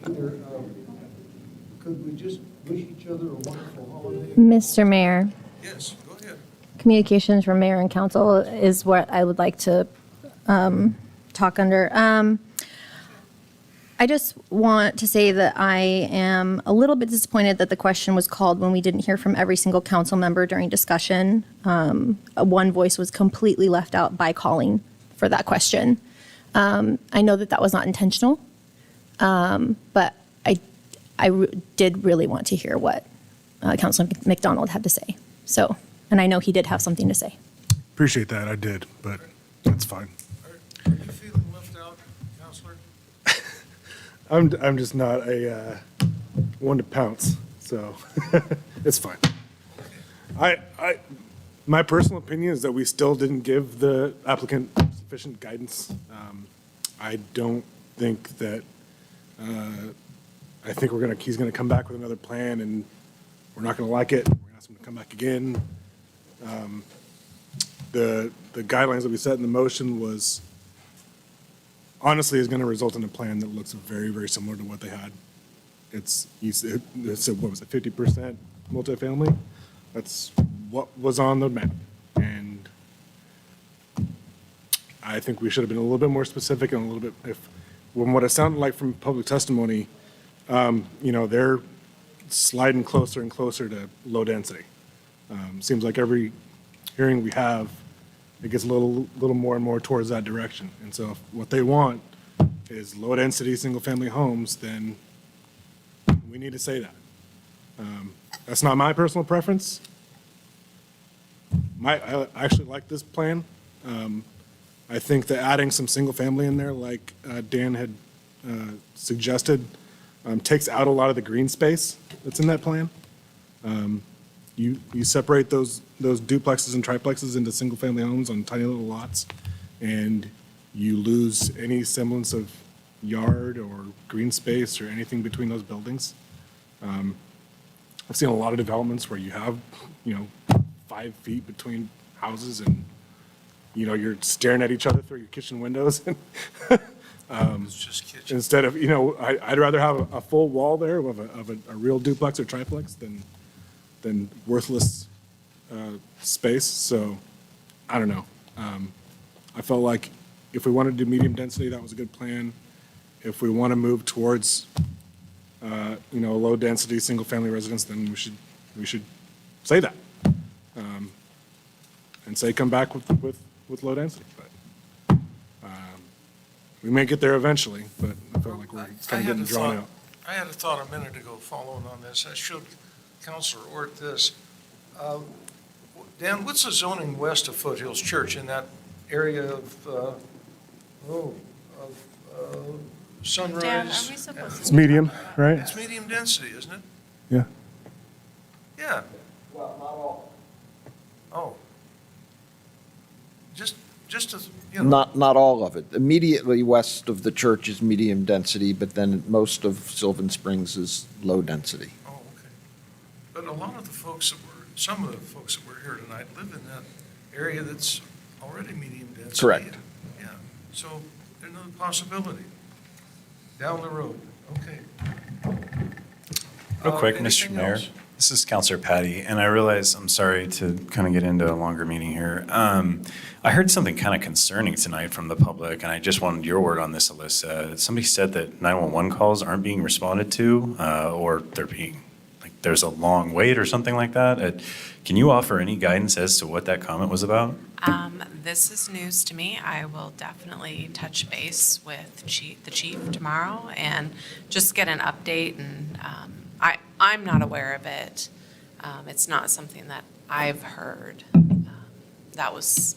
Could we just wish each other a wonderful holiday? Mr. Mayor, Yes, go ahead. communications from mayor and council is what I would like to talk under. I just want to say that I am a little bit disappointed that the question was called when we didn't hear from every single council member during discussion. One voice was completely left out by calling for that question. I know that that was not intentional, but I did really want to hear what Councilman McDonald had to say. So, and I know he did have something to say. Appreciate that, I did, but that's fine. Are you feeling left out, Counselor? I'm just not a one to pounce, so it's fine. My personal opinion is that we still didn't give the applicant sufficient guidance. I don't think that, I think he's gonna come back with another plan and we're not gonna like it. We're gonna ask him to come back again. The guidelines that we set in the motion was, honestly, is gonna result in a plan that looks very, very similar to what they had. It said, what was it, 50% multifamily? That's what was on the map. And I think we should have been a little bit more specific and a little bit, from what it sounded like from public testimony, they're sliding closer and closer to low density. Seems like every hearing we have, it gets a little more and more towards that direction. And so if what they want is low density, single family homes, then we need to say that. That's not my personal preference. I actually like this plan. I think that adding some single family in there, like Dan had suggested, takes out a lot of the green space that's in that plan. You separate those duplexes and triplexes into single family homes on tiny little lots, and you lose any semblance of yard or green space or anything between those buildings. I've seen a lot of developments where you have, 5 feet between houses and, you're staring at each other through your kitchen windows. It's just kitchen. Instead of, I'd rather have a full wall there of a real duplex or triplex than worthless space. So, I don't know. I felt like if we wanted to do medium density, that was a good plan. If we want to move towards, low density, single family residence, then we should say that. And say come back with low density. But we may get there eventually, but I felt like we're kind of getting drawn out. I had a thought a minute ago following on this. I showed Counselor Ort this. Dan, what's the zoning west of Foothills Church in that area of Sunrise? Dan, are we supposed to? It's medium, right? It's medium density, isn't it? Yeah. Yeah. Well, not all. Oh. Just as, Not all of it. Immediately west of the church is medium density, but then most of Sylvan Springs is low density. Oh, okay. But a lot of the folks some of the folks that were here tonight live in that area that's already medium density. Correct. Yeah, so there's another possibility down the road. Okay. Real quick, Mr. Anything Mayor, else? this is Counselor Patty, and I realize, I'm sorry to kind of get into a longer meeting here. I heard something kind of concerning tonight from the public, and I just wanted your word on this, Alyssa. Somebody said that 911 calls aren't being responded to, or there's a long wait or something like that. Can you offer any guidance as to what that comment was about? This is news to me. I will definitely touch base with the chief tomorrow and just get an update. And I'm not aware of it. It's not something that I've heard. That was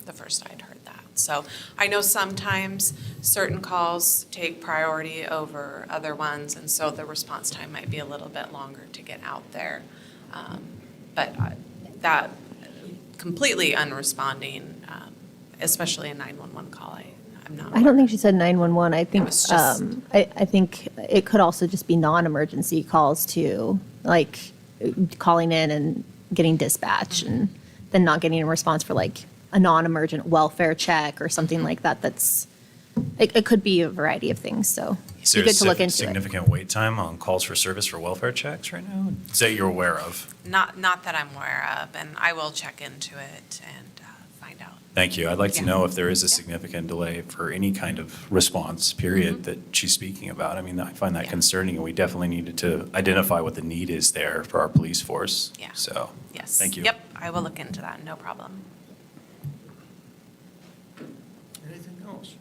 the first I'd heard that. So I know sometimes certain calls take priority over other ones, and so the response time might be a little bit longer to get out there. But that completely unresponding, especially a 911 call, I'm not. I don't think she said 911. I think, was just- I think it could also just be non-emergency calls too, like calling in and getting dispatch and then not getting a response for like a non-emergent welfare check or something like that. It could be a variety of things, so Is be there a good to look into it. significant wait time on calls for service for welfare checks right now? Is that you're aware of? Not that I'm aware of, and I will check into it and find out. Thank you. I'd like to Yeah. know if there is a Yeah. significant delay for any kind of response, period, that she's speaking about. I mean, I find that Yeah. concerning, and we definitely needed to identify what the need is there for our police force. Yeah. So, Yes. thank you. Yep, I will look into that, no problem. Anything else?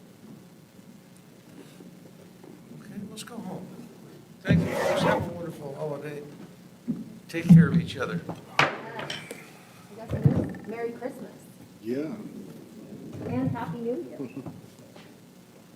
Okay, let's go home. Thank you, folks. Have a wonderful holiday. Take care of each other. Merry Christmas Yeah. and Happy New Year.